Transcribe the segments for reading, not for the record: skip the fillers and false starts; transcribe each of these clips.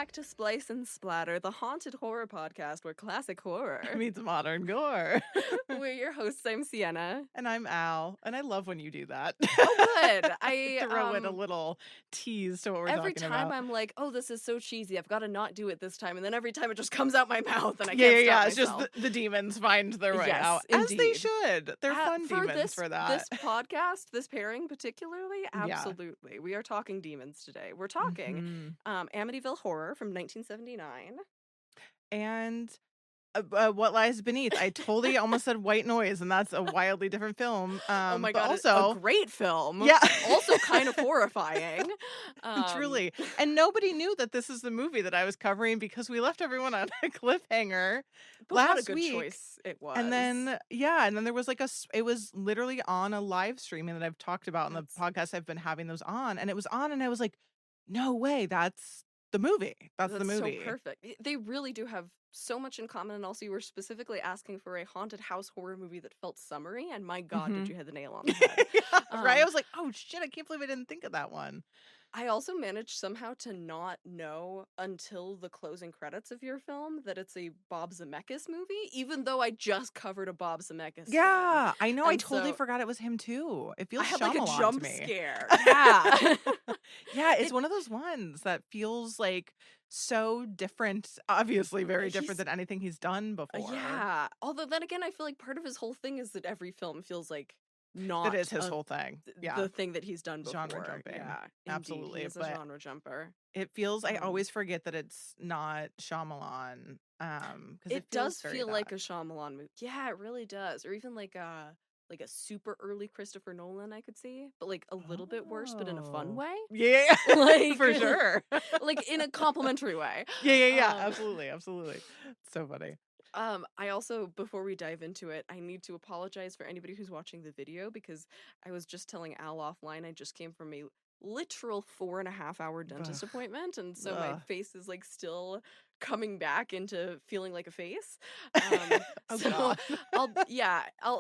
back to Splice and Splatter, the haunted horror podcast where classic horror meets modern gore. We're your hosts. I'm Siena. And I'm Al. And I love when you do that. Oh, good. I throw in a little tease to what we're every talking time about. I'm like, oh, this is so cheesy. I've got to not do it this time. And then every time it just comes out my mouth and I can't stop It's myself. just the demons find their way Yes, out. indeed. As they should. They're fun for demons for that. This podcast, this pairing particularly, absolutely. Yeah. We are talking demons today. We're talking Amityville Horror from 1979. And What Lies Beneath. I totally almost said White Noise, and that's a wildly different film. Oh my god, also a great film. Yeah. Also kind of horrifying. Truly. And nobody knew that this is the movie that I was covering because we left everyone on a cliffhanger But last what a good week. choice it was. And then there was it was literally on a live streaming that I've talked about in the podcast. I've been having those on, and it was on, and I was like, no way, that's the movie. That's the movie. So perfect. They really do have so much in common, and also you were specifically asking for a haunted house horror movie that felt summery, and my god, did you hit the nail on the head. Right? I was like, oh shit, I can't believe I didn't think of that one. I also managed somehow to not know until the closing credits of your film that it's a Bob Zemeckis movie, even though I just covered a Bob Zemeckis Yeah, film. I know. And I totally forgot it was him too. It feels I had like a Shyamalan jump to me. scare. Yeah. Yeah, it's one of those ones that feels like so different, obviously very different than anything he's done before. Yeah. Although then again, I feel like part of his whole thing is that every film feels like not That is his whole thing. Yeah. the thing that he's done before. Genre jumping. Yeah, Absolutely. He's a genre jumper. It feels, I always forget that it's not Shyamalan. Because it does feel like a Shyamalan movie. Yeah, it really does. Or even like a super early Christopher Nolan I could see, but like a little bit worse, but in a fun way. Yeah, like for sure. Like in a complimentary way. Yeah. Absolutely. So funny. I also, before we dive into it, I need to apologize for anybody who's watching the video because I was just telling Al offline I just came from a literal 4.5-hour dentist appointment, and so my face is like still coming back into feeling like a face.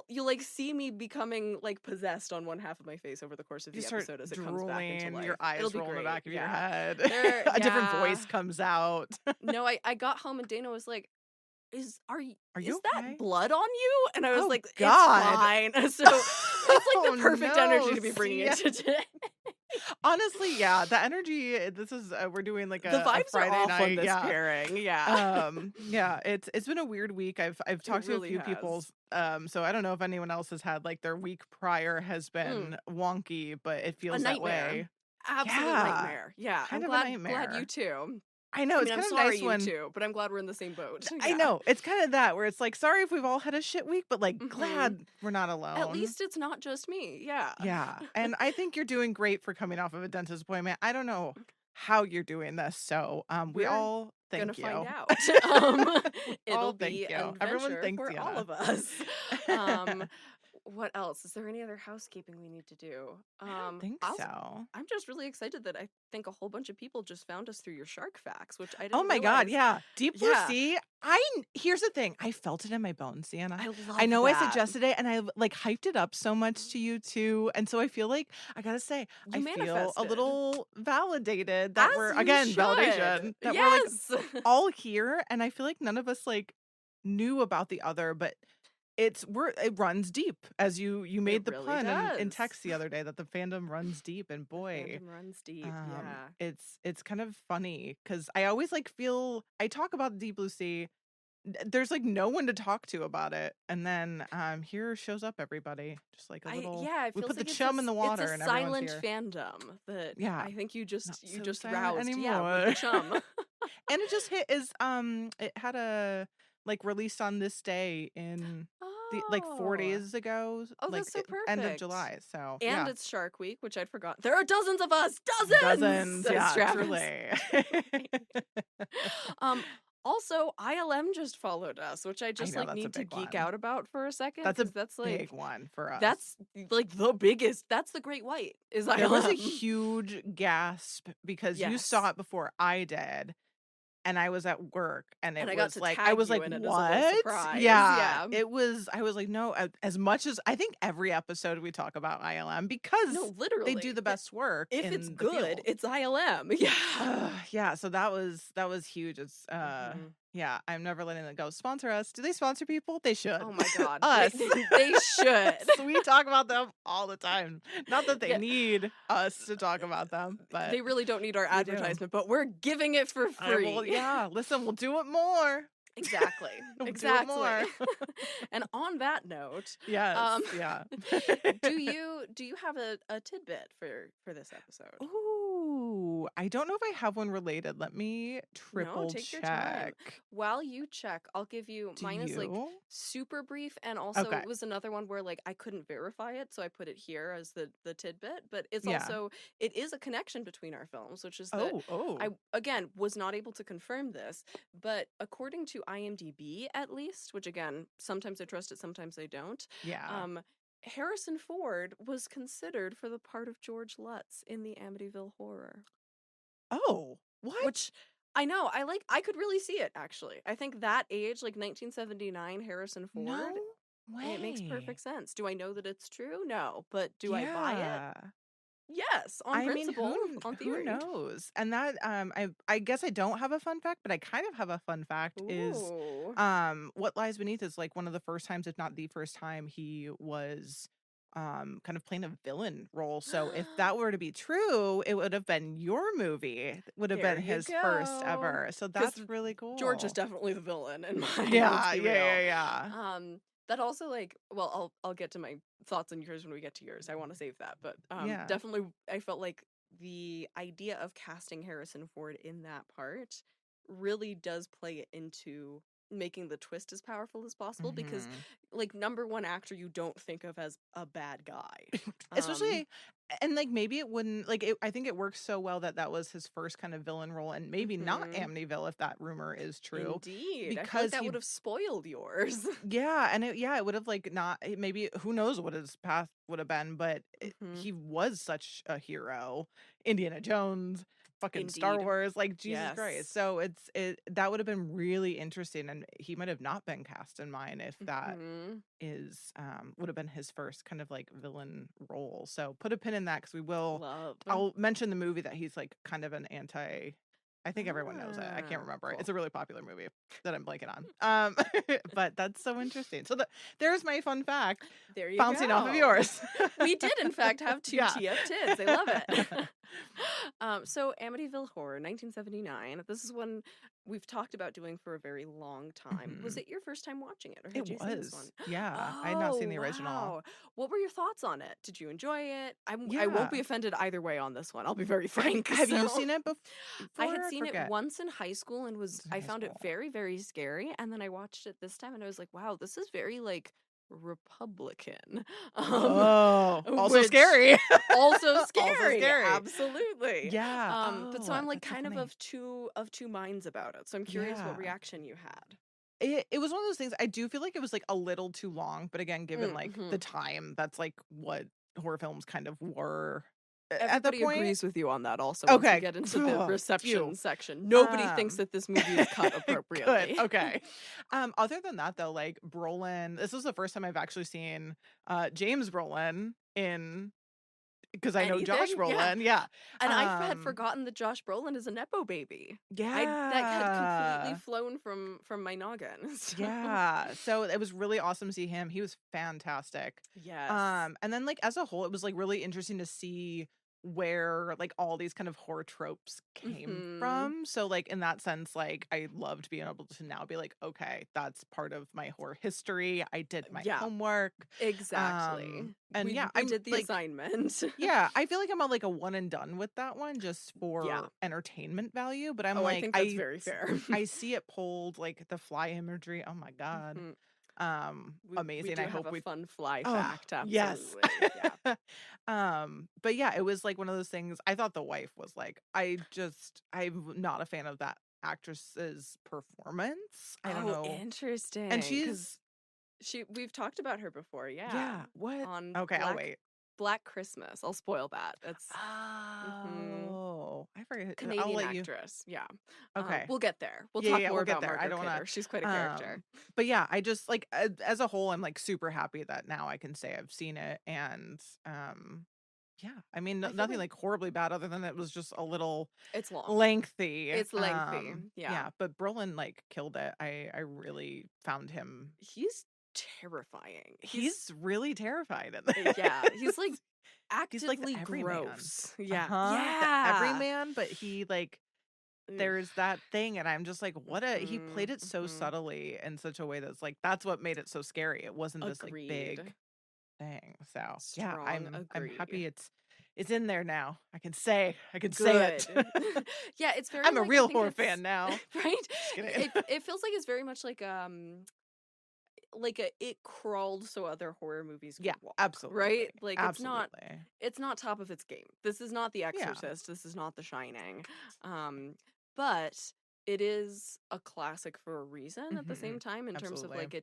You'll like see me becoming like possessed on one half of my face over the course of the episode as it comes back into life. Your eyes roll in the back of your head. A different voice comes out. No, I got home and Dana was like, are you okay? that blood on you? And I was like, God. it's fine. So it's like the perfect energy to be bringing into today. Honestly, yeah, the energy. This is we're doing like the vibes a Friday are off night on this pairing. Yeah. It's been a weird week. I've talked to a few people. So I don't know if anyone else has had like their week prior has been wonky, but it feels that way. Absolute nightmare. Yeah, kind I'm of a nightmare. glad you too. I know, it's I'm kind of sorry nice when you too, but I'm glad we're in the same boat. I know, it's kind of that where it's like, sorry if we've all had a shit week, but like glad we're not alone. At least it's not just me. Yeah. And I think you're doing great for coming off of a dentist appointment. I don't know how you're doing this, so we all thank you. Gonna find out. It'll be an adventure Everyone thanks for all of us. What else? Is there any other housekeeping we need to do? I don't think so. I'm just really excited that I think a whole bunch of people just found us through your shark facts, which I didn't Oh my god, yeah. Deep Blue Sea. Here's the thing. I felt it in my bones, Sienna. I know that. I suggested it and I like hyped it up so much to you too. And so I feel like I gotta say, I feel a little validated that we're validation. That we're like all here. And I feel like none of us like knew about the other, but it runs deep, as you made the really pun in text the other day that the fandom runs deep, and boy, fandom runs deep. It's kind of funny because I always like I talk about Deep Blue Sea. There's like no one to talk to about it, and then here shows up everybody, just like a little. We put the chum in the water, it's a and silent everyone's here. fandom that I think you just roused anymore. with the chum. And it just hit it had a like released on this day in like 4 days ago. Oh, like that's so perfect. End of July. So it's Shark Week, which I'd forgot. There are dozens of us. Dozens. Yeah, truly. Also, ILM just followed us, which I just need to geek out about for a second. That's like big one for us. That's like the biggest. That's the Great White. Is ILM. There was a huge gasp because you saw it before I did. and I was at work, and And it I got was to like, I tag was you like, in it as a little "What?" surprise. Yeah, Yeah. I was like, "No," as much as I think every episode we talk about ILM No, because they do literally. the best work If it's in the good, field. it's ILM. Yeah. Yeah, so that was huge. It's Mhm. yeah, I'm never letting them go. Sponsor us. Do they sponsor people? They should. Oh my god. They Us. they should. We talk about them all the time. Not that they Yeah. need us to talk about them, but They really don't need our we do. advertisement, but we're giving it for I will, free. yeah, listen, we'll do it more. Exactly. We'll do it Exactly. more. And on that note, Yes, um yeah. do you have a tidbit for this episode? Ooh, I don't know if I have one related. Let me No, triple take your time. check. While you check, I'll give you Do mine is like you? super brief and also Okay. it was another one where like I couldn't verify it, so I put it here as the tidbit, but it's Yeah. also it is a connection between our films, which is that Oh. I again was not able to confirm this, but according to IMDb at least, which again, sometimes I trust it, sometimes I don't. Yeah. Harrison Ford was considered for the part of George Lutz in the Amityville Horror. Oh, what? Which I know, I could really see it actually. I think that age, like 1979 Harrison No Ford, it makes way. perfect sense. Do I know that it's true? No. But do I buy it? Yeah. Yes, on I mean, principle, on who theory. knows? And that I guess I don't have a fun fact, but I kind of have a fun fact is Ooh. What Lies Beneath is like one of the first times, if not the first time, he was kind of playing a villain role. So if that were to be true, it would have been your movie. It would have There been you his first go. ever. So Because that's really George is cool. definitely the villain in mine, let's Yeah, be yeah, real. yeah, yeah. That also like well, I'll get to my thoughts on yours when we get to yours. I want to save that. But Yeah. definitely I felt like the idea of casting Harrison Ford in that part really does play it into making the twist as powerful as possible because Mhm. like number one actor you don't think of as a bad guy. Um Especially and, like, maybe it wouldn't like, I think it works so well that that was his first kind of villain role and maybe not mhm. Amityville if that rumor is true, Indeed. I feel like because that he would have spoiled yours. yeah, and it would have, like, not maybe who knows what his path would have been, but Mhm. he was such a hero. Indiana Jones, fucking Star Indeed. Wars, like, Jesus Christ. Yes. So it that would have been really interesting, and he might have not been cast in mine if that Mhm. is would have been his first kind of like villain role. So put a pin in that because we will Love. I'll mention the movie that he's like kind of an anti I think everyone knows it. I can't Ah, remember it. It's cool. a really popular movie that I'm blanking on. But that's so interesting. So there's my fun fact There you bouncing off of go. yours. We did, in fact, have two Yeah. TF tids. I love it. So Amityville Horror, 1979. This is one we've talked about doing for a very long time. Was Mhm. it your first time watching it, or It had you seen this one? was. Yeah. I had not Oh, seen the original. wow. What were your thoughts on it? Did you enjoy it? I won't be Yeah. offended either way on this one. I'll be very frank. Have you So seen it I before? had I seen it forget. once in high school and was It's in I high found it school. very, very scary. And then I watched it this time and I was like, wow, this is very like Republican. Oh, also Which scary. also Also scary, scary. absolutely. Yeah. But so Oh, I'm like that's so kind funny. of two minds about it. So I'm curious what Yeah. reaction you had. It was one of those things I do feel like it was, like, a little too long, but again, given, like, Mm-hmm. the time, that's, like, what horror films kind of were at the Everybody point. agrees with you on that also once we Okay. get into the Phew. reception section. Nobody thinks Um, that this movie is cut good, appropriately. okay. Other than that, though, like, Brolin this was the first time I've actually seen, James Brolin in because I know Josh Anything? Yeah. Brolin, yeah. And I had Um, forgotten that Josh Brolin is a nepo baby. I that had completely yeah. flown from my noggin. So Yeah, so it was really awesome to see him. He was fantastic. yes. And then like as a whole, it was like really interesting to see where like all these kind of horror tropes came Mhm. from. So like in that sense, like I loved being able to now be like, okay, that's part of my horror history. I did my Yeah, homework. exactly. And yeah, We I'm did the like assignment. yeah, I feel like I'm on like a one and done with that one just Yeah. for entertainment value, but I'm Oh, I like think that's very fair. I see it pulled like the fly imagery. Oh my God. Mhm. We Amazing. do I have hope a we fun fly oh, fact, yes. absolutely. Yeah. But yeah, it was like one of those things. I thought the wife was like I'm not a fan of that actress's performance. I don't Oh, know. And interesting. Because she's we've talked about her before, yeah. yeah, what? On Okay, I'll wait. Black Christmas. I'll spoil that. It's mhm. Oh, I forget. I'll Canadian let you. actress. Yeah. Okay. We'll get there. We'll Yeah, talk yeah, more we'll get about there. I Margot don't Kidder. wanna She's quite a character. but yeah, I just like as a whole, I'm like super happy that now I can say I've seen it and yeah, I mean I feel nothing like like horribly bad other than it was just a little it's long. lengthy. It's lengthy. Yeah. Yeah, but Brolin like killed it. I really found him. He's terrifying. He's really terrified in yeah, he's like this. He's like the actively everyman. gross. Yeah. Uh-huh. The Yeah. everyman, but he like Ugh. there's that thing and I'm just like, what a he Mhm, played it so mhm. subtly in such a way that's like that's what made it so scary. It wasn't this like big Agreed. thing. So yeah, Strong I'm agree. happy it's in there now. I can say it. Good. Yeah, it's very I'm a like I real think horror it's fan now. right? Just kidding. It feels like it's very much like a it crawled so other horror movies Yeah, could walk, absolutely. right? Like Absolutely. it's not top of its game. This is not The Yeah. Exorcist, this is not The Shining. Um but it is a classic for a reason at the Hmm. same time in terms of Absolutely. like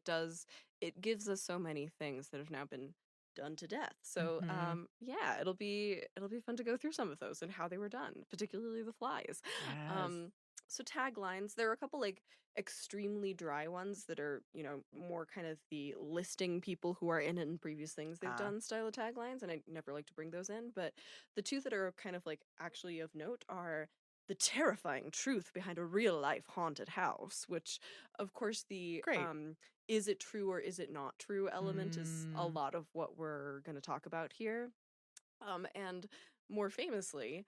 it gives us so many things that have now been done to death. So Hmm. yeah, it'll be fun to go through some of those and how they were done, particularly the flies. Yes. Um so taglines, there are a couple like extremely dry ones that are, you know, more kind of the listing people who are in it in previous things they've Uh, done style of taglines, and I never like to bring those in, but the two that are kind of like actually of note are the terrifying truth behind a real life haunted house, which of course the great. is it true or is it not true element is a Mm. lot of what we're going to talk about here. And more famously,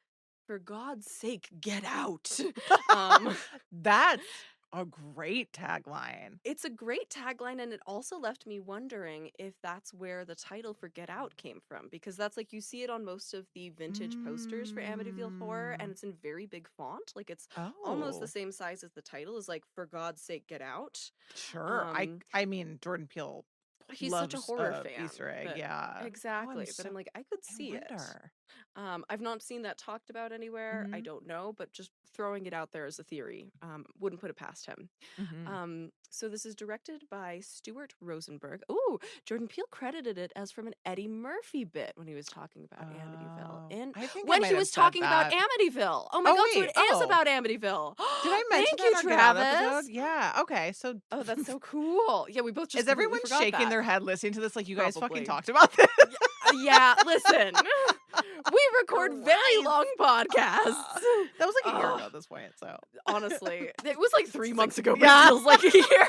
for God's sake, get out. um That's a great tagline. It's a great tagline, and it also left me wondering if that's where the title for Get Out came from, because that's like you see it on most of the vintage posters for Amityville Horror, and Mm. it's in very big font. Like it's almost the Oh, same size as the title is like For God's Sake, Get Out. sure. Um, I mean, Jordan Peele he's such a loves horror a fan Easter egg. that Yeah. Oh, exactly that I'm like I could I see it. wonder. I've not seen that talked about anywhere. I Mhm. don't know, but just throwing it out there as a theory, wouldn't put it past him. Mhm. So this is directed by Stuart Rosenberg. Ooh, Jordan Peele credited it as from an Eddie Murphy bit when he was talking about Amityville. Oh, And I think I when he might have was said talking about that. Amityville. Oh my Oh god, so wait. it is Oh, about Amityville. did I mention Thank that you, in our Get Out episode? Travis. Yeah. Okay. So Oh, that's so cool. Yeah, we both just is completely everyone forgot shaking that. their head listening to this like you guys fucking Probably. talked about this? Yeah, listen. We record very Christ. long podcasts. That was like a year Oh, ago at this point, so honestly, it was like 3 it's months like ago, but yeah. it feels like a year.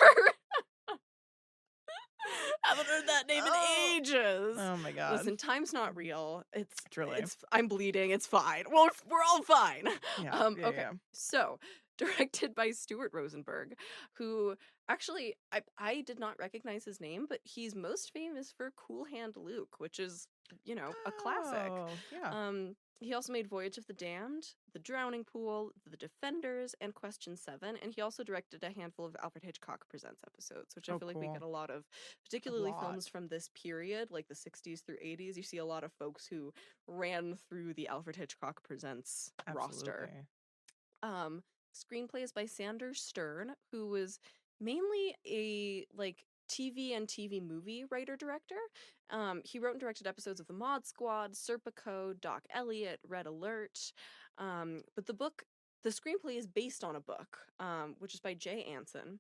Haven't heard that name in Oh. ages. Oh my god. Listen, time's not real. Truly. It's I'm bleeding. It's fine. Well, we're all fine. Yeah. Yeah. Okay. Yeah. So, directed by Stuart Rosenberg, who actually I did not recognize his name, but he's most famous for Cool Hand Luke, which is, you know, a classic. Oh, yeah. He also made Voyage of the Damned, The Drowning Pool, The Defenders, and Question 7, and he also directed a handful of Alfred Hitchcock Presents episodes, which I Oh, feel like we cool. get a lot of, A particularly lot. films from this period, like the 60s through 80s. You see a lot of folks who ran through the Alfred Hitchcock Presents roster. Absolutely. Screenplays by Sanders Stern, who was mainly a like TV movie writer director. He wrote and directed episodes of The Mod Squad, Serpico, Doc Elliott, Red Alert. But the screenplay is based on a book, which is by Jay Anson,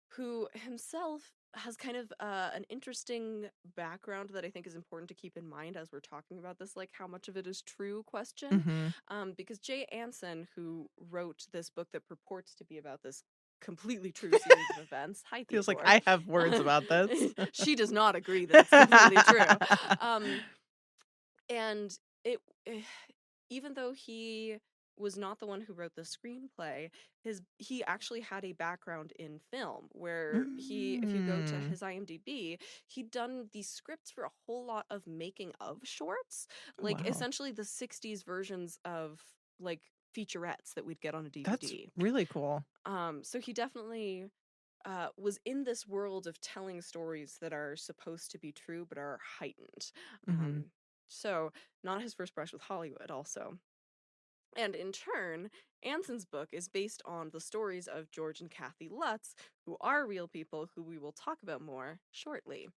who himself has kind of an interesting background that I think is important to keep in mind as we're talking about this, like how much of it is true question. Mm-hmm. Because Jay Anson, who wrote this book that purports to be about this completely true series of events, hi Feels like Theodore, I have words about this. she does not agree that it's completely true. And it, even though he was not the one who wrote the screenplay, he actually had a background in film where if you go to Mm. his IMDb, he'd done these scripts for a whole lot of making of shorts, Oh, like wow. essentially the 60s versions of like featurettes that we'd get on a DVD. That's really cool. So he definitely was in this world of telling stories that are supposed to be true but are heightened. Mm-hmm. So not his first brush with Hollywood also. And in turn, Anson's book is based on the stories of George and Kathy Lutz, who are real people who we will talk about more shortly.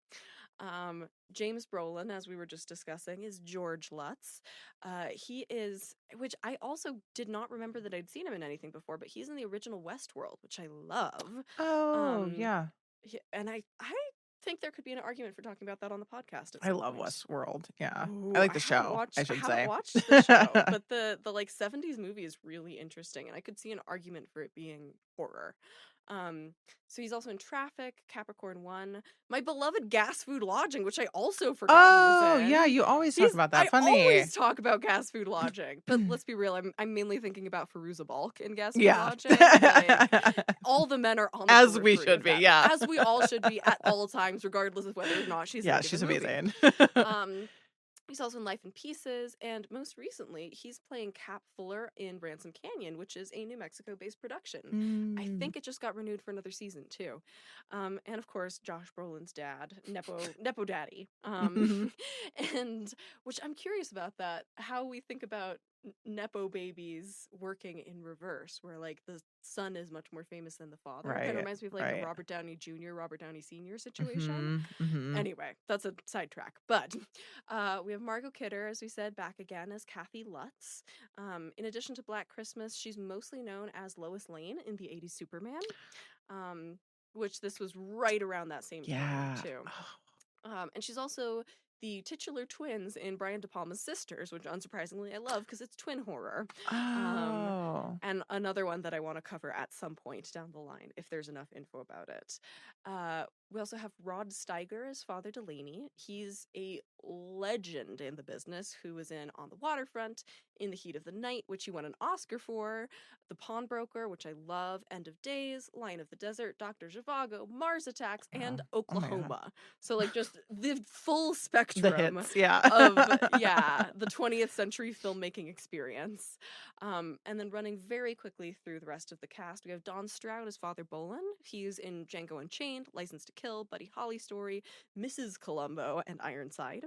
James Brolin, as we were just discussing, is George Lutz. He is, which I also did not remember that I'd seen him in anything before, but he's in the original Westworld, which I love. Oh, yeah. And I think there could be an argument for talking about that on the podcast at I some love point. Westworld. Yeah. I Ooh, like the show, I should haven't say. watched the show, but the like 70s movie is really interesting, and I could see an argument for it being horror. So he's also in Traffic, Capricorn 1, My Beloved Gas Food Lodging, which I also forgot he was in. Yeah, you always talk about that. I Funny. always talk about Gas Food Lodging, but let's be real, I'm mainly thinking about Fairuza Balk in Gas Food Lodging. Like, all the men are on the as we should be, yeah. as we all should be at all times, regardless of whether or not she's in she's movie. amazing. He's also in Life in Pieces, and most recently, he's playing Cap Fuller in Ransom Canyon, which is a New Mexico-based production. I think it just got renewed for another season, too. And of course, Josh Brolin's dad, Nepo Daddy. And, which I'm curious about that, how we think about Nepo babies working in reverse, where, like, the son is much more famous than the father. It kind of reminds me of, like, a Robert Downey Jr., Robert Downey Sr. situation. Anyway, that's a sidetrack. But we have Margot Kidder, as we said, back again as Kathy Lutz. In addition to Black Christmas, she's mostly known as Lois Lane in the 80s Superman, which this was right around that same time, too. And she's also the titular twins in Brian De Palma's Sisters, which unsurprisingly I love because it's twin horror. And another one that I want to cover at some point down the line, if there's enough info about it. We also have Rod Steiger as Father Delaney. He's a legend in the business who was in On the Waterfront, In the Heat of the Night, which he won an Oscar for, The Pawnbroker, which I love, End of Days, Lion of the Desert, Dr. Zhivago, Mars Attacks, and Oklahoma. So, like, just the full spectrum the hits, of the 20th century filmmaking experience. And then running very quickly through the rest of the cast, we have Don Stroud as Father Bolin. He's in Django Unchained, License to Kill, Buddy Holly Story, Mrs. Columbo, and Ironside.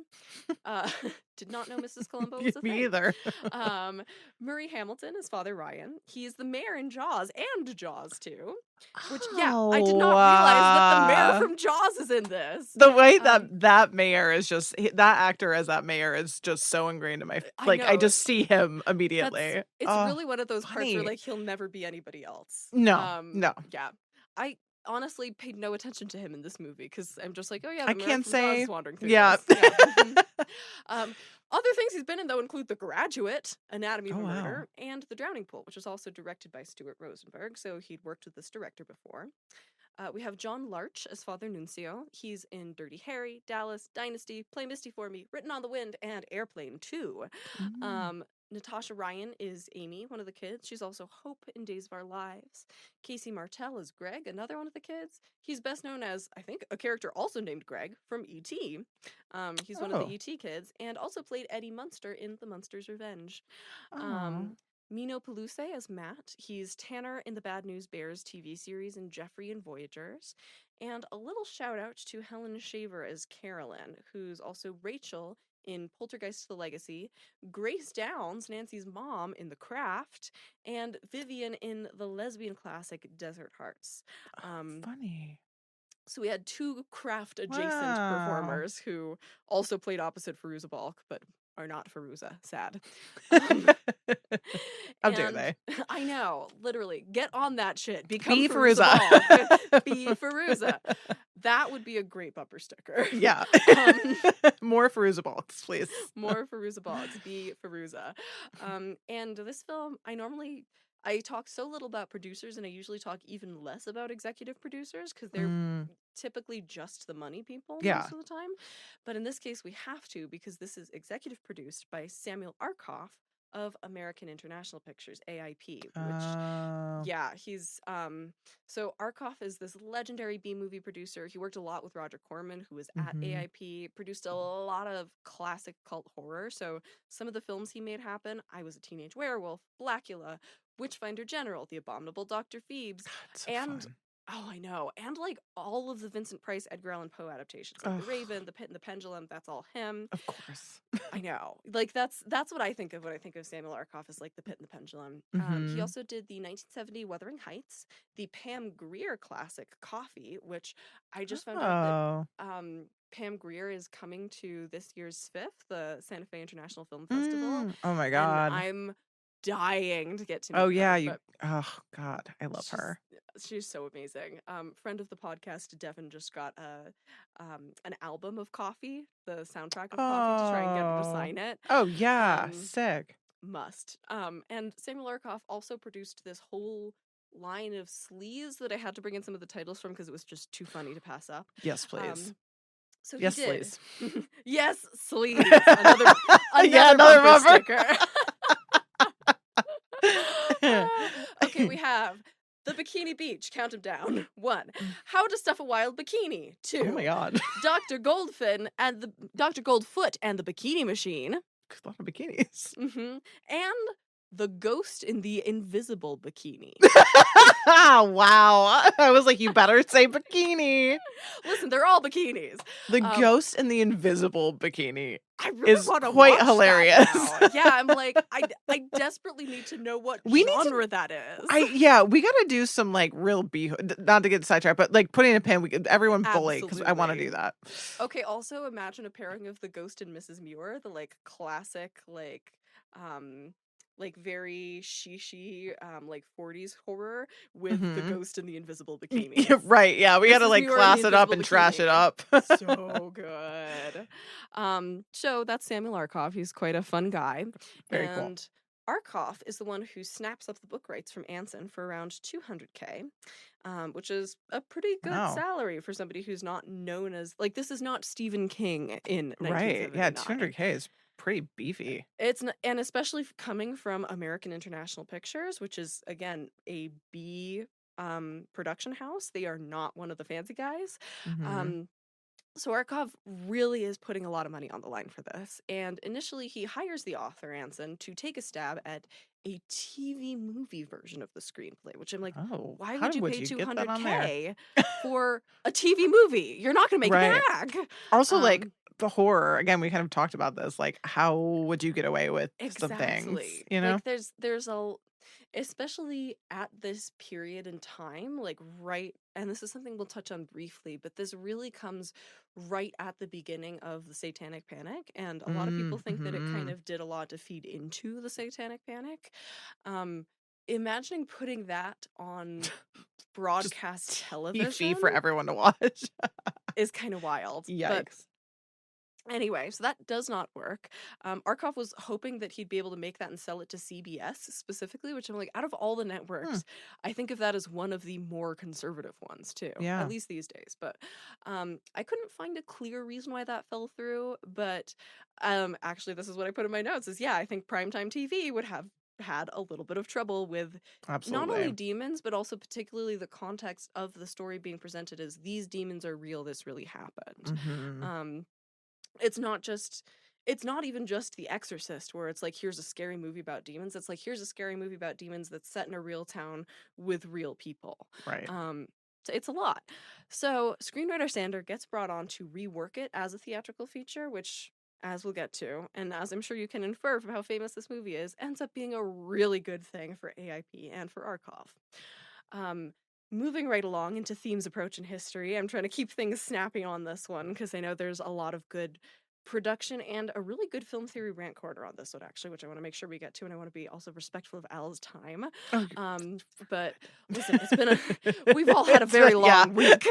Did not know Mrs. Columbo was a thing. Me either. Murray Hamilton is Father Ryan. He's the mayor in Jaws and Jaws 2. Which, I did not realize that the mayor from Jaws is in this. The way that mayor is just, that actor as that mayor is just so ingrained in my, like, I just see him immediately. It's really one of those parts where, like, he'll never be anybody else. No. Yeah. I honestly paid no attention to him in this movie because I'm just like, oh yeah, I can't say. Wandering through this. Other things he's been in, though, include The Graduate, Anatomy of a Murder, and The Drowning Pool, which was also directed by Stuart Rosenberg, so he'd worked with this director before. We have John Larch as Father Nuncio. He's in Dirty Harry, Dallas, Dynasty, Play Misty for Me, Written on the Wind, and Airplane 2. Natasha Ryan is Amy, one of the kids. She's also Hope in Days of Our Lives. Casey Martell is Greg, another one of the kids. He's best known as, I think, a character also named Greg from E.T. He's one of the E.T. kids, and also played Eddie Munster in The Munster's Revenge. Mino Peluce as Matt. He's Tanner in the Bad News Bears TV series and Jeffrey in Voyagers. And a little shout out to Helen Shaver as Carolyn, who's also Rachel in Poltergeist: The Legacy, Grace Downs, Nancy's mom, in The Craft, and Vivian in the lesbian classic Desert Hearts. Funny. So we had two Craft adjacent performers who also played opposite Fairuza Balk, but are not Fairuza. Sad. How dare they? I know, literally. Get on that shit. Become Be Fairuza. Be Fairuza. That would be a great bumper sticker. Yeah. More Fairuza Balks, please. More Fairuza Balks. Be Fairuza. And this film, I talk so little about producers, and I usually talk even less about executive producers because they're typically just the money people most of the time. But in this case, we have to, because this is executive produced by Samuel Arkoff of American International Pictures, AIP, which, he's, so Arkoff is this legendary B-movie producer. He worked a lot with Roger Corman, who was at AIP, produced a lot of classic cult horror. So some of the films he made happen, I Was a Teenage Werewolf, Blackula, Witchfinder General, The Abominable Dr. Phoebes, and Oh, I know. And like all of the Vincent Price, Edgar Allan Poe adaptations, like The Raven, The Pit and the Pendulum, that's all him. Of course. I know. Like that's what I think of when I think of Samuel Arkoff as like The Pit and the Pendulum. He also did the 1970 Wuthering Heights, the Pam Grier classic Coffee, which I just found out that Pam Grier is coming to this year's fifth, the Santa Fe International Film Festival. Oh my God. And I'm dying to get to meet Oh yeah, her, oh God, I love her. She's so amazing. Friend of the podcast, Devin, just got an album of Coffee, the soundtrack of Coffee, to try and get her to sign it. Oh yeah, sick. Must. And Samuel Arkoff also produced this whole line of sleeves that I had to bring in some of the titles from because it was just too funny to pass up. Yes, please. So yes, he did. Please. Yes, sleeves. Another bumper sticker. Okay, we have The Bikini Beach. Count them down. 1. How to stuff a wild bikini. 2. Oh my God. Dr. Goldfoot and the Bikini Machine. A lot of bikinis. And The Ghost in the Invisible Bikini. Wow. I was like, you better say bikini. Listen, they're all bikinis. The Ghost in the Invisible Bikini. I really is want to quite watch hilarious. That now. Yeah, I'm like, I desperately need to know what genre that is. We got to do some like real not to get sidetracked, but like putting a pin. Everyone bully because I want to do that. Okay. Also, imagine a pairing of The Ghost and Mrs. Muir, the like classic like very shishi like 40s horror with The Ghost in the Invisible Bikini. Right, yeah, we gotta like class it up and trash it up. So good. So that's Samuel Arkoff. He's quite a fun guy. Very cool. And Arkoff is the one who snaps up the book rights from Anson for around $200K, which is a pretty good salary for somebody who's not known as, like, this is not Stephen King in 1979. Right, yeah, $200K is pretty beefy. And especially coming from American International Pictures, which is, again, a B production house. They are not one of the fancy guys. So Arkoff really is putting a lot of money on the line for this. And initially he hires the author, Anson, to take a stab at a TV movie version of the screenplay, which I'm like, why would you pay $200K for a TV movie? You're not going to make it back. Also, like, the horror, again, we kind of talked about this, like, how would you get away with some things, you know? Like, there's especially at this period in time, like, and this is something we'll touch on briefly, but this really comes right at the beginning of the Satanic Panic, and a lot of people think that it kind of did a lot to feed into the Satanic Panic. Imagining putting that on broadcast television for everyone to watch is kind of wild. Yikes. But anyway, so that does not work. Arkoff was hoping that he'd be able to make that and sell it to CBS specifically, which I'm like, out of all the networks, I think of that as one of the more conservative ones too, at least these days. But I couldn't find a clear reason why that fell through. But actually, this is what I put in my notes is, I think primetime TV would have had a little bit of trouble with not only demons, but also particularly the context of the story being presented as these demons are real, this really happened. It's not even just The Exorcist, where it's like, here's a scary movie about demons. It's like, here's a scary movie about demons that's set in a real town with real people. Right. So it's a lot. So screenwriter Sander gets brought on to rework it as a theatrical feature, which, as we'll get to, and as I'm sure you can infer from how famous this movie is, ends up being a really good thing for AIP and for Arkoff. Moving right along into themes, approach, and history. I'm trying to keep things snappy on this one because I know there's a lot of good production and a really good film theory rant corner on this one, actually, which I want to make sure we get to, and I want to be also respectful of Al's time. But listen, we've all had a very long week.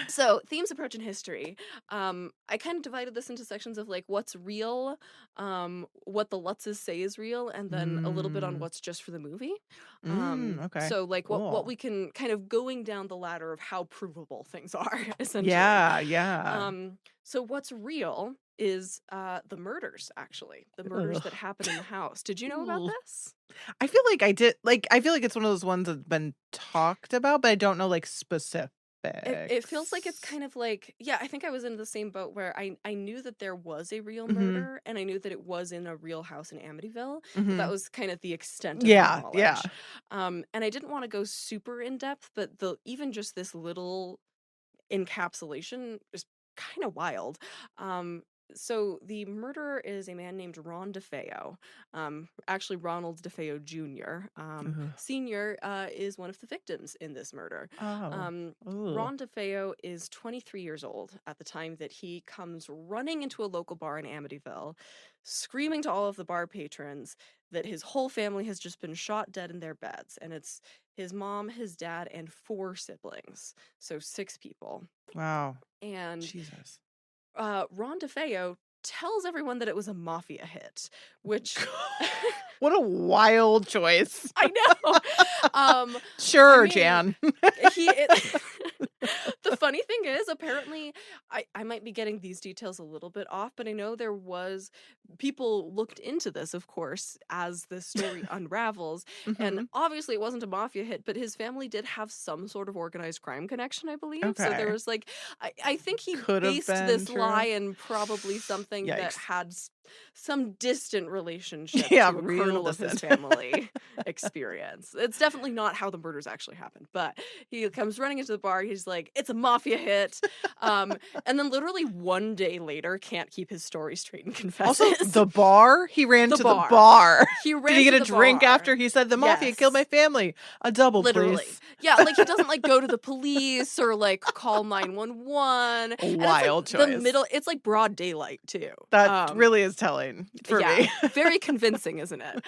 So, themes, approach, and history. I kind of divided this into sections of like what's real, what the Lutzes say is real, and then a little bit on what's just for the movie. Okay. So like what we can kind of going down the ladder of how provable things are, essentially. Yeah. So what's real is the murders, actually. The murders that happened in the house. Did you know about this? I feel like I did. Like, I feel like it's one of those ones that's been talked about, but I don't know like specifics. It feels like it's kind of like, yeah, I think I was in the same boat where I knew that there was a real Mhm. murder and I knew that it was in a real house in Amityville, but that Mhm. was kind of the extent of my Yeah, yeah. knowledge. And I didn't want to go super in depth, but even just this little encapsulation is kind of wild. So the murderer is a man named Ron DeFeo, actually Ronald DeFeo Jr. Ugh. Senior is one of the victims in this murder. Oh. Ooh. Ron DeFeo is 23 years old at the time that he comes running into a local bar in Amityville, screaming to all of the bar patrons that his whole family has just been shot dead in their beds, and it's his mom, his dad, and 4 siblings, so 6 people. Wow. And Jesus. Ron DeFeo tells everyone that it was a mafia hit, which What a wild choice. I know. Sure, I mean, Jan. The funny thing is, apparently, I might be getting these details a little bit off, but I know there was people looked into this, of course, as the story unravels, and Mhm. obviously it wasn't a mafia hit, but his family did have some sort of organized crime connection, I believe. So there Okay. was like, I think he Could have based been this lie true. in probably something that Yikes. had some distant relationship Yeah, to a real kernel of his distant. family experience. It's definitely not how the murders actually happened, but he comes running into the bar. He's like, it's a mafia hit. And then literally one day later, can't keep his story straight and confesses. Also, the bar? He ran The to the bar. bar. He Did ran he get to a the drink bar. after he said the mafia killed my Yes. family? A double, Literally. please. Yeah, like he doesn't like go to the police or like call 911. A And wild it's like choice. it's like broad daylight too. That really is telling for Yeah, me. very convincing, isn't it?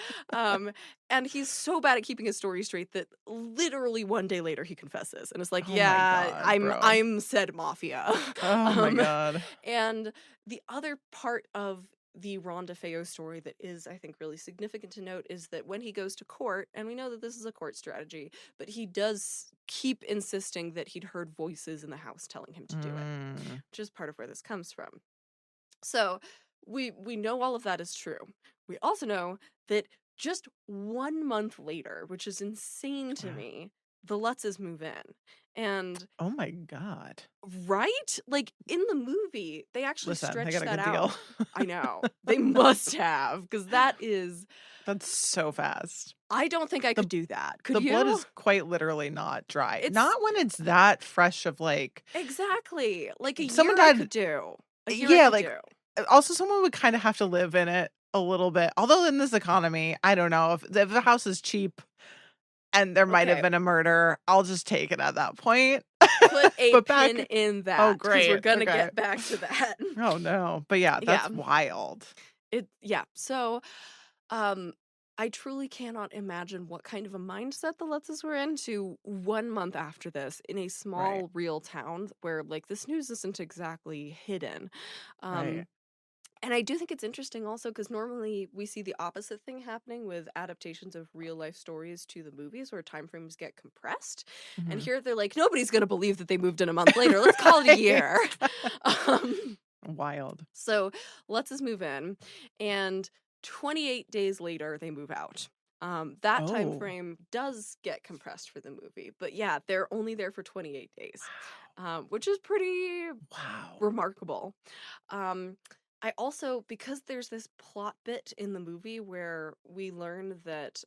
And he's so bad at keeping his story straight that literally one day later he confesses and it's like, Oh my yeah, God, bro. I'm said mafia. Oh my God. And the other part of the Ron DeFeo story that is, I think, really significant to note is that when he goes to court, and we know that this is a court strategy, but he does keep insisting that he'd heard voices in the house telling him to do it, which is part of where this comes from. So we know all of that is true. We also know that just 1 month later, which is insane to me, the Lutzes move in. And oh my God. right? Like in the movie, they actually Listen, they stretched got a that good deal. out. I know. They must have, because That's so fast. I don't think I could do that. Could The blood you? is quite literally not dry. It's Not when it's that fresh of like exactly like a someone year I died. could do. A year I Yeah, could like do. also someone would kind of have to live in it a little bit. Although in this economy, I don't know if the house is cheap and there might have Okay. been a murder, I'll just take it at that point. Put a But pin back in oh that because we're great. gonna Okay. get back to that. Oh no. But yeah, Yeah. that's wild. Yeah. So um I truly cannot imagine what kind of a mindset the Lutzes were in to 1 month after this in a Right. small real town where like this news isn't exactly hidden. Right. And I do think it's interesting also because normally we see the opposite thing happening with adaptations of real life stories to the movies where time frames get compressed. And Mhm. here they're like, nobody's going to believe that they moved in a month later. Let's call it a year. Um, Wild. so let's just move in. And 28 days later, they move out. That time Oh. frame does get compressed for the movie. But yeah, they're only there for 28 days, which is pretty remarkable. I also, because there's this plot bit in the movie where we learn that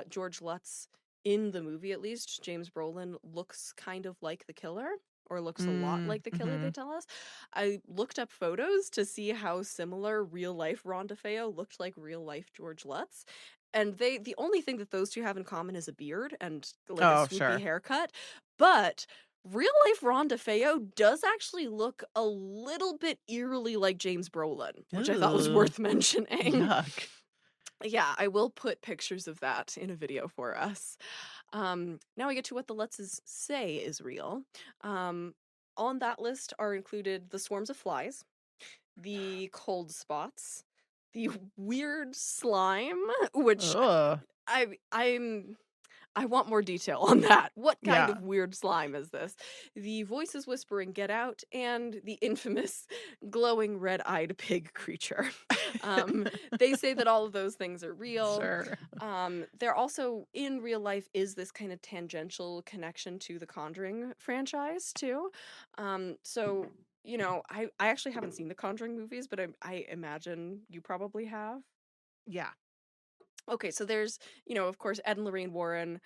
George Lutz, in the movie at least, James Brolin, looks kind of like the killer, or looks a lot like the killer, they tell us. I looked up photos to see how similar real life Ron DeFeo looked like real life George Lutz. And the only thing that those two have in common is a beard and like a swoopy haircut. But real life Ron DeFeo does actually look a little bit eerily like James Brolin, which I thought was worth mentioning. Yuck. Yeah, I will put pictures of that in a video for us. Now we get to what the Lutzes say is real. On that list are included the swarms of flies, the cold spots, the weird slime, which I'm I want more detail on that. What kind Yeah. of weird slime is this? The voices whispering "Get out" and the infamous glowing red-eyed pig creature. They say that all of those things are real. Sure. There also, in real life, is this kind of tangential connection to the Conjuring franchise, too. So, you know, I actually haven't seen the Conjuring movies, but I imagine you probably have. Yeah. Okay, so there's, you know, of course, Ed and Lorraine Warren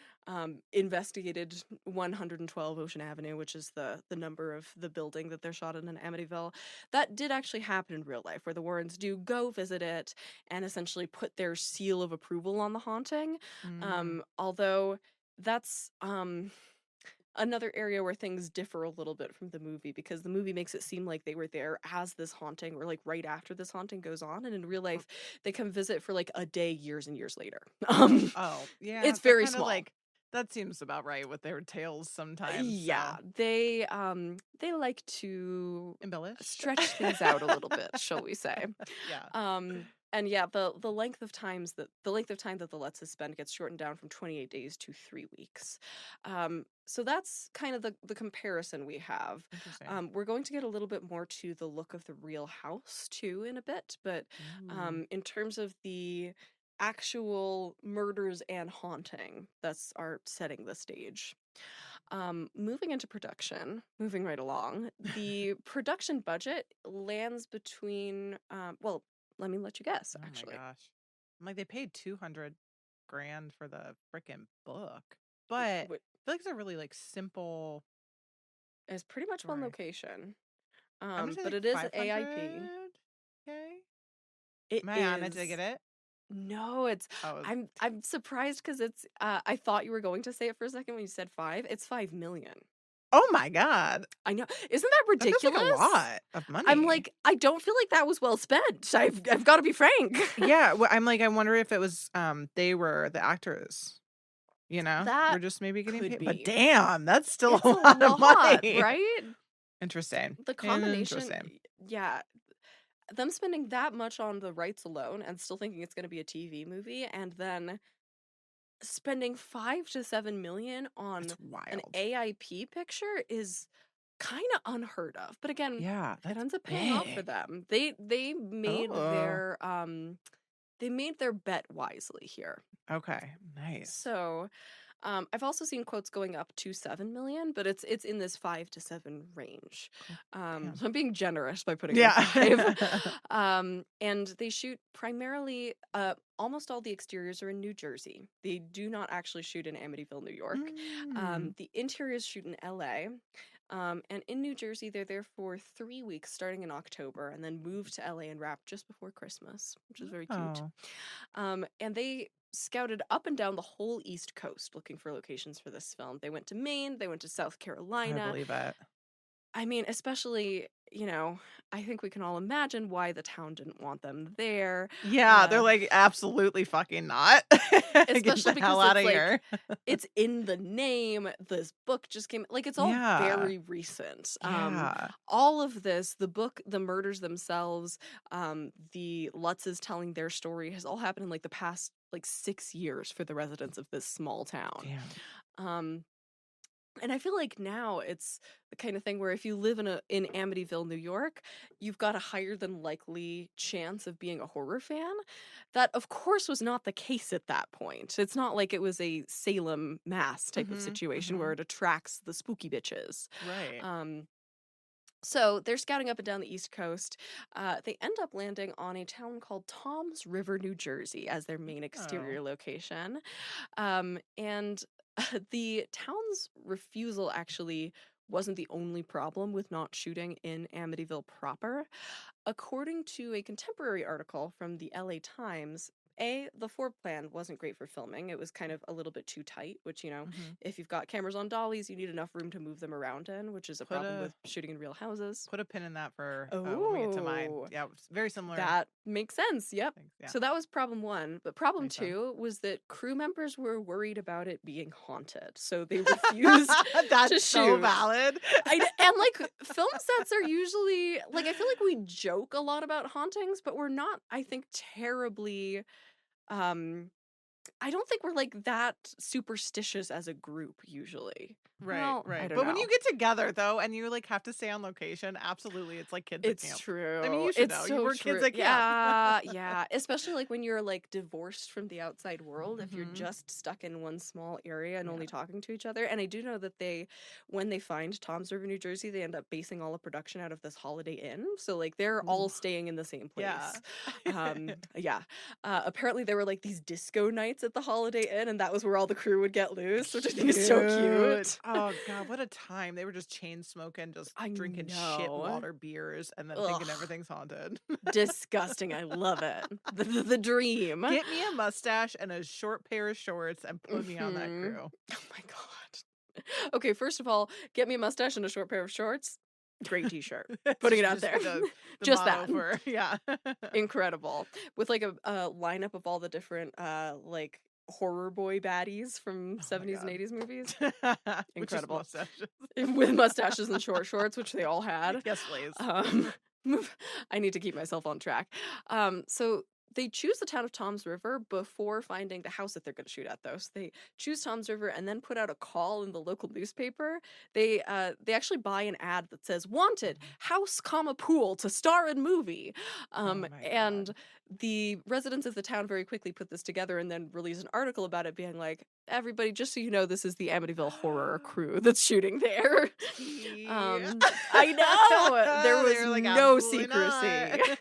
investigated 112 Ocean Avenue, which is the number of the building that they're shot in Amityville. That did actually happen in real life, where the Warrens do go visit it and essentially put their seal of approval on the haunting. Although that's another area where things differ a little bit from the movie, because the movie makes it seem like they were there as this haunting, or like right after this haunting goes on, and in real life they come visit for like a day years and years later. Oh, yeah, It's that very kinda, small. like that seems about right with their tales sometimes, Yeah, so they like to embellish? stretch things out a little bit, shall we say. Yeah. And yeah, the length of time that the Let's spend gets shortened down from 28 days to 3 weeks. So that's kind of the comparison we have. Interesting. We're going to get a little bit more to the look of the real house too in a bit, but in terms of the actual murders and haunting, that's our setting the stage. Moving into production, moving right along, the production budget lands between, well, let me let you guess, Oh my actually. gosh. I'm like, they paid 200 grand for the freaking book, but I feel like it's a really, like, simple It's pretty much one story. location. I'm gonna say, But like, it is AIP. 500K? It Am I on it? Did I is. get it? No, it's. Oh, I'm surprised because it's. I thought you were going to say it for a second when you said 5. It's 5 million. oh my god. I know. Isn't that That feels like a ridiculous? lot of I'm money. like, I don't feel like that was well spent. I've got to be frank. Yeah, well, I'm like, I wonder if it was, they were the actors, you know? That Were just maybe getting could paid, but be. damn, that's still a It's a lot of lot, money. right? Interesting. The combination, Interesting. yeah, them spending that much on the rights alone and still thinking it's going to be a TV movie, and then spending 5 to 7 million on That's an wild. AIP picture is kind of unheard of. But again, Yeah, it that's ends up paying off for big. them. Oh, They made their bet wisely here. okay, nice. So, I've also seen quotes going up to 7 million, but it's in this 5 to 7 range. Cool. So I'm being generous by putting it at Yeah. 5. And they shoot primarily, almost all the exteriors are in New Jersey. They do not actually shoot in Amityville, New York. The interiors shoot in LA. And in New Jersey, they're there for 3 weeks starting in October, and then move to LA and wrap just before Christmas, which is very cute. And they scouted up and down the whole East Coast looking for locations for this film. They went to Maine, they went to South I Carolina. believe it. I mean, especially, you know, I think we can all imagine why the town didn't want them there. Yeah, they're like, absolutely fucking not. Get Especially the hell because out it's of like, here. it's in the name. This book just came, like, it's all Yeah. very recent. Yeah. All of this, the book, the murders themselves, the Lutzes telling their story has all happened in like the past like 6 years for the residents of this small town. Damn. And I feel like now it's the kind of thing where if you live in Amityville, New York, you've got a higher than likely chance of being a horror fan. That, of course, was not the case at that point. It's not like it was a Salem, Mass type of situation where it attracts the spooky bitches. Right. So they're scouting up and down the East Coast. They end up landing on a town called Toms River, New Jersey, as their main exterior location. And the town's refusal actually wasn't the only problem with not shooting in Amityville proper. According to a contemporary article from the LA Times, the floor plan wasn't great for filming. It was kind of a little bit too tight, which, you know, if you've got cameras on dollies, you need enough room to move them around in, which is a problem with shooting in real houses. Put a pin in that for when we get to mine. Yeah, very similar. That makes sense. Yep. Things, yeah. So that was problem 1. But problem 2 was that crew members were worried about it being haunted. So they refused That's to so shoot. valid. And like, film sets are usually, like, I feel like we joke a lot about hauntings, but we're not, I think, terribly I don't think we're like that superstitious as a group usually. Right, Well, I right. don't But when you know. get together though, and you like have to stay on location, absolutely, it's like kids at It's camp. I mean, true. you should It's know. You so were kids true. at camp. Yeah, yeah. Especially like when you're like divorced from the outside world, if you're Mhm. just stuck in one small area and only Yeah. talking to each other. And I do know that when they find Tom's River, New Jersey, they end up basing all the production out of this Holiday Inn. So like they're all Ooh. staying in the same Yeah. place. Yeah. Apparently there were like these disco nights at the Holiday Inn, and that was where all the crew would get loose, which I think is so cute. Oh god, what a time. They were just chain smoking, just I drinking shit know. water beers and then thinking Ugh. everything's haunted. Disgusting. I love it. The dream. Get me a mustache and a short pair of shorts and put me on that Mhm. crew. Oh my god. Okay, first of all, get me a mustache and a short pair of shorts. Great t-shirt. Putting it out there. The Just motto that. for, yeah. Incredible. With like a lineup of all the different like horror boy baddies from Oh 70s and 80s movies. Which is Incredible. mustaches. With mustaches and short shorts, which they all had. Yes, please. I need to keep myself on track. So they choose the town of Tom's River before finding the house that they're going to shoot at, though. So they choose Tom's River and then put out a call in the local newspaper. They actually buy an ad that says "Wanted house, pool to star in movie," and the residents of the town very quickly put this together and then released an article about it, being like, "Everybody, just so you know, this is the Amityville Horror crew that's shooting there." I know there was like, no secrecy.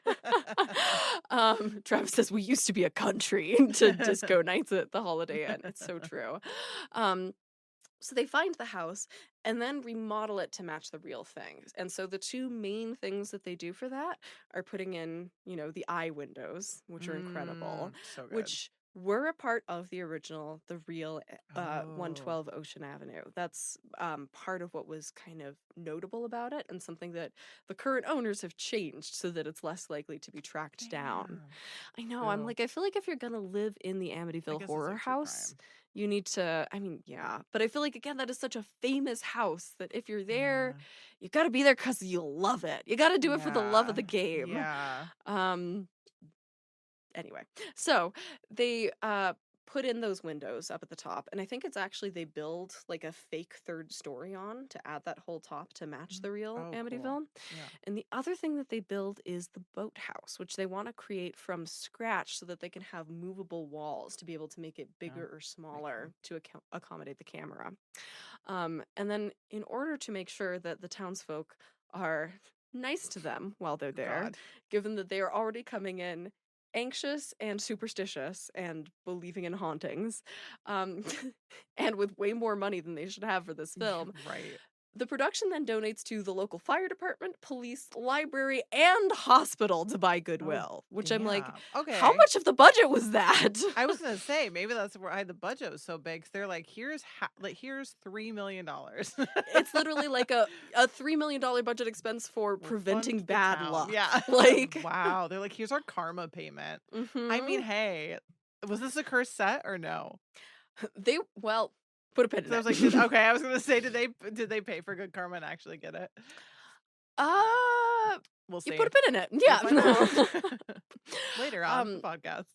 Travis says we used to be a country to disco nights at the Holiday Inn. It's so true. So they find the house and then remodel it to match the real things. And so the two main things that they do for that are putting in, the eye windows, which are incredible, So good. which were a part of the real 112 Oh. Ocean Avenue. That's part of what was kind of notable about it, and something that the current owners have changed so that it's less likely to be tracked down. I know. I'm Ew. like, I feel like if you're gonna live in the I Amityville guess it's Horror like true House, crime. you need to, I mean, yeah, but I feel like, again, that is such a famous house that if you're there, Yeah. you gotta be there because you'll love it. You gotta do it for the love of the Yeah. game. Yeah. Anyway, so they put in those windows up at the top, and I think it's actually they build like a fake third story on to add that whole top to match the real Amityville. Cool. Yeah. And the other thing that they build is the boathouse, which they want to create from scratch so that they can have movable walls to be able to make it bigger or smaller to accommodate the camera. And then in order to make sure that the townsfolk are nice to them while they're there, given that they are already coming in anxious and superstitious and believing in hauntings, and with way more money than they should have for this film. Right. The production then donates to the local fire department, police, library, and hospital to buy goodwill, which I'm like, okay, how much of the budget was that? I was gonna say maybe that's why the budget was so big. 'Cause they're like, here's $3 million. It's literally like a $3 million budget expense for preventing bad luck. Yeah, Like, wow. They're like, here's our karma payment. I mean, hey, was this a cursed set or no? Put a pin in So I it. was like, okay, I was gonna say, did they pay for good karma and actually get it? We'll see. You put a pin in it. Yeah. Later on the podcast.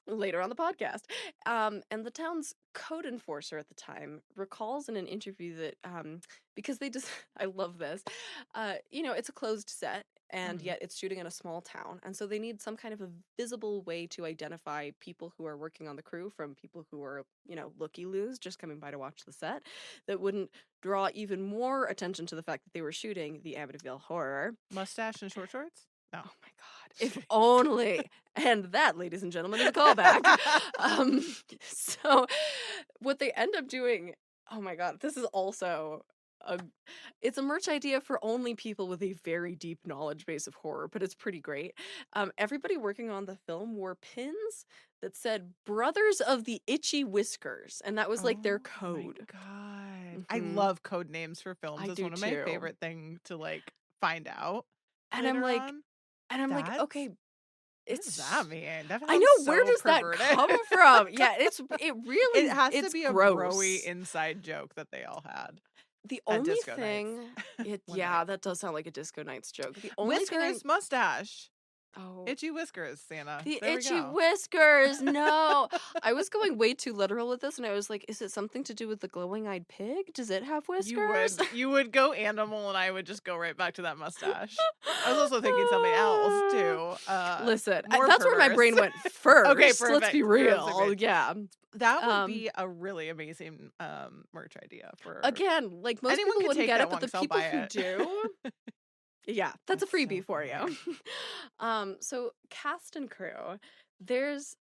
Later on the podcast. And the town's code enforcer at the time recalls in an interview that because they just I love this. It's a closed set, and yet it's shooting in a small town, and so they need some kind of a visible way to identify people who are working on the crew from people who are, looky-loos just coming by to watch the set, that wouldn't draw even more attention to the fact that they were shooting the Amityville Horror. Mustache and short shorts? No. Oh my god. If only. And that, ladies and gentlemen, is a callback. So what they end up doing, oh my god, this is also it's a merch idea for only people with a very deep knowledge base of horror, but it's pretty great. Everybody working on the film wore pins that said "Brothers of the Itchy Whiskers," and that was like their code. Oh my god. I love code names for films. It's one of my favorite things to like find out. And I'm like, okay, what does that mean? I know, where does that come from? Yeah, it has to be gross. A broy inside joke that they all had. The only thing, that does sound like a Disco Nights joke. The only Whiskers, mustache. Oh, Itchy whiskers, Siena. the There we itchy go. whiskers. No. I was going way too literal with this, and I was like, is it something to do with the glowing-eyed pig? Does it have whiskers? You would go animal, and I would just go right back to that mustache. I was also thinking something else too. Listen, More that's where my perverse. brain went first. Okay, Let's be perfect. real. Yeah. That would be a really amazing merch idea for Again, like most anyone people could wouldn't take get that it, but one the 'cause I'll people buy who it. do, yeah, that's a That's so freebie for you. So cast and crew, there's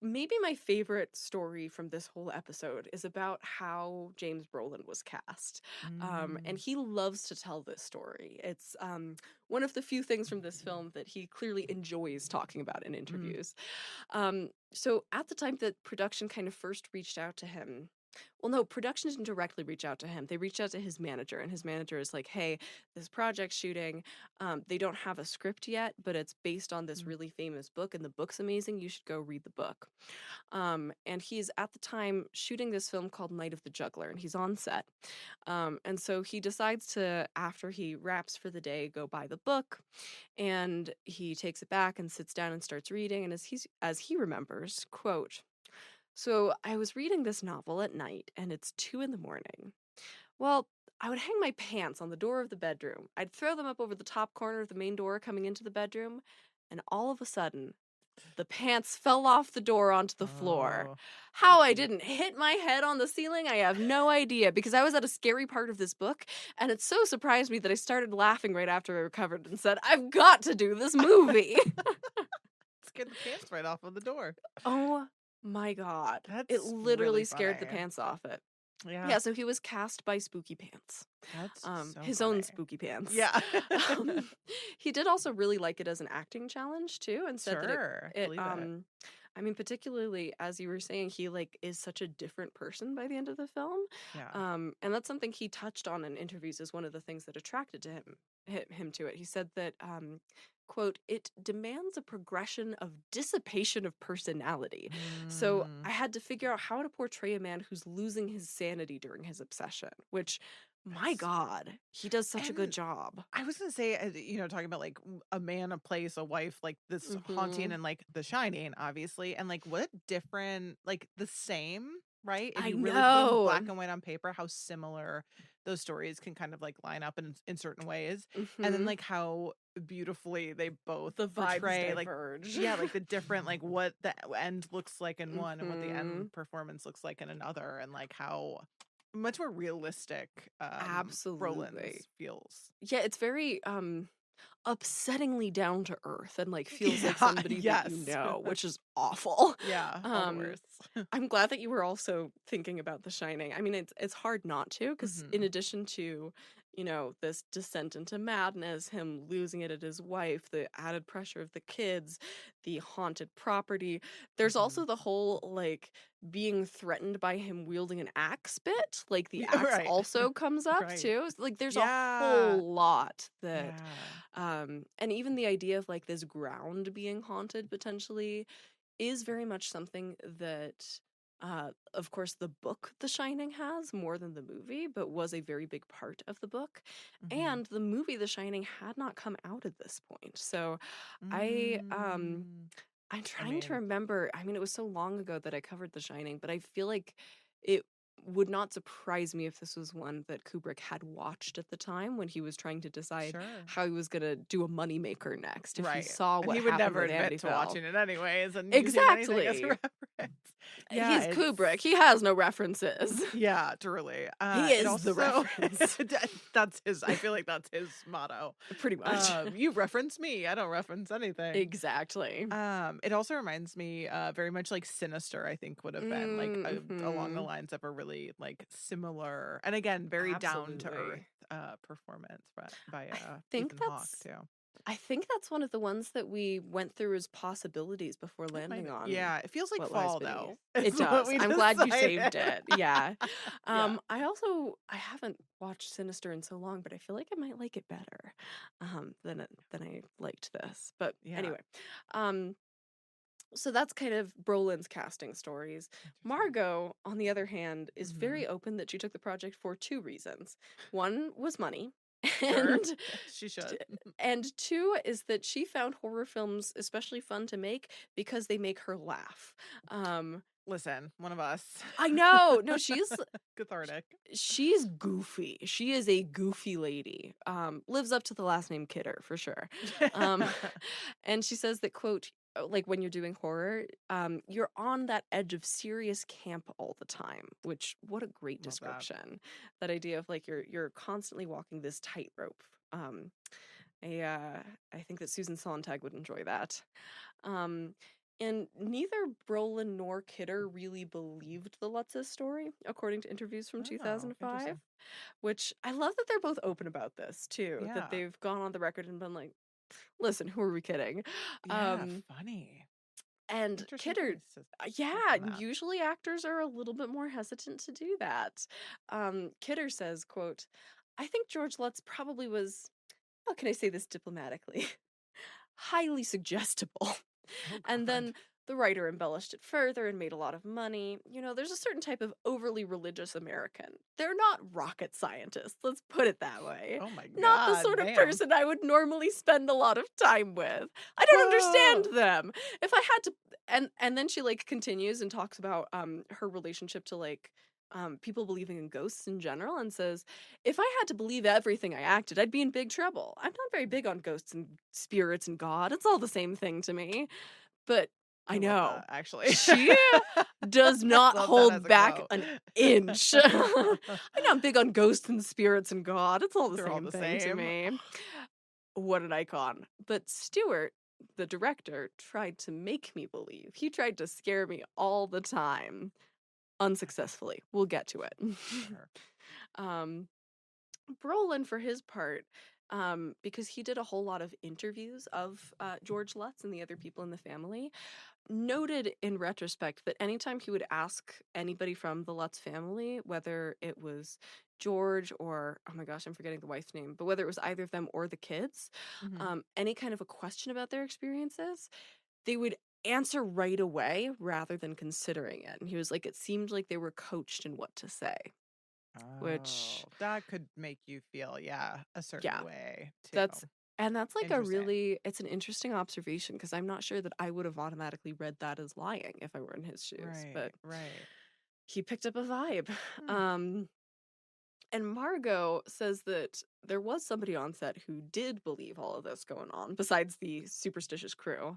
maybe my favorite story from this whole episode is about how James Brolin was cast. And he loves to tell this story. It's one of the few things from this film that he clearly enjoys talking about in interviews. So at the time that production kind of first reached out to him, well, no, production didn't directly reach out to him. They reached out to his manager, and his manager is like, hey, this project's shooting. They don't have a script yet, but it's based on this really famous book, and the book's amazing. You should go read the book. And he's at the time shooting this film called Night of the Juggler, and he's on set. And so he decides to, after he wraps for the day, go buy the book, and he takes it back and sits down and starts reading. And as he remembers, quote, so I was reading this novel at night, and it's 2 a.m. Well, I would hang my pants on the door of the bedroom. I'd throw them up over the top corner of the main door coming into the bedroom, and all of a sudden, the pants fell off the door onto the floor. Oh. How I didn't hit my head on the ceiling, I have no idea, because I was at a scary part of this book, and it so surprised me that I started laughing right after I recovered and said, I've got to do this movie. Scared the pants right off of the door. Oh my God. That's it literally really scared the funny. pants off it. Yeah. So he was cast by Spooky Pants. That's so his funny. own Spooky Pants. Yeah. He did also really like it as an acting challenge too, and said Sure, that believe it. I mean, particularly as you were saying, he like is such a different person by the end of the film. Yeah. And that's something he touched on in interviews as one of the things that attracted to him to it. He said that quote, it demands a progression of dissipation of personality. So I had to figure out how to portray a man who's losing his sanity during his obsession, which my God, he does such a good job. I was gonna say, talking about like a man, a place, a wife, like this haunting and like The Shining, obviously, and like what different, like the same, right? If you really put them black and white on paper, how similar those stories can kind of like line up in certain ways, and then like how beautifully they both portray like like the different, like what the end looks like in one and what the end performance looks like in another, and like how much more realistic Brolin's feels. Yeah, it's very upsettingly down to earth and like feels like somebody that you know, which is awful. Yeah, worse. I'm glad that you were also thinking about The Shining. I mean, it's hard not to, because in addition to, this descent into madness, him losing it at his wife, the added pressure of the kids, the haunted property, there's also the whole like being threatened by him wielding an axe bit. Like the axe also comes up too. Like there's a whole lot that and even the idea of like this ground being haunted potentially is very much something that of course the book The Shining has more than the movie, but was a very big part of the book. And the movie The Shining had not come out at this point. So I'm trying to remember. I mean, it was so long ago that I covered The Shining, but I feel like it would not surprise me if this was one that Kubrick had watched at the time when he was trying to decide how he was going to do a moneymaker next. If he saw what he would happened never with admit to watching it anyways, and exactly using anything as a reference. He's Kubrick. He has no references. Yeah, truly. He is the reference. That's his. I feel like that's his motto. Pretty much. You reference me. I don't reference anything. Exactly. It also reminds me very much like Sinister. I think would have been like along the lines of a really like similar, and again very down to earth performance by Ethan Hawke too. I think that's one of the ones that we went through as possibilities before landing on. Yeah, it feels like fall though. It does. I'm glad you saved it. Yeah. I haven't watched Sinister in so long, but I feel like I might like it better than I liked this. But anyway, so that's kind of Brolin's casting stories. Margot, on the other hand, is very open that she took the project for 2 reasons. One was money, Sure. And She should. and 2 is that she found horror films especially fun to make because they make her laugh. Listen, one of us. I know. No, she's cathartic. She's goofy. She is a goofy lady. Lives up to the last name Kidder for sure. Um, and she says that, quote, like when you're doing horror, you're on that edge of serious camp all the time, which what a great Love description. That idea of like you're constantly walking this tightrope. I think that Susan Sontag would enjoy that. Um, and neither Brolin nor Kidder really believed the Lutz's story, according to interviews from Oh, 2005, interesting. which I love that they're both open about this too, Yeah. that they've gone on the record and been like, listen, who are we kidding? Yeah, funny. And Interesting Kidder, place yeah, on that. usually actors are a little bit more hesitant to do that. Kidder says, quote, I think George Lutz probably was, how can I say this diplomatically? Highly suggestible. Oh, And God. then the writer embellished it further and made a lot of money. You know, there's a certain type of overly religious American. They're not rocket scientists, let's put it that way. Oh my God. Not the sort of person I would normally spend a lot of time with. I don't understand them. If I had to, and then she like continues and talks about her relationship to like people believing in ghosts in general, and says, if I had to believe everything I acted, I'd be in big trouble. I'm not very big on ghosts and spirits and God. It's all the same thing to me. But I know, that, actually. she does not hold back an inch. I'm not big on ghosts and spirits and God. It's all the same thing to me. What an icon. But Stewart, the director, tried to make me believe. He tried to scare me all the time. Unsuccessfully. We'll get to it. Sure. Brolin, for his part, because he did a whole lot of interviews of George Lutz and the other people in the family, noted in retrospect that anytime he would ask anybody from the Lutz family, whether it was George or, oh my gosh, I'm forgetting the wife's name, but whether it was either of them or the kids, any kind of a question about their experiences, they would answer right away rather than considering it. And he was like, it seemed like they were coached in what to say. Which that could make you feel a certain way too. That's like it's an interesting observation, because I'm not sure that I would have automatically read that as lying if I were in his shoes. But he picked up a vibe. And Margot says that there was somebody on set who did believe all of this going on, besides the superstitious crew.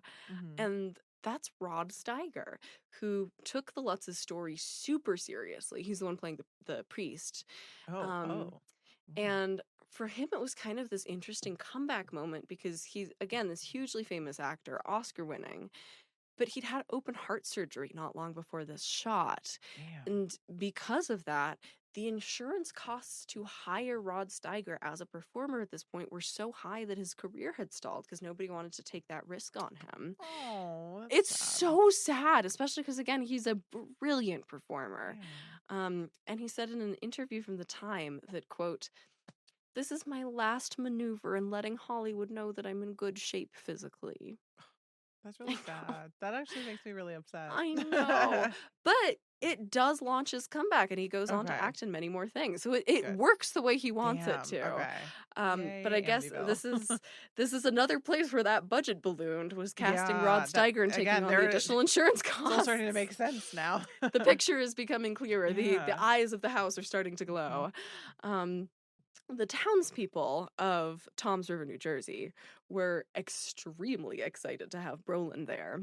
And that's Rod Steiger, who took the Lutz's story super seriously. He's the one playing the priest. And for him, it was kind of this interesting comeback moment, because he's, again, this hugely famous actor, Oscar winning, but he'd had open heart surgery not long before this shot. Damn. And because of that, the insurance costs to hire Rod Steiger as a performer at this point were so high that his career had stalled, because nobody wanted to take that risk on him. Oh, it's sad. So sad, especially because, again, he's a brilliant performer. And he said in an interview from the time that, quote, this is my last maneuver in letting Hollywood know that I'm in good shape physically. That's really sad. That actually makes me really upset. I know. But it does launch his comeback, and he goes on to act in many more things. So it works the way he wants it to. But I guess this is another place where that budget ballooned, was casting Rod Steiger and taking on the additional insurance costs. It's all starting to make sense now. The picture is becoming clearer. The eyes of the house are starting to glow. The townspeople of Toms River, New Jersey, were extremely excited to have Brolin there.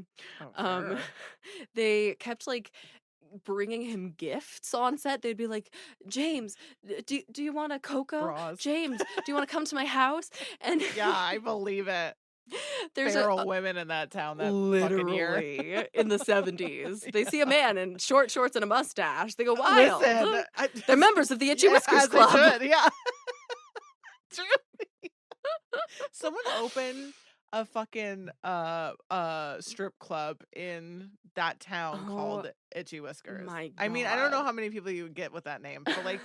They kept like bringing him gifts on set. They'd be like, James, do you want a cocoa? Bras. James, do you want to come to my house? And I believe it. There's feral women in that town that literally in the 70s. They see a man in short shorts and a mustache. They go wild. Listen, they're members of the Itchy Whiskers Club. Someone open a fucking strip club in that town called Itchy Whiskers. My God. I mean, I don't know how many people you would get with that name, but like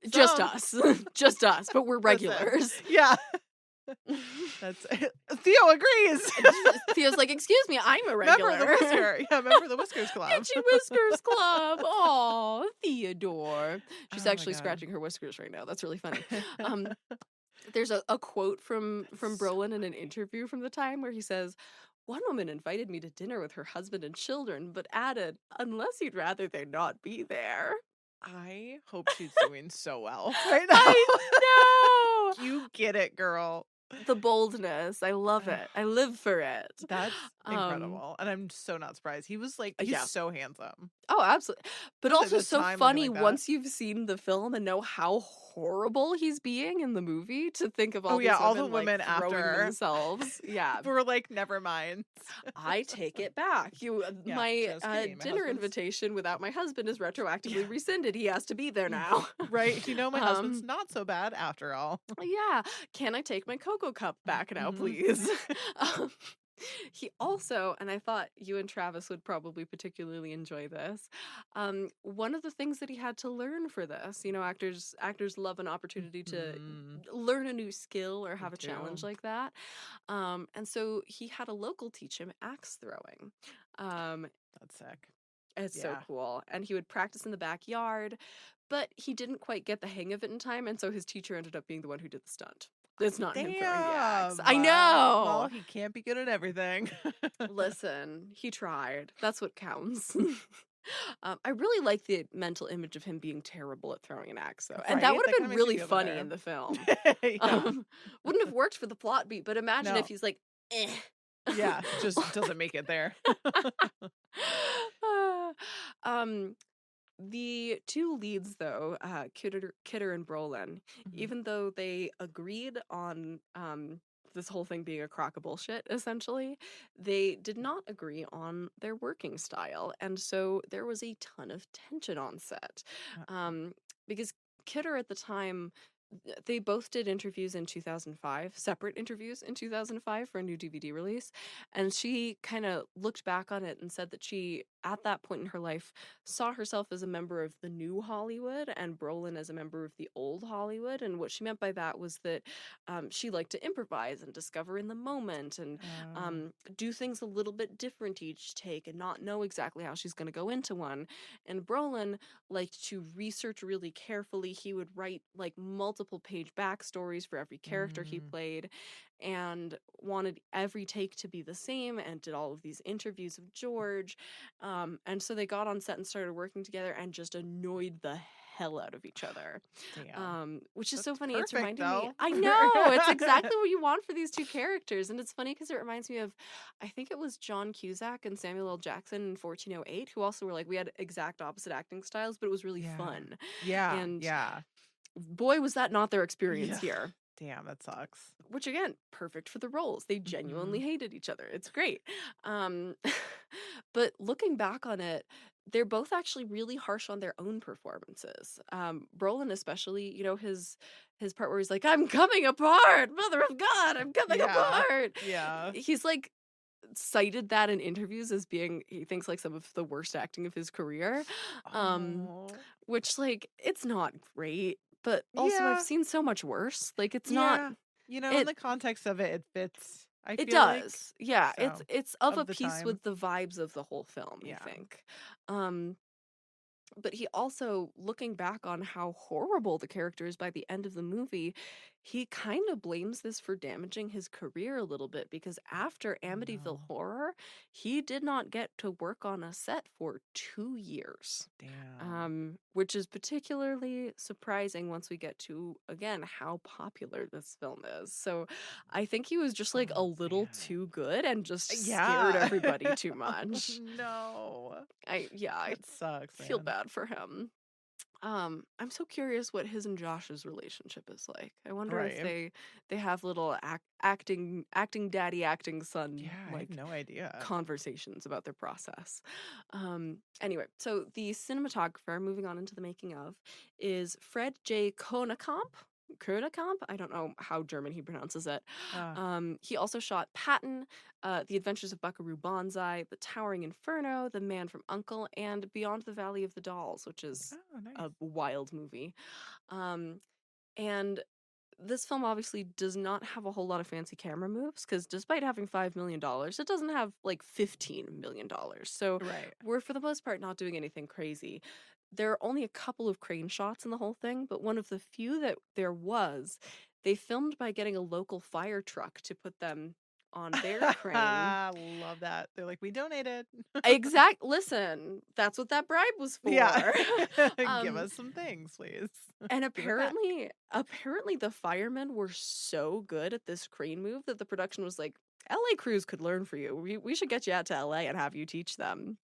just us. Just us, but we're regulars. That's Theo agrees. Theo's like, excuse me, I'm a regular. Member of the Whisker. Member of the Whiskers Club. Itchy Whiskers Club. Aw, Theodore. She's actually scratching her whiskers right now. That's really funny. There's a quote from That's so Brolin in an funny. interview from the time where he says, "One woman invited me to dinner with her husband and children, but added, 'Unless you'd rather they not be there.'" I hope she's doing so well right I now. know! You get it, girl. The boldness, I love it. I live for it. That's Um, incredible, and I'm so not surprised. He was, like he's yeah. so handsome. Oh, absolutely. But Especially at also the so time looking funny like that. once you've seen the film and know how horrible he's being in the movie to think of Oh, all yeah, these all the women, like, women throwing after themselves. Yeah. were like, "Never mind." I take it back. Yeah, My just kidding, my dinner husband's invitation without my husband is retroactively yeah, rescinded. He has to be there now. right, my husband's um, not so bad after all. yeah. Can I take my cocoa cup back now, Mhm. please? um, he also, and I thought you and Travis would probably particularly enjoy this. One of the things that he had to learn for this, actors love an opportunity to Mhm. learn a new skill or They have a challenge do. like that. And so he had a local teach him axe throwing. Um, That's sick. it's so Yeah. cool. And he would practice in the backyard, but he didn't quite get the hang of it in time. And so his teacher ended up being the one who did the stunt. It's not him throwing the axe. Damn! I Well, know. he can't be good at everything. Listen, he tried. That's what counts. I really like the mental image of him being terrible at throwing an axe, though, and that Right? would That have kinda been makes you really feel funny better. in the film. Yeah. Wouldn't have worked for the plot beat, but imagine if No. he's like, eh. Yeah, just doesn't make it there. um, the two leads, though, Kidder and Brolin, Mhm. even though they agreed on this whole thing being a crock of bullshit, essentially, they did not agree on their working style, and so there was a ton of tension on set, Uh-oh. um, because Kidder at the time. They both did interviews in 2005, separate interviews in 2005 for a new DVD release. And she kind of looked back on it and said that she, at that point in her life, saw herself as a member of the new Hollywood and Brolin as a member of the old Hollywood. And what she meant by that was that she liked to improvise and discover in the moment and Oh. do things a little bit different each take and not know exactly how she's going to go into one. And Brolin liked to research really carefully. He would write like multiple page backstories for every character he Mm. played and wanted every take to be the same and did all of these interviews of George. And so they got on set and started working together and just annoyed the hell out of each other. Damn. Which is so That's funny. It's perfect, reminding me, though. I know, it's exactly what you want for these two characters. And it's funny because it reminds me of, I think it was John Cusack and Samuel L. Jackson in 1408, who also were like, we had exact opposite acting styles, but it was really Yeah. fun. Yeah, And yeah. boy, was that not their experience Yeah. here. Damn, that sucks. Which again, perfect for the roles. They genuinely Mhm. hated each other. It's great. Um, but looking back on it, they're both actually really harsh on their own performances. Brolin especially, his part where he's like, "I'm coming apart, mother of God, I'm coming Yeah. apart." Yeah. He's like cited that in interviews as being he thinks like some of the worst acting of his career. Um, Oh. which like it's not great, but also I've Yeah. seen so much worse. Like it's not Yeah. In it the context of it, it fits, I it feel like. does. Yeah, So, it's of a of the piece time. with the vibes of the whole film, I Yeah. think. Um but he also, looking back on how horrible the character is by the end of the movie, he kind of blames this for damaging his career a little bit because after Oh, Amityville no. Horror, he did not get to work on a set for 2 years. Damn. Which is particularly surprising once we get to, again, how popular this film is. So I think he was just like a Oh, little man. too good and just scared Yeah. everybody too Oh, much. no. I That sucks, feel man. bad for him. I'm so curious what his and Josh's relationship is like. I wonder if Right. they have little acting daddy, acting son Yeah, I have like no idea. conversations about their process. Anyway, so the cinematographer, moving on into the making of, is Fred J. Konekamp. Konekamp? I don't know how German he pronounces it. Uh, He also shot Patton, The Adventures of Buckaroo Banzai, The Towering Inferno, The Man from U.N.C.L.E., and Beyond the Valley of the Dolls, which is oh, nice. a wild movie. Um, and this film obviously does not have a whole lot of fancy camera moves because despite having $5 million, it doesn't have like $15 million. So Right. we're for the most part not doing anything crazy. There are only a couple of crane shots in the whole thing, but one of the few that there was, They filmed by getting a local fire truck to put them on their crane. Love that. They're like, we donated. Listen, that's what that bribe was Yeah. for. Give us some things, please. And apparently the firemen were so good at this crane move that the production was like, LA crews could learn for you. We should get you out to LA and have you teach them.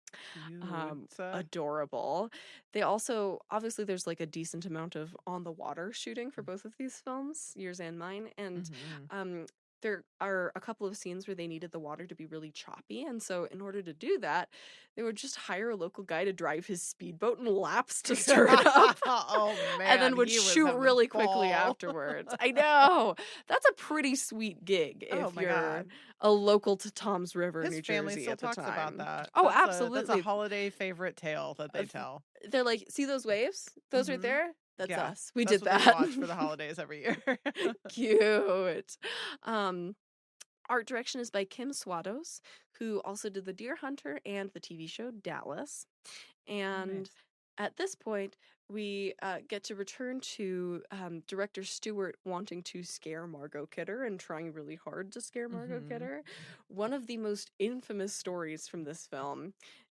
Adorable. They also, obviously there's like a decent amount of on the water shooting for both of these films, yours and mine. And there are a couple of scenes where they needed the water to be really choppy. And so in order to do that, they would just hire a local guy to drive his speedboat in laps to stir it up. Oh, man. And then would shoot really quickly afterwards. I know. That's a pretty sweet gig if you're a local to Toms River, New Jersey family still at the talks time. about that. Oh, absolutely. That's a holiday favorite tale that they tell. They're like, see those waves? Those right there? That's us. We That's did what that. we watch for the holidays every year. Cute. Art direction is by Kim Swados, who also did The Deer Hunter and the TV show Dallas. And at this point, we get to return to director Stewart wanting to scare Margot Kidder and trying really hard to scare Margot Kidder. One of the most infamous stories from this film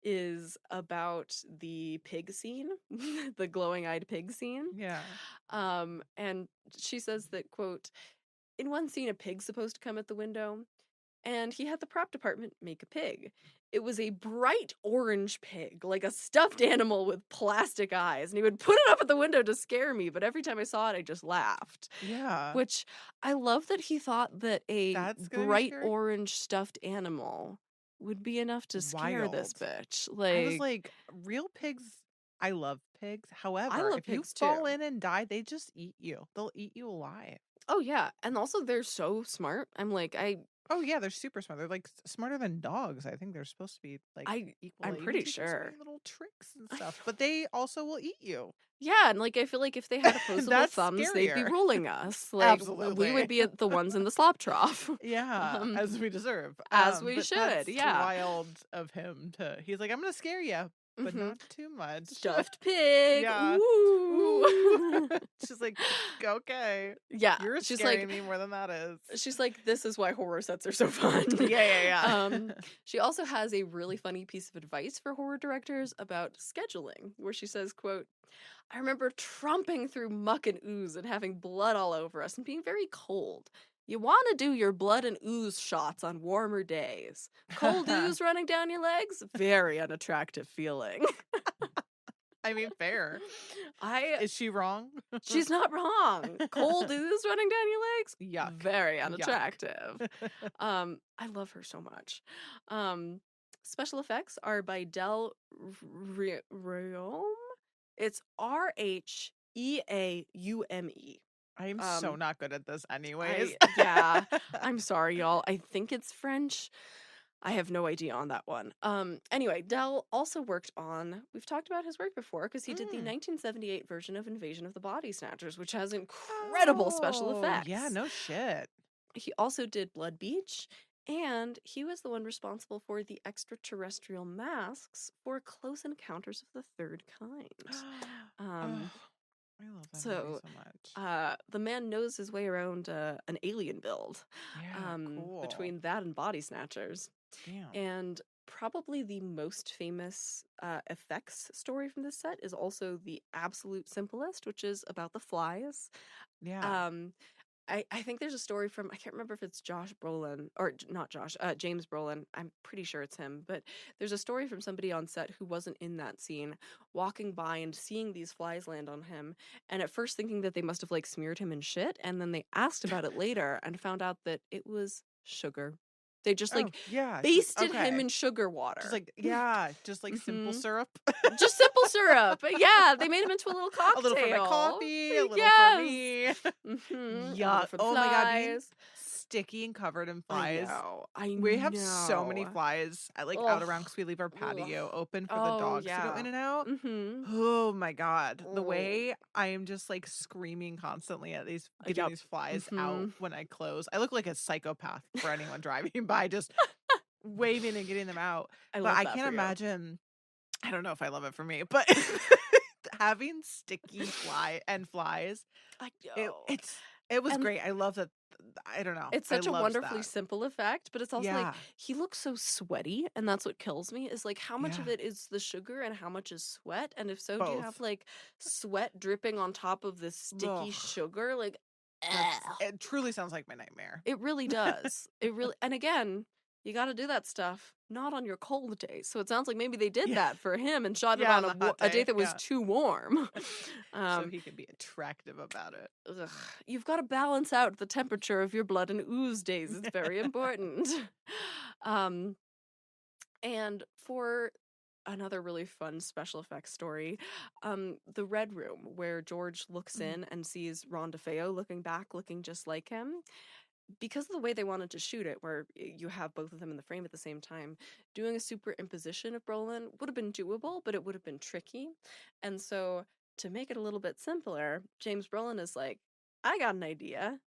is about the pig scene, the glowing-eyed pig scene. Yeah. And she says that, quote, in one scene, a pig's supposed to come at the window, and he had the prop department make a pig. It was a bright orange pig, like a stuffed animal with plastic eyes, and he would put it up at the window to scare me, but every time I saw it, I just laughed. Yeah. Which, I love that he thought that a bright orange stuffed animal would be enough to scare this bitch. I was like, real pigs, I love pigs. However, if you fall in and die, they just eat you. They'll eat you alive. Oh, yeah. And also, they're so smart. I'm like, oh, yeah, they're super smart. They're like smarter than dogs. I think they're supposed to be like equal. I'm pretty sure. Little tricks and stuff. But they also will eat you. Yeah, and like I feel like if they had opposable thumbs, they'd be ruling us. Like we would be the ones in the slop trough. Yeah, as we deserve. As we should. That's yeah. Wild of him to. He's like, I'm gonna scare you, but not too much. Stuffed pig. Yeah. Ooh. She's like, okay. Yeah. You're scaring me more than that is. She's like, this is why horror sets are so fun. Yeah. She also has a really funny piece of advice for horror directors about scheduling, where she says, quote, I remember tromping through muck and ooze and having blood all over us and being very cold. You want to do your blood and ooze shots on warmer days. Cold ooze running down your legs? Very unattractive feeling. I mean, fair. Is she wrong? She's not wrong. Cold ooze running down your legs? Yuck. Very unattractive. I love her so much. Special effects are by Del Reume. It's Rheaume. I am so not good at this anyways. I'm sorry, y'all. I think it's French. I have no idea on that one. Anyway, Del also worked on, we've talked about his work before, because he did the 1978 version of Invasion of the Body Snatchers, which has incredible special effects. Yeah, no shit. He also did Blood Beach, and he was the one responsible for the extraterrestrial masks for Close Encounters of the Third Kind. I love that movie so much. The man knows his way around an alien build. Yeah, cool. Between that and Body Snatchers. Damn. And probably the most famous effects story from this set is also the absolute simplest, which is about the flies. Yeah. I think there's a story from, I can't remember if it's Josh Brolin, or not Josh, James Brolin. I'm pretty sure it's him. But there's a story from somebody on set who wasn't in that scene, walking by and seeing these flies land on him. And at first thinking that they must have like smeared him in shit. And then they asked about it later and found out that it was sugar. They just basted him in sugar water. Just like simple syrup. Just simple syrup. Yeah, they made him into a little cocktail. A little for my coffee, a little for me. Yuck. Oh my god, being sticky and covered in flies. I know. We have so many flies out around because we leave our patio open for the dogs to go in and out. Oh my god. The way I am just like screaming constantly at these getting these flies out when I close. I look like a psychopath for anyone driving by, just waving and getting them out. I can't imagine. I don't know if I love it for me, but having sticky flies, It was great. I love that. I don't know. It's I such a loved wonderfully that. simple effect, but it's also like Yeah. he looks so sweaty, and that's what kills me is like how much of Yeah. it is the sugar and how much is sweat? And if so, do you have Both. like sweat dripping on top of this sticky Ugh. sugar? Like, It truly sounds like my nightmare. it really does. It really, and again, you got to do that stuff not on your cold days. So it sounds like maybe they did Yeah. that for him and shot it Yeah, on on the hot a day day. that was Yeah. too warm. So he can be attractive about it. Ugh, you've got to balance out the temperature of your blood and ooze days. It's very important. um, and for another really fun special effects story, the Red Room, where George looks Mhm. in and sees Ron DeFeo looking back, looking just like him. Because of the way they wanted to shoot it, where you have both of them in the frame at the same time, doing a superimposition of Brolin would have been doable, but it would have been tricky. And so, to make it a little bit simpler, James Brolin is like, I got an idea.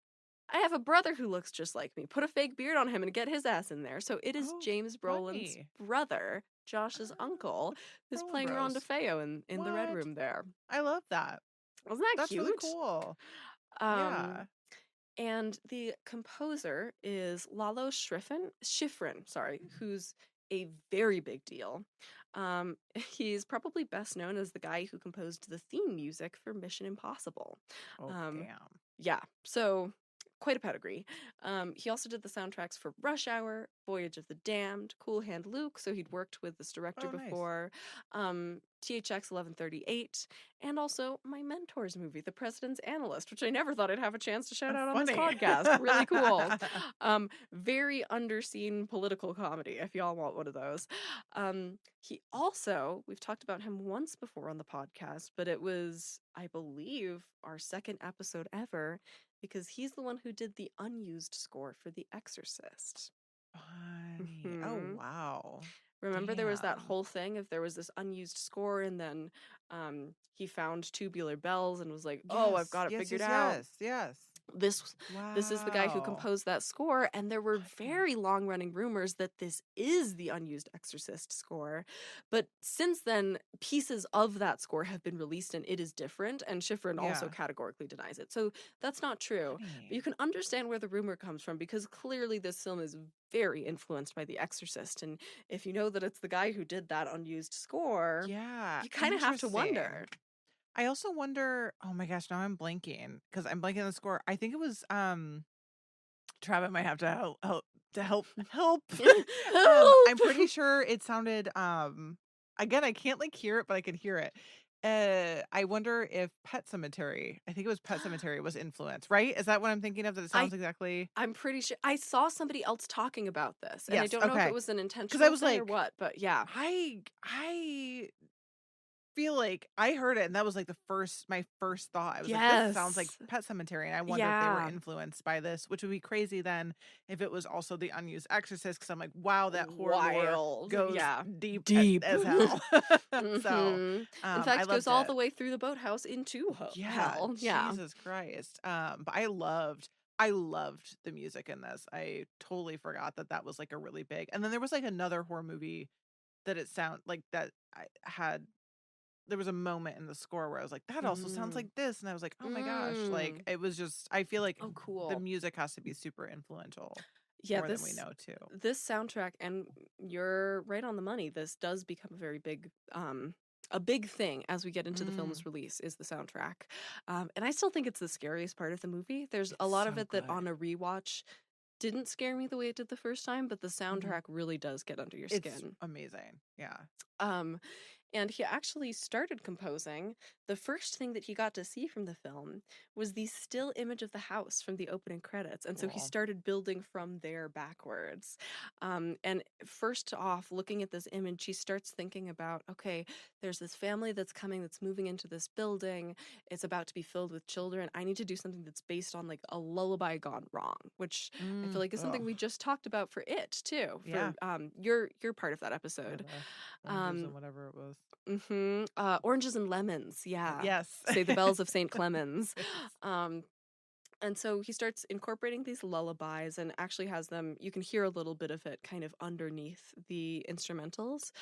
I have a brother who looks just like me. Put a fake beard on him and get his ass in there. So it is Oh, James Brolin's funny. brother, Josh's Ah, uncle, the who's Brolin playing Ron Bros. DeFeo in the Red What? Room there. I love that. Wasn't that That's really cute? cool. Um, Yeah. and the composer is Lalo Schifrin, sorry, who's a very big deal. He's probably best known as the guy who composed the theme music for Mission Impossible. Oh, Um, damn. yeah, so quite a pedigree. He also did the soundtracks for Rush Hour, Voyage of the Damned, Cool Hand Luke, so he'd worked with this director Oh, nice. before, THX 1138, and also my mentor's movie, The President's Analyst, which I never thought I'd have a chance to shout out on this podcast. Really cool. Very underseen political comedy, if y'all want one of those. He also, we've talked about him once before on the podcast, but it was, I believe, our second episode ever, because he's the one who did the unused score for The Exorcist. Funny. Oh, wow. Remember there was that Damn. whole thing of there was this unused score and then he found Tubular Bells and was like, "Oh, I've got it figured out." Yes. This is the guy who Wow. composed that score, and there were Funny. very long-running rumors that this is the unused Exorcist score. But since then, pieces of that score have been released and it is different, and Schifrin also Yeah. categorically denies it. So that's not true. But Funny. you can understand where the rumor comes from because clearly this film is very influenced by The Exorcist, and if you know that it's the guy who did that unused score, Yeah. you kind of have to wonder. Interesting. I also wonder, oh my gosh, now I'm blanking because I'm blanking on the score. I think it was Travis might have to help. I'm pretty sure it sounded again, I can't like hear it, but I can hear it. I wonder if Pet Cemetery, I think it was Pet Cemetery was influenced, right? Is that what I'm thinking of? That it sounds exactly. I'm pretty sure I saw somebody else talking about this, and I Yes, don't know if okay. it was an intentional Because I was thing like, or what, but yeah. I feel like I heard it and that was like my first thought. I was like, this sounds like Yes. Pet Cemetery. And I wonder if they were influenced by this, which would be crazy then if it was also the unused Exorcist. Cause I'm like, wow, that horror lore goes deep. As hell. So, In I fact, goes loved all it. the way through the boathouse into Yeah, hell. Yeah. Jesus Christ. But I loved the music in this. I totally forgot that was like a really big, and then there was like another horror movie that it sound like that I had. There was a moment in the score where I was like, that also sounds like this. And I was like, oh my gosh. Like, it was just, I feel like Oh, cool. the music has to be super influential Yeah, more than we know too. This soundtrack, and you're right on the money, this does become a big thing as we get into the film's release is the soundtrack. And I still think it's the scariest part of the movie. There's a lot of it that on a rewatch didn't scare me the way it did the first time, but the soundtrack really does get under your skin. It's amazing. Yeah. And he actually started composing. The first thing that he got to see from the film was the still image of the house from the opening credits. And so he started building from there backwards. And first off, looking at this image, he starts thinking about, okay, there's this family that's coming, that's moving into this building. It's about to be filled with children. I need to do something that's based on like a lullaby gone wrong, which I feel like is something we just talked about for It too. For you're part of that episode. Oranges and whatever it was. Oranges and Lemons, yeah. Yes. Say the Bells of St. Clemens. And so he starts incorporating these lullabies and actually has them, you can hear a little bit of it kind of underneath the instrumentals.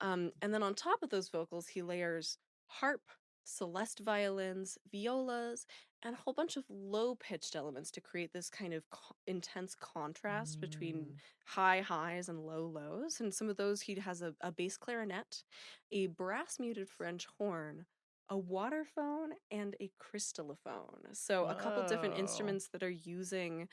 And then on top of those vocals, he layers harp Celeste violins, violas, and a whole bunch of low-pitched elements to create this kind of intense contrast between Mm. high highs and low lows. And some of those, he has a bass clarinet, a brass muted French horn, a waterphone, and a crystallophone. So a couple different Whoa. instruments that are using,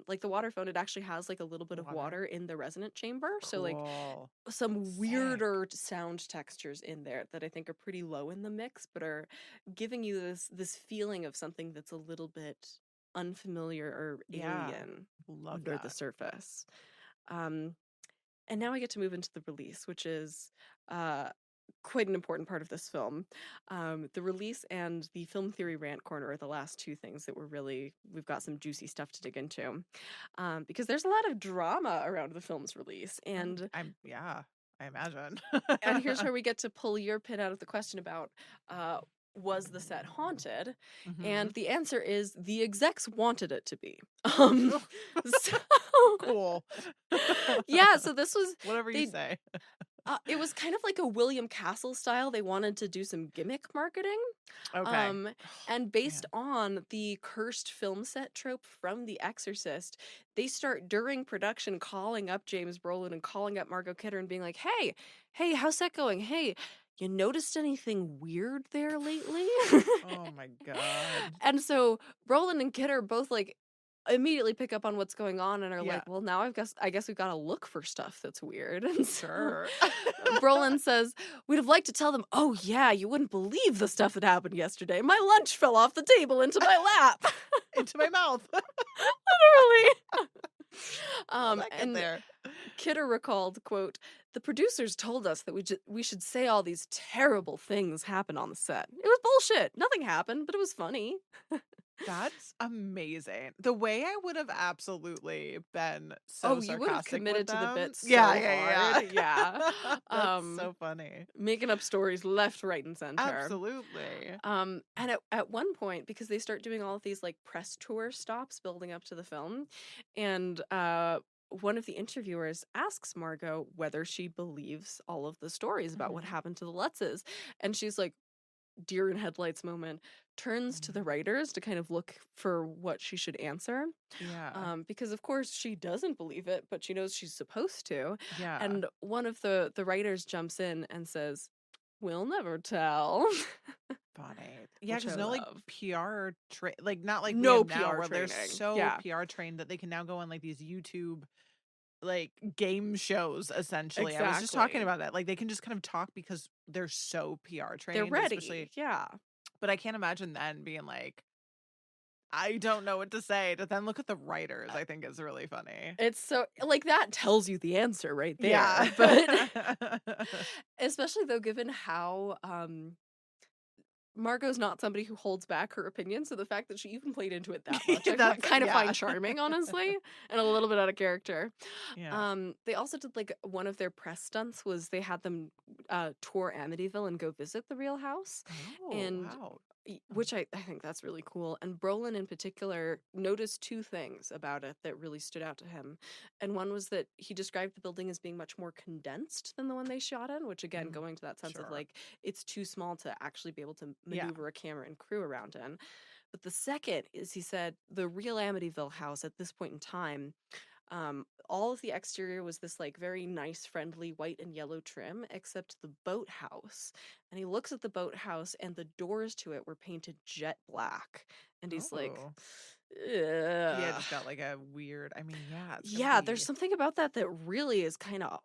like the waterphone, it actually has like a little bit of Water. water in the resonant chamber. So like Cool. some Sick. weirder sound textures in there that I think are pretty low in the mix, but are giving you this feeling of something that's a little bit unfamiliar or Yeah. alien Love under the that. surface. Um, and now I get to move into the release, which is uh, quite an important part of this film. The release and the film theory rant corner are the last two things that we've got some juicy stuff to dig into. Because there's a lot of drama around the film's release. Yeah, I imagine. And here's where we get to pull your pin out of the question about was the set haunted? And Mhm. the answer is the execs wanted it to be. Um, so Cool. yeah, so this was Whatever you they say. it was kind of like a William Castle style. They wanted to do some gimmick marketing. Okay. Um, Oh, and based man. on the cursed film set trope from The Exorcist, they start during production calling up James Brolin and calling up Margot Kidder and being like, hey, how's that going? Hey, you noticed anything weird there lately? Oh my god. And so Brolin and Kidder both like immediately pick up on what's going on and are like, Yeah, well, now I guess we've got to look for stuff that's weird. And so sure. Brolin says, we'd have liked to tell them, oh yeah, you wouldn't believe the stuff that happened yesterday. My lunch fell off the table into my lap. Into my mouth. Literally. How'd that get And there? Kidder recalled, quote, the producers told us that we should say all these terrible things happen on the set. It was bullshit. Nothing happened, but it was funny. That's amazing. The way I would have absolutely been so Oh, you would have sarcastic with committed to the them. bit Yeah, so yeah, hard. Yeah. yeah. That's so funny. Making up stories left, right, and center. Absolutely. And at one point, because they start doing all of these like press tour stops building up to the film, and one of the interviewers asks Margot whether she believes all of the stories about what Mhm. happened to the Lutzes, and she's like, deer in headlights moment, turns to the Mm. writers to kind of look for what she should answer. Yeah. Because of course she doesn't believe it, but she knows she's supposed to. Yeah. And one of the writers jumps in and says, we'll never tell. Funny. Yeah, Which I because no, like, love. like, not like we No have now PR where they're training. so Yeah, PR trained that they can now go on, like, these YouTube, like, game shows, essentially. I was just talking exactly. about that. Like, they can just kind of talk because they're so PR They're trained, ready. especially Yeah. but I can't imagine then being like, "I don't know what to say," to then look at the writers, I think is really funny. It's so like that tells you the answer right Yeah. there. But especially though given how Margot's not somebody who holds back her opinion, so the fact that she even played into it that much, I That's kind of yeah. find charming, honestly, and a little bit out of character. Yeah. They also did like one of their press stunts was they had them tour Amityville and go visit the real house, Oh, and wow. which I think that's really cool. And Brolin in particular noticed two things about it that really stood out to him. And one was that he described the building as being much more condensed than the one they shot in, which again, Mm, going to that sense of sure. like it's too small to actually be able to Yeah. maneuver a camera and crew around in. But the second is he said the real Amityville house at this point in time, all of the exterior was this like very nice, friendly white and yellow trim, except the boathouse. And he looks at the boathouse, and the doors to it were painted jet black. And he's like, Oh. Yeah, ugh. just got like a weird yeah, it's gonna Yeah, there's be something about that that really is kind of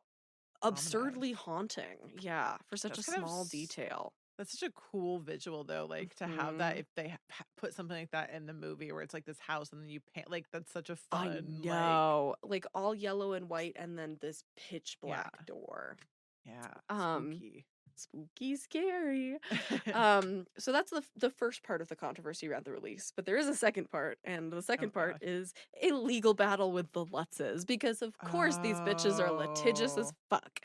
absurdly ominous. haunting. Yeah, for such a That's kind of small detail. that's such a cool visual though, like to have that Hmm. if they put something like that in the movie where it's like this house and then you paint like that's such a I fun like know. Like all yellow and white, and then this pitch yeah, black door. yeah, Um, spooky. Spooky scary. So that's the first part of the controversy around the release, but there is a second part, and the Oh second part gosh. is a legal battle with the Lutzes, because of course these bitches are litigious as Oh. fuck.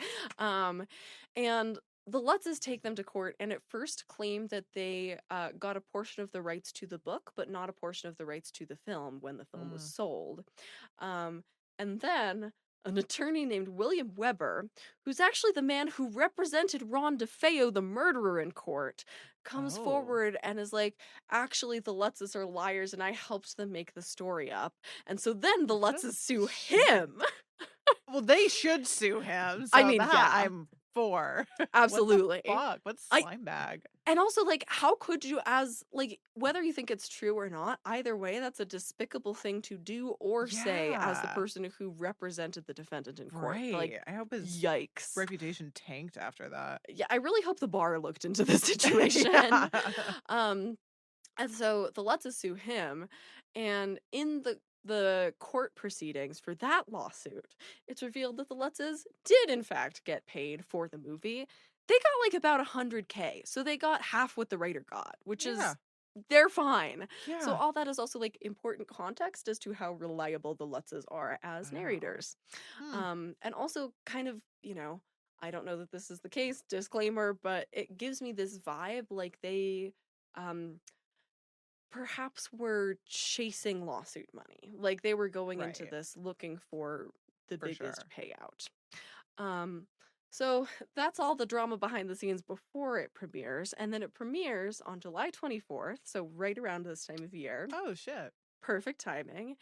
And the Lutzes take them to court and at first claim that they got a portion of the rights to the book, but not a portion of the rights to the film when the film was Mm. sold. Um, and then an attorney named William Weber, who's actually the man who represented Ron DeFeo, the murderer, in court, comes forward and is like, actually, the Lutzes are liars and I helped them make the story up. And so then the Lutzes sue him. Well, they should sue him. So I mean, that yeah. I'm for. Absolutely. What the fuck? What's slime bag? And also, like, how could you, as, like, whether you think it's true or not, either way, that's a despicable thing to do or say as the person who represented the defendant in court. Right. Like, I hope his yikes. reputation tanked after that. Yeah, I really hope the bar looked into the situation. And so the Lutzes sue him, and in the court proceedings for that lawsuit, it's revealed that the Lutzes did in fact get paid for the movie. They got like about $100K, so they got half what the writer got, which is they're fine. So all that is also like important context as to how reliable the Lutzes are as narrators. And also kind of, you know, I don't know that this is the case, disclaimer, but it gives me this vibe like they perhaps were chasing lawsuit money. Like they were going into this looking for the biggest payout. So that's all the drama behind the scenes before it premieres. And then it premieres on July 24th. So right around this time of year. Oh, shit. Perfect timing.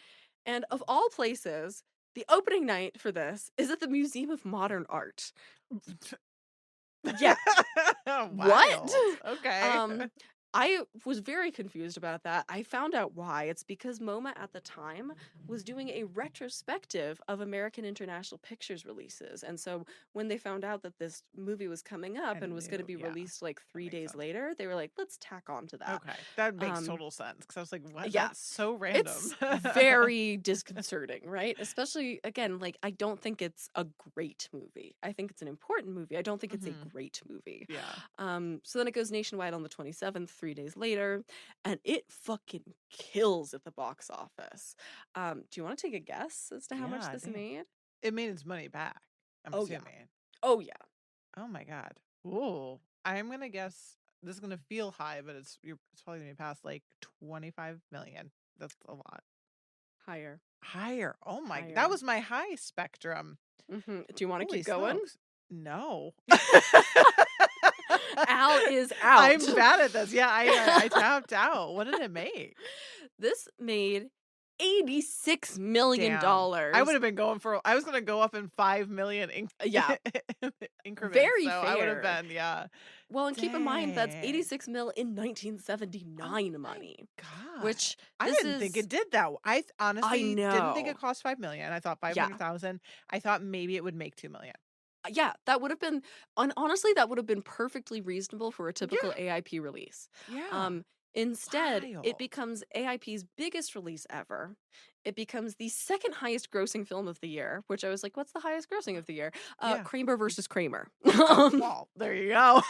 And of all places, the opening night for this is at the Museum of Modern Art. Yeah. What? Okay. I was very confused about that. I found out why. It's because MoMA at the time was doing a retrospective of American International Pictures releases. And so when they found out that this movie was coming up and was going to be released like 3 days later, they were like, let's tack on to that. Okay. That makes total sense. Because I was like, what? Yeah. That's so random. It's very disconcerting, right? Especially, again, like, I don't think it's a great movie. I think it's an important movie. I don't think it's a great movie. Yeah. So then it goes nationwide on the 27th. 3 days later, and it fucking kills at the box office. Do you want to take a guess as to how much this made? It made its money back, I'm assuming. Oh, yeah. Oh, my God. Ooh. I'm going to guess this is going to feel high, but it's probably going to be past like 25 million. That's a lot. Higher. Oh, my. That was my high spectrum. Do you want to keep going? Smokes. No. Al is out. I'm bad at this. Yeah, I tapped out. What did it make? This made $86 million. I would have been going for. I was going to go up in 5 million. Increments. Very fair. I would have been. Yeah. Well, and keep in mind that's 86 mil in 1979 money. God, which I didn't think it did that. I honestly didn't think it cost 5 million. I thought 500,000. I thought maybe it would make 2 million. Yeah, that would have been, honestly, that would have been perfectly reasonable for a typical AIP release. Yeah. Instead, it becomes AIP's biggest release ever. It becomes the second highest grossing film of the year, which I was like, what's the highest grossing of the year? Kramer versus Kramer. Well, there you go.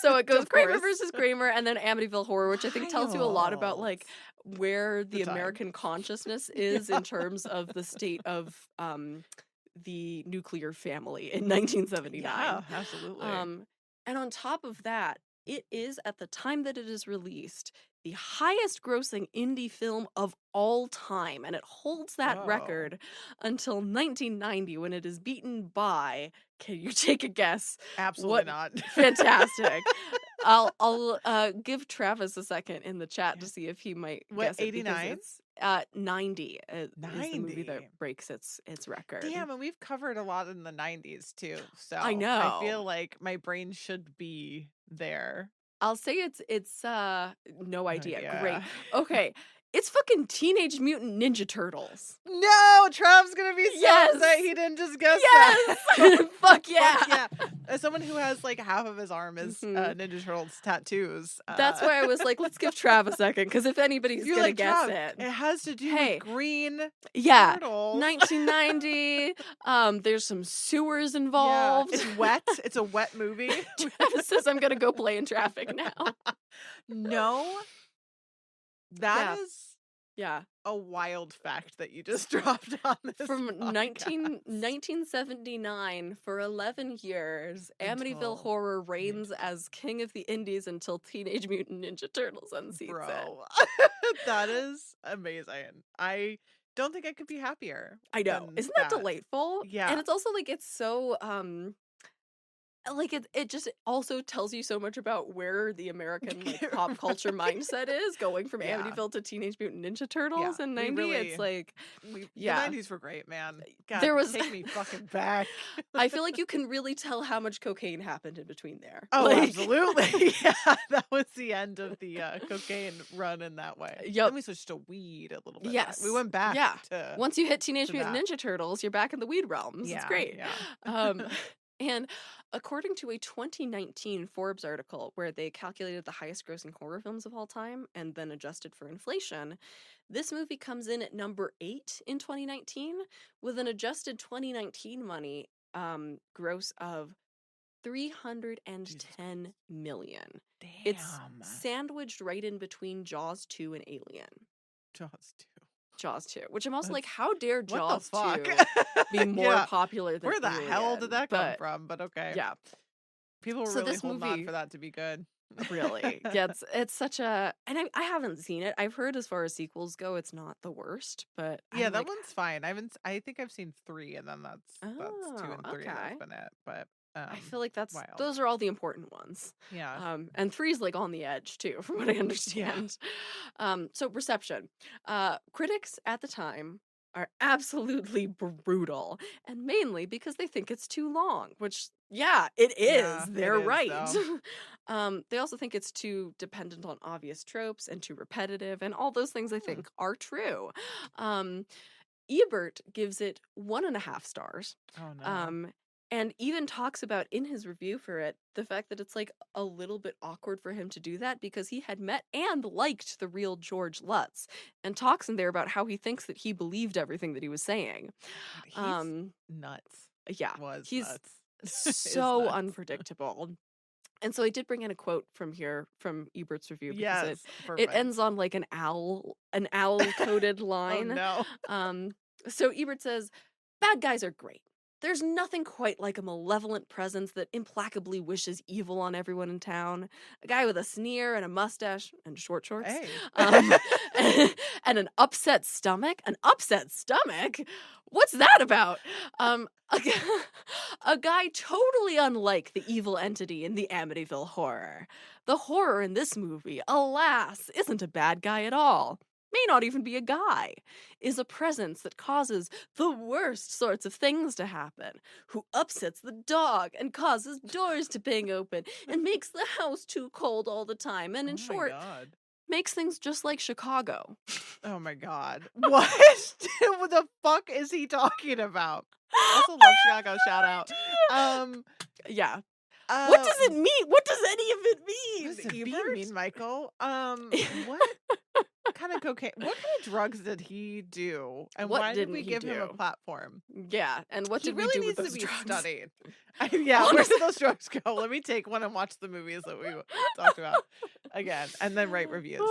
So it goes Kramer versus Kramer and then Amityville Horror, which I think tells you a lot about like where the American consciousness is in terms of the state of the nuclear family in 1979. Yeah, absolutely. And on top of that, it is, at the time that it is released, the highest grossing indie film of all time. And it holds that record until 1990 when it is beaten by, can you take a guess? Absolutely not. Fantastic. I'll give Travis a second in the chat to see if he might guess it. 89? 90 is the movie that breaks its record. Damn, and we've covered a lot in the 90s too. So I know. I feel like my brain should be there. I'll say it's no idea. Great. Okay. It's fucking Teenage Mutant Ninja Turtles. No, Trav's gonna be so upset he didn't just guess that. Fuck yeah. Fuck yeah. As someone who has like half of his arm is Ninja Turtles tattoos. That's why I was like, let's give Trav a second, because if anybody's gonna like, guess it has to do with green turtles. 1990. There's some sewers involved. Yeah, it's wet. It's a wet movie. Travis says I'm gonna go play in traffic now. No. That is a wild fact that you just dropped on this From podcast. 1979, for 11 years, Amityville Horror reigns as king of the indies until Teenage Mutant Ninja Turtles unseats it. That is amazing. don't think I could be happier. I know. Isn't that delightful? Yeah. And it's also like it's so like it just also tells you so much about where the American like pop culture mindset is, going from Amityville to Teenage Mutant Ninja Turtles in 90. It's like the 90s were great, man. God, there was take me fucking back. I feel like you can really tell how much cocaine happened in between there. Oh, like, absolutely. Yeah, that was the end of the cocaine run in that way. Yep. Then we switched to weed a little bit. Yes. We went back to once you hit Teenage Mutant Ninja Turtles, you're back in the weed realms. It's great. Yeah. And according to a 2019 Forbes article where they calculated the highest grossing horror films of all time and then adjusted for inflation, this movie comes in at number 8 in 2019 with an adjusted 2019 money gross of $310 million. Damn. It's sandwiched right in between Jaws 2 and Alien. Jaws 2, which I'm also like, how dare Jaws 2 be more popular than Where the Alien? hell did that come from? But okay. Yeah. People were really holding on for that to be good. Really. Yeah, it's such a... And I haven't seen it. I've heard as far as sequels go, it's not the worst, but... Yeah, that one's fine. I think I've seen 3, and then that's 2 and 3 that's been it. But... I feel like those are all the important ones. Yeah. And 3's like on the edge too, from what I understand. Yeah. So reception. Critics at the time are absolutely brutal, and mainly because they think it's too long, which it is. Yeah, they're right. They also think it's too dependent on obvious tropes and too repetitive, and all those things I think are true. Ebert gives it 1.5 stars. Oh no. And even talks about in his review for it, the fact that it's like a little bit awkward for him to do that because he had met and liked the real George Lutz, and talks in there about how he thinks that he believed everything that he was saying. He's nuts. Yeah. He's nuts. so nuts. Unpredictable. And so I did bring in a quote from Ebert's review because it ends on like an owl coded line. Oh no. So Ebert says, "Bad guys are great. There's nothing quite like a malevolent presence that implacably wishes evil on everyone in town. A guy with a sneer and a mustache and short shorts. Hey. And an upset stomach. An upset stomach? What's that about? A guy totally unlike the evil entity in the Amityville Horror. The horror in this movie, alas, isn't a bad guy at all. May not even be a guy, is a presence that causes the worst sorts of things to happen, who upsets the dog and causes doors to bang open and makes the house too cold all the time, and in short, makes things just like Chicago." Oh my god. What? What the fuck is he talking about? Also love Chicago, shout out. Yeah. What does it mean? What does any of it mean? What does it mean, Michael? What kind of cocaine? What kind of drugs did he do? And why did we give him a platform? Yeah, and what did we do with those drugs? Studied. Where did those drugs go? Let me take one and watch the movies that we talked about again, and then write reviews.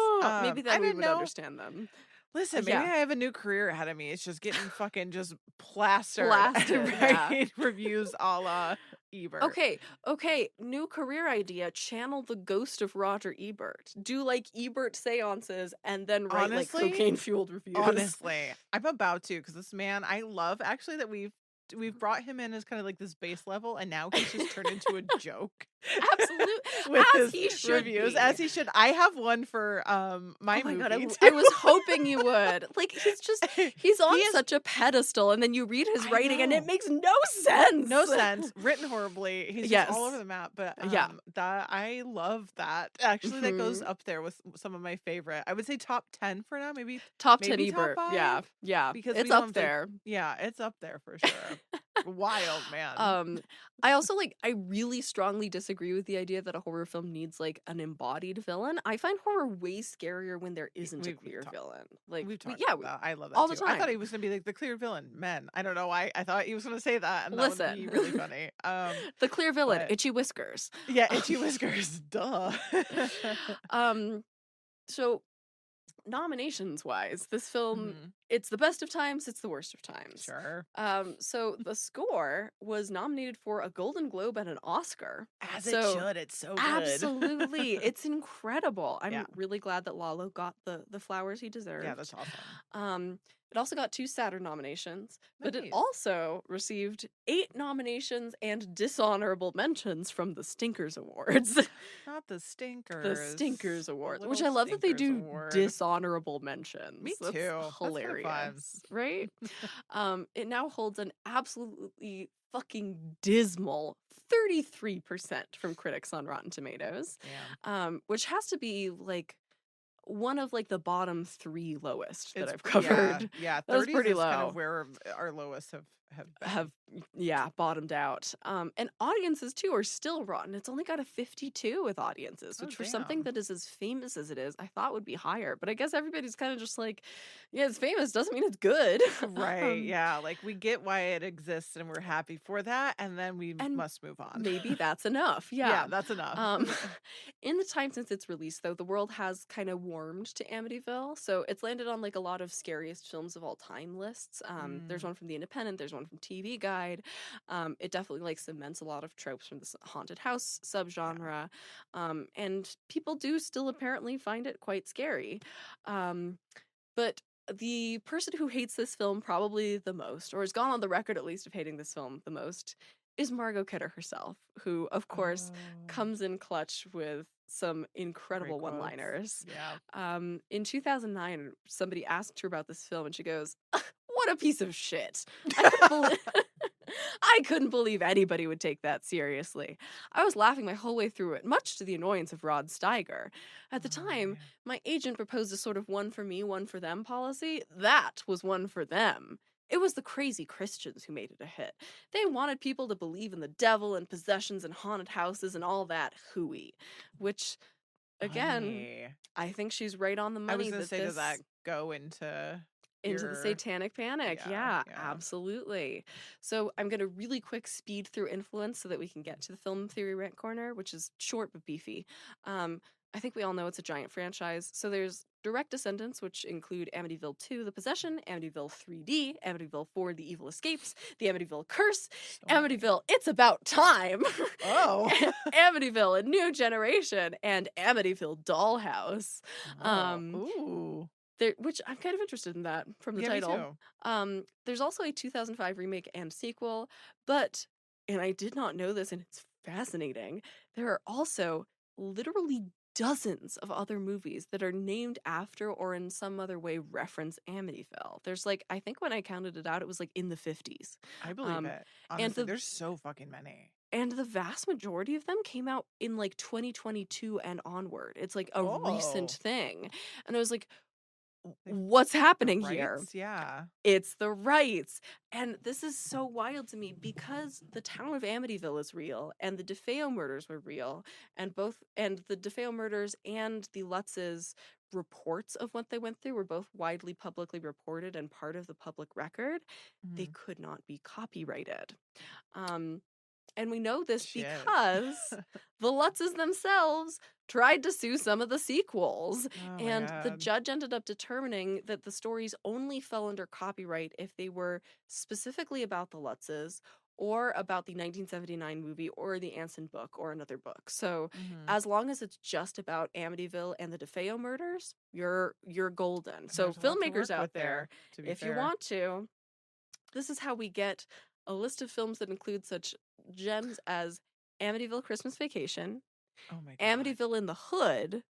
Maybe then we would understand them. Listen, maybe I have a new career ahead of me. It's just getting fucking just plastered writing reviews a la Ebert. Okay. New career idea. Channel the ghost of Roger Ebert. Do like Ebert seances and then write like cocaine-fueled reviews. Honestly, I'm about to, because this man, I love actually that we've brought him in as kind of like this base level, and now he's just turned into a joke. Absolutely. With as his he should reviews, be. As he should. I have one for my movie. God, I was hoping you would. Like, he's on such a pedestal, and then you read his writing and it makes no sense. No sense. Written horribly. He's just all over the map. But that I love that. Actually, that goes up there with some of my favorite. I would say top 10 for now, maybe top 10 Ebert. Top 5? Yeah. Because it's up there. It's up there for sure. Wild, man. I also I really strongly disagree with the idea that a horror film needs like an embodied villain. I find horror way scarier when there isn't a clear villain. Like we've talked about that. I love that all too. The time. I thought he was gonna be like the clear villain. Men. I don't know why I thought he was gonna say that, and that would be really funny. The clear villain, Itchy Whiskers. Yeah, Itchy Whiskers. Duh. So nominations wise, this film, it's the best of times, it's the worst of times. Sure. So the score was nominated for a Golden Globe and an Oscar. As it should. It's so good. Absolutely. It's incredible. I'm really glad that Lalo got the flowers he deserved. Yeah, that's awesome. It also got 2 Saturn nominations, but it Nice. also received 8 nominations and dishonorable mentions from the Stinkers Awards. Not the The Stinkers. Stinkers The Awards, which little I love that they Stinkers do award. dishonorable mentions. Me That's too. That's kind of fun. hilarious, right? It now holds an absolutely fucking dismal 33% from critics on Rotten Tomatoes, which has to be like one of like the bottom 3 lowest that I've covered. Yeah, that was 30s pretty is low. kind of where our lowest have been. Bottomed out. And audiences too are still rotten. It's only got a 52 with audiences, which for something that is as famous as it is, I thought would be higher. But I guess everybody's kind of just like, yeah, it's famous doesn't mean it's good. Right. Yeah. Like we get why it exists and we're happy for that. And then we must move on. Maybe that's enough. Yeah. Yeah, that's enough. In the time since its release, though, the world has kind of warmed to Amityville. So it's landed on like a lot of scariest films of all time lists. There's one from The Independent. There's one from TV Guide. It definitely like cements a lot of tropes from this haunted house subgenre. And people do still apparently find it quite scary. But the person who hates this film probably the most, or has gone on the record at least of hating this film the most, is Margot Kidder herself, who, of course, comes in clutch with some incredible one-liners. Yeah. In 2009, somebody asked her about this film, and she goes, "What a piece of shit. I couldn't believe anybody would take that seriously. I was laughing my whole way through it, much to the annoyance of Rod Steiger. At the time, my agent proposed a sort of one for me, one for them policy. That was one for them. It was the crazy Christians who made it a hit. They wanted people to believe in the devil and possessions and haunted houses and all that hooey." Which, again, I think she's right on the money. I was going to say, does that go into the satanic panic? Yeah, absolutely. So I'm going to really quick speed through influence so that we can get to the film theory rant corner, which is short but beefy. I think we all know it's a giant franchise. So there's direct descendants, which include Amityville 2, The Possession, Amityville 3D, Amityville 4, The Evil Escapes, The Amityville Curse, Amityville It's About Time, Amityville A New Generation, and Amityville Dollhouse. Which I'm kind of interested in that from the title. There's also a 2005 remake and sequel, but, and I did not know this and it's fascinating, there are also literally dozens of other movies that are named after or in some other way reference Amityville. There's like, I think when I counted it out, it was like in the 50s. I believe it. Honestly, there's so fucking many. And the vast majority of them came out in like 2022 and onward. It's like a recent thing. And I was like, what's happening here? Yeah. It's the rights. And this is so wild to me because the town of Amityville is real and the DeFeo murders were real, and the DeFeo murders and the Lutz's reports of what they went through were both widely publicly reported and part of the public record. They could not be copyrighted. And we know this because the Lutzes themselves tried to sue some of the sequels. And the judge ended up determining that the stories only fell under copyright if they were specifically about the Lutzes or about the 1979 movie or the Anson book or another book. So as long as it's just about Amityville and the DeFeo murders, you're golden. So filmmakers out there, if you want to, this is how we get a list of films that include such gems as Amityville Christmas Vacation, Amityville in the Hood,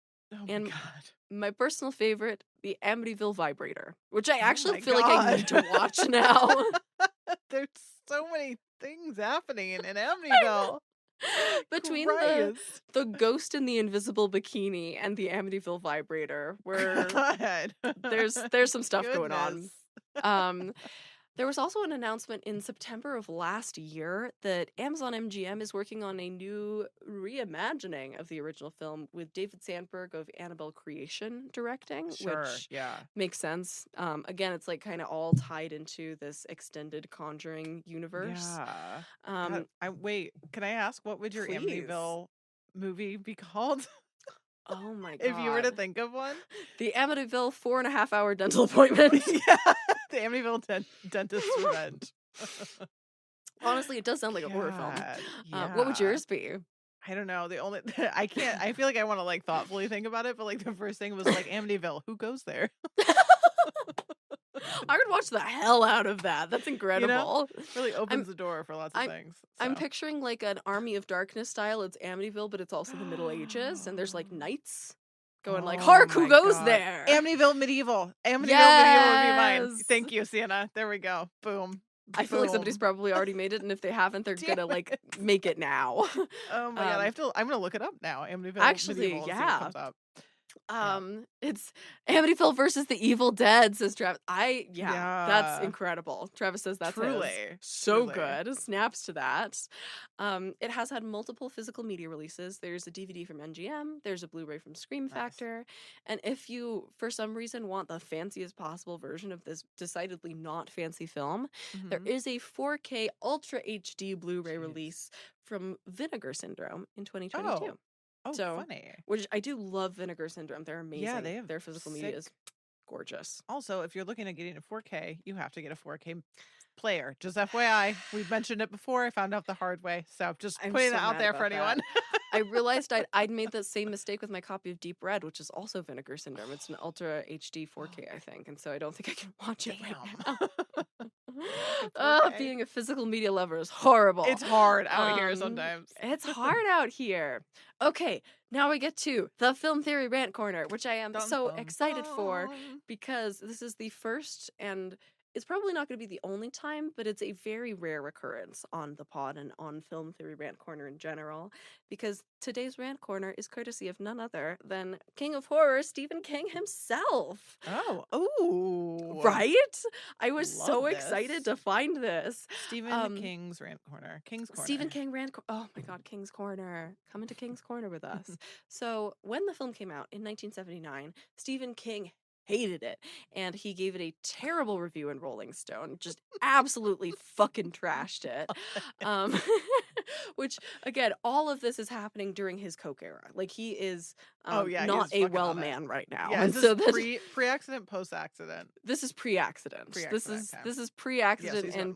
and my personal favorite, the Amityville Vibrator, which I actually feel like I need to watch now. There's so many things happening in Amityville. Between the ghost in the invisible bikini and the Amityville Vibrator, where there's some stuff going on. There was also an announcement in September of last year that Amazon MGM is working on a new reimagining of the original film with David Sandberg of Annabelle Creation directing, which makes sense. Again, it's like kind of all tied into this extended Conjuring universe. Wait, can I ask, what would your Amityville movie be called? Oh my god. If you were to think of one? The Amityville 4.5-hour dental appointment. The Amityville Dentist's Revenge. Honestly, it does sound like a horror film. What would yours be? I don't know. I feel like I want to like thoughtfully think about it, but like the first thing was like Amityville. Who goes there? I would watch the hell out of that. That's You know? incredible. Really opens I'm the door for lots of things, I'm so. picturing like an Army of Darkness style. It's Amityville, but it's also the Middle Ages, and there's like knights going like, Oh "Hark, who my goes god. there?" Amityville Medieval. Amityville Medieval would be mine. Yes. Thank you, Sienna. There we go. Boom. I feel like somebody's Boom. probably already made it, and if they haven't, they're Damn gonna like it. make it now. Oh my god, um, I'm gonna look it up now. Amityville actually, Medieval and see what yeah. comes up. Yeah. It's Amityville versus the Evil Dead, says Travis. Yeah, that's Yeah. incredible. Travis says that's his. Truly. So Truly. good. Snaps to that. It has had multiple physical media releases. There's a DVD from MGM, there's a Blu-ray from Scream Nice. Factor, and if you, for some reason, want the fanciest possible version of this decidedly not fancy film, there is a 4K Ultra HD Blu-ray release from Vinegar Syndrome in 2022. Oh, So, funny. which I do love Vinegar Syndrome. They're amazing. Yeah, they have their physical media is gorgeous. Also, if you're looking at getting a 4K, you have to get a 4K player. Just FYI, we've mentioned it before. I found out the hard way, so just putting it out there for anyone. I realized I'd made the same mistake with my copy of Deep Red, which is also Vinegar Syndrome. It's an Ultra HD 4K, I think, and so I don't think I can watch it right now. Being a physical media lover is horrible. It's hard out here sometimes. It's hard out here. Okay, now we get to the Film Theory Rant Corner, which I am so excited for because this is the first and it's probably not going to be the only time, but it's a very rare occurrence on the pod and on Film Theory Rant Corner in general, because today's Rant Corner is courtesy of none other than King of Horror, Stephen King himself. Oh. Right? I was so excited to find this. Stephen King's Rant Corner. King's Corner. Stephen King oh my god, King's Corner. Come into King's Corner with us. So, when the film came out in 1979, Stephen King hated it, and he gave it a terrible review in Rolling Stone, just absolutely fucking trashed it. Which, again, all of this is happening during his Coke era. Like, he is not a well man right now. Yeah, and so pre-accident, post-accident. This is pre-accident. This is pre-accident and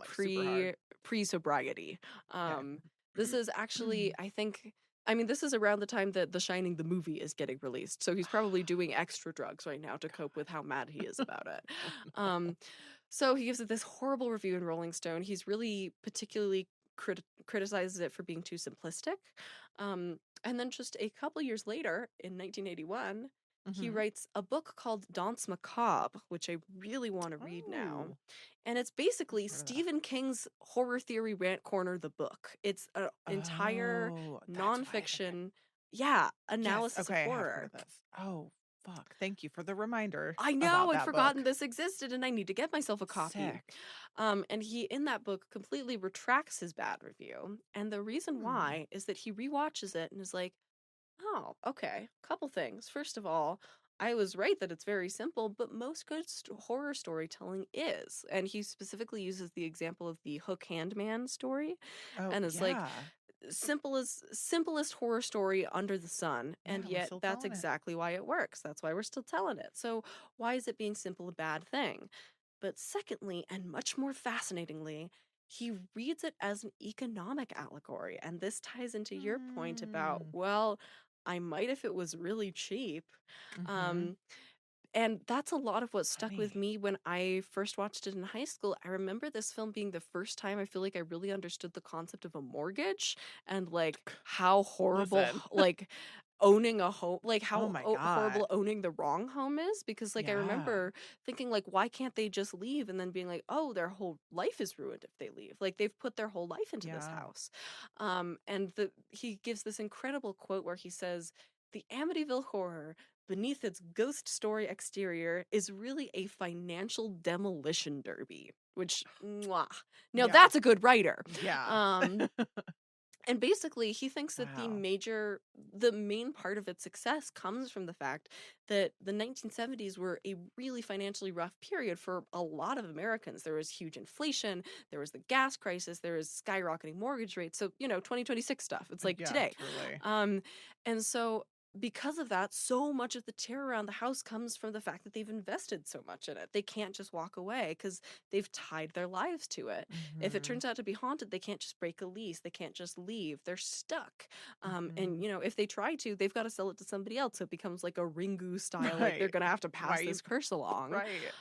pre-sobriety. This is actually, I think, this is around the time that The Shining the movie is getting released, so he's probably doing extra drugs right now to cope with how mad he is about it. So he gives it this horrible review in Rolling Stone. He's really particularly criticizes it for being too simplistic. And then just a couple years later, in 1981, he writes a book called Danse Macabre, which I really want to read now. And it's basically Stephen King's Horror Theory Rant Corner, the book. It's an entire nonfiction, analysis of horror. Oh, fuck. Thank you for the reminder. I know, I'd forgotten this existed, and I need to get myself a copy. Sick. And he, in that book, completely retracts his bad review. And the reason why is that he rewatches it and is like, oh, okay. Couple things. First of all, I was right that it's very simple, but most good horror storytelling is. And he specifically uses the example of the Hook Handman story, and is like, simplest horror story under the sun, and yet that's exactly why it works. That's why we're still telling it. So why is it being simple a bad thing? But secondly, and much more fascinatingly, he reads it as an economic allegory. And this ties into your point about, well, I might if it was really cheap. And that's a lot of what stuck with me when I first watched it in high school. I remember this film being the first time I feel like I really understood the concept of a mortgage and like how horrible like owning a home, like how horrible owning the wrong home is, because like I remember thinking like, why can't they just leave, and then being like, oh, their whole life is ruined if they leave, like they've put their whole life into this house. And he gives this incredible quote where he says, the Amityville Horror, beneath its ghost story exterior, is really a financial demolition derby, which now that's a good writer. And basically, he thinks that the main part of its success comes from the fact that the 1970s were a really financially rough period for a lot of Americans. There was huge inflation, there was the gas crisis, there was skyrocketing mortgage rates. So, 2026 stuff. It's like today. Totally. And so because of that, so much of the terror around the house comes from the fact that they've invested so much in it. They can't just walk away because they've tied their lives to it. If it Mhm. turns out to be haunted, they can't just break a lease. They can't just leave. They're stuck. And, Mhm. you know, if they try to, they've got to sell it to somebody else. So it becomes like a Ringu style, like they're Right. going to have to Why pass you this curse along. right.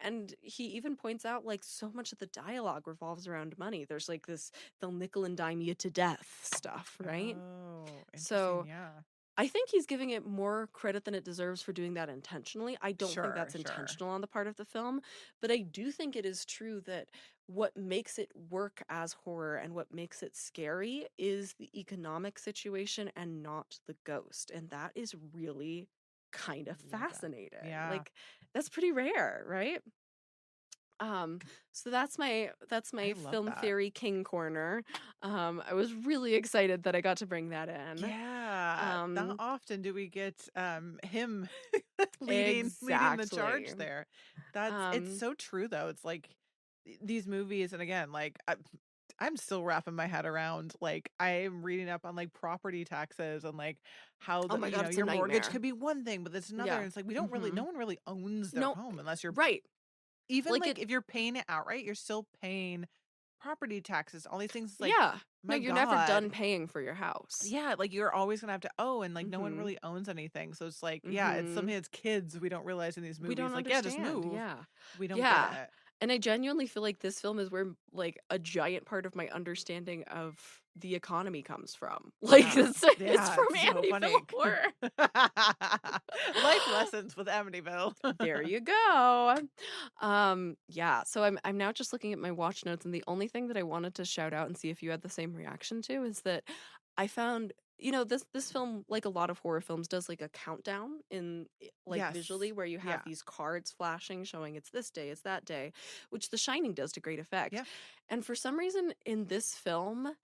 And he even points out like so much of the dialogue revolves around money. There's like this, they'll nickel and dime you to death stuff, right? Oh, interesting, So yeah. I think he's giving it more credit than it deserves for doing that intentionally. I don't think Sure, that's sure. intentional on the part of the film, but I do think it is true that what makes it work as horror and what makes it scary is the economic situation and not the ghost. And that is really kind of Love that. fascinating. Yeah. Like that's pretty rare, right? Um, so that's I my love film that. theory king corner. I was really excited that I got to bring that in. Yeah. Not Um, often do we get him leading the exactly. charge there. It's Um, so true though. It's like these movies, and again, like I'm still wrapping my head around, like I'm reading up on like property taxes and like how oh the, my God, it's a your mortgage nightmare. could be one thing, but it's another. Yeah. And it's like Mm-hmm. no one really owns their No, home unless you're right. even Like like it, if you're paying it outright, you're still paying property taxes, all these things. It's like, yeah. No, my you're never done God. paying for your house. Yeah, like you're always gonna have to owe, and like no one Mm-hmm. really owns anything. So it's like, yeah, it's Mm-hmm. something as kids we don't realize in these We movies. don't Like, yeah, just understand. move. Yeah. We don't get Yeah. it. And I genuinely feel like this film is where like a giant part of my understanding of the economy comes from. Like Yeah. it's Yeah, from it's so Amityville funny. Horror. Life lessons with Amityville. There you go. Yeah, so I'm now just looking at my watch notes, and the only thing that I wanted to shout out and see if you had the same reaction to is that I found, you know, this film, like a lot of horror films, does like a countdown like Yes. visually, where you have Yeah. these cards flashing showing it's this day, it's that day, which The Shining does to great effect. Yeah. And for some reason in this film,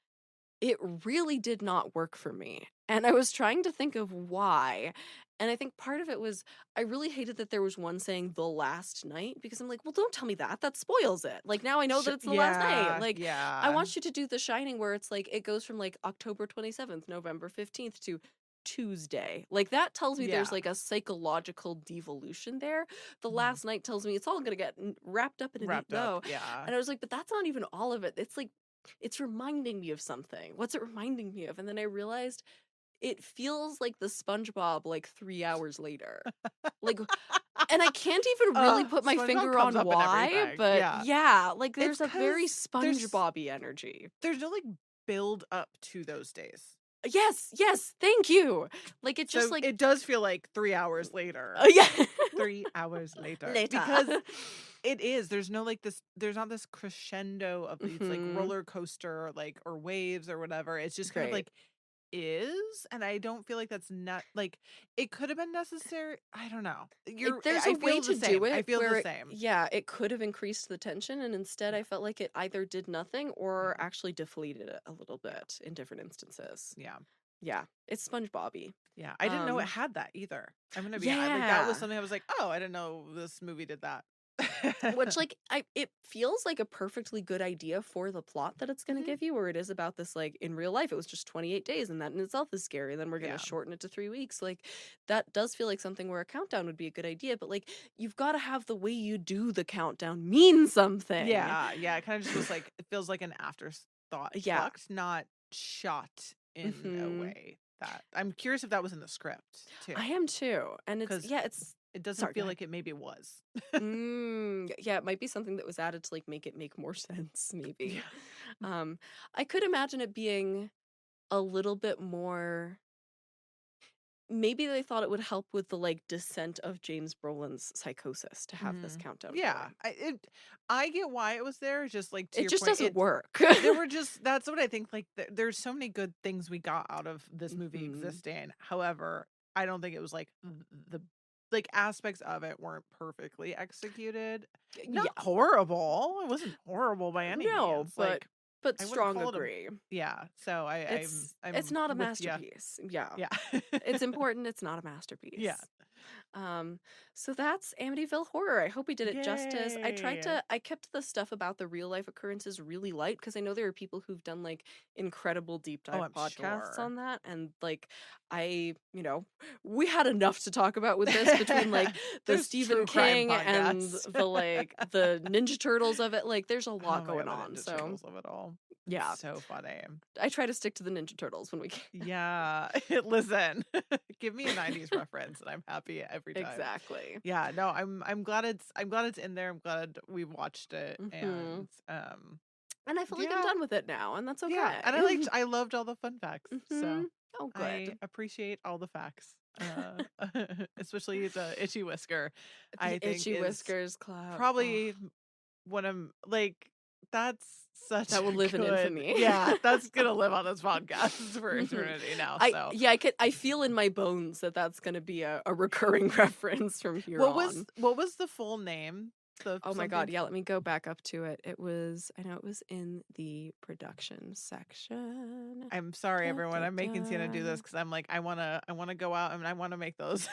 it really did not work for me. And I was trying to think of why. And I think part of it was I really hated that there was one saying the last night because I'm like, well, don't tell me that. That spoils it. Like now I know that it's the last night. Yeah. Like I Yeah. want you to do The Shining where it's like it goes from like October 27th, November 15th to Tuesday. Like that tells me there's Yeah. like a psychological devolution there. The Mhm. last night tells me it's all going to get wrapped up in a neat Wrapped up. bow. Yeah. And I was like, but that's not even all of it. It's like it's reminding me of something. What's it reminding me of? And then I realized it feels like the SpongeBob like 3 hours later. Like and I can't even really put my SpongeBob finger comes on up in why, everything. but Yeah. yeah, like It's there's a very 'cause SpongeBob-y energy. there's no, like, build up to those days. Yes, yes, thank you. Like it just So, like it does feel like 3 hours later. yeah. 3 hours later. Later. Because there's no, like, there's not this crescendo of these, like, Mhm. roller coaster, like, or waves or whatever. It's just kind of, Great. like, and I don't feel like that's not like, it could have been necessary. I don't know. There's a I way feel the to do same. I it feel the where same. yeah, it could have increased the tension, and instead Yeah. I felt like it either did nothing or Yeah. actually deflated it a little Yeah. bit in different instances. Yeah. Yeah, it's SpongeBob-y. Yeah, I didn't know it Um, had that either. I'm gonna be like, that was yeah. something I was like, "Oh, I didn't know this movie did that." Which like it feels like a perfectly good idea for the plot that it's going to Mhm. give you, where it is about this like in real life it was just 28 days and that in itself is scary. And then we're going to Yeah. shorten it to 3 weeks. Like that does feel like something where a countdown would be a good idea, but like you've got to have the way you do the countdown mean something. Yeah, yeah, it kinda just was like it feels like an afterthought Yeah. plucked, not shot in a Mhm. way that I'm curious if that was in the script too, I am too. And it's 'cause yeah, it's it doesn't sorry, go feel ahead. like it maybe was. Yeah, it might be something that was added to like make it make more sense maybe. Yeah. Um I could imagine it being a little bit more maybe they thought it would help with the like descent of James Brolin's psychosis to have this Mhm. countdown Yeah, going. I get why it was there, just like to It your just point, doesn't work. there were just that's what I think, like, there's so many good things we got out of this movie Mhm. existing. However, I don't think it was like the like aspects of it weren't perfectly executed. Not Yeah. horrible. It wasn't horrible by any No, means. Like but I wouldn't strong call it a agree. yeah. So It's I'm not a with you. masterpiece. Yeah. Yeah. It's important, it's not a Yeah. masterpiece. So that's Amityville Horror. I hope we did it justice. Yay. I kept the stuff about the real life occurrences really light because I know there are people who've done like incredible deep Oh, dive I'm podcasts sure. on that. And like, we had enough to talk about with this between like the There's Stephen true crime King and podcasts. the Ninja Turtles of it. Like, there's a lot Oh my going God, the on. Ninja So Turtles of it all. yeah, It's so funny. I try to stick to the Ninja Turtles when we can. Yeah. Listen, give me a 90s reference and I'm happy every time. Exactly. Yeah, no, I'm glad it's in there. I'm glad we watched it and I feel like I'm done with it now, and that's okay. Yeah, and I loved all the fun facts. So oh, good. I appreciate all the facts. Especially the itchy whisker. I think Itchy Whiskers Club. probably one of like that's such that will live in infamy. Yeah, that's gonna live on this podcast for eternity now. So I feel in my bones that that's gonna be a recurring reference from here on. What was the full name? Oh my God, yeah, let me go back up to it. I know it was in the production section. I'm sorry, everyone. I'm making Siena do this because I'm like, I wanna go out and I wanna make those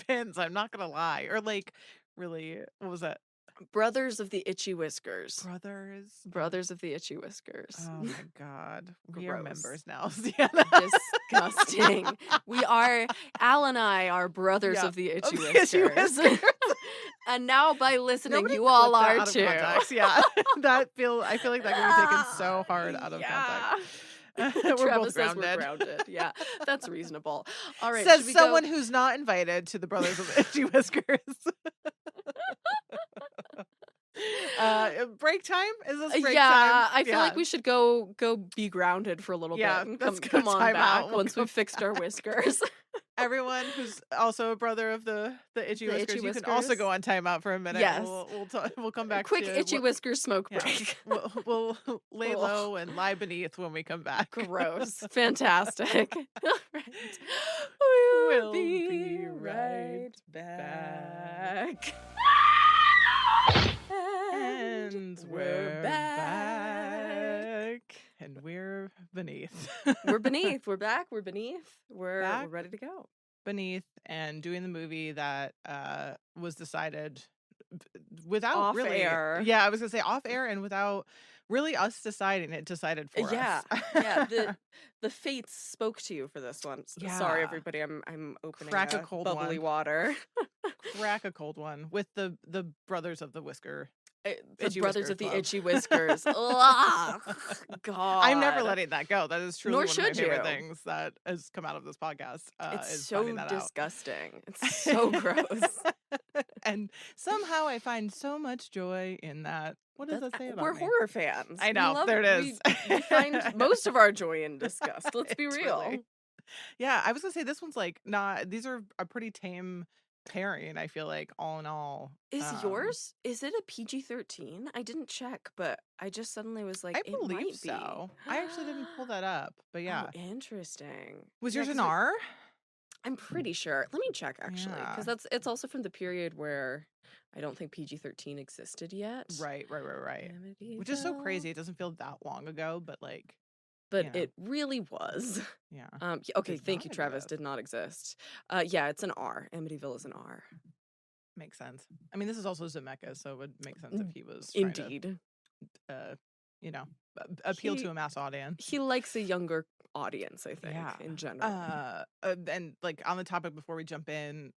pins. I'm not gonna lie. Or like, really, what was that? Brothers of the Itchy Whiskers. Brothers of the Itchy Whiskers. Oh my God. We are members now. Disgusting. Al and I are brothers of the Itchy Whiskers. And now by listening, you all are too. Yeah. I feel like that can be taken so hard out of context. We're both grounded. We're grounded. Yeah, that's reasonable. All right. Says someone who's not invited to the Brothers of the Itchy Whiskers. Break time? Is this break time? Yeah, I feel like we should go be grounded for a little bit and come on back once we've fixed our whiskers. Everyone who's also a brother of the Itchy Whiskers, you can also go on timeout for a minute. Yes. We'll come back. Quick Itchy Whiskers smoke break. We'll lay low and lie beneath when we come back. Gross. Fantastic. Right. We'll be right back. And we're back. And we're beneath. We're beneath. We're back. We're beneath. We're ready to go. Beneath and doing the movie that was decided without off really air. Yeah, I was gonna say off air and without really us deciding. It decided for us. Yeah. The fates spoke to you for this one. Yeah. Sorry, everybody. I'm opening Crack a cold bubbly one. water. Crack a cold one with the brothers of the whisker. The Brothers of the Itchy Whiskers. Ugh, God. I'm never letting that go. That is truly one of my favorite you. things that has come out of this podcast. It's so disgusting. It's so gross. And somehow I find so much joy in that. What does that say about We're me? horror fans. I know. There it is. We find most of our joy in disgust. Let's be real. Really. Yeah, I was gonna say this one's like not. These are a pretty tame pairing. I feel like all in all. Is yours? Is it a PG-13? I didn't check, but I just suddenly was like, I believe so. I actually didn't pull that up, but yeah. Oh, interesting. Was yours an R? I'm pretty sure. Let me check actually, because it's also from the period where I don't think PG-13 existed yet. Right. Which is so crazy. It doesn't feel that long ago, but like. But it really was. Yeah. Okay, thank you, Travis. Did not exist. Yeah, it's an R. Amityville is an R. Makes sense. I mean, this is also Zemeckis, so it would make sense if he was indeed trying to, appeal to a mass audience. He likes a younger audience, I think, in general. And like on the topic before we jump in,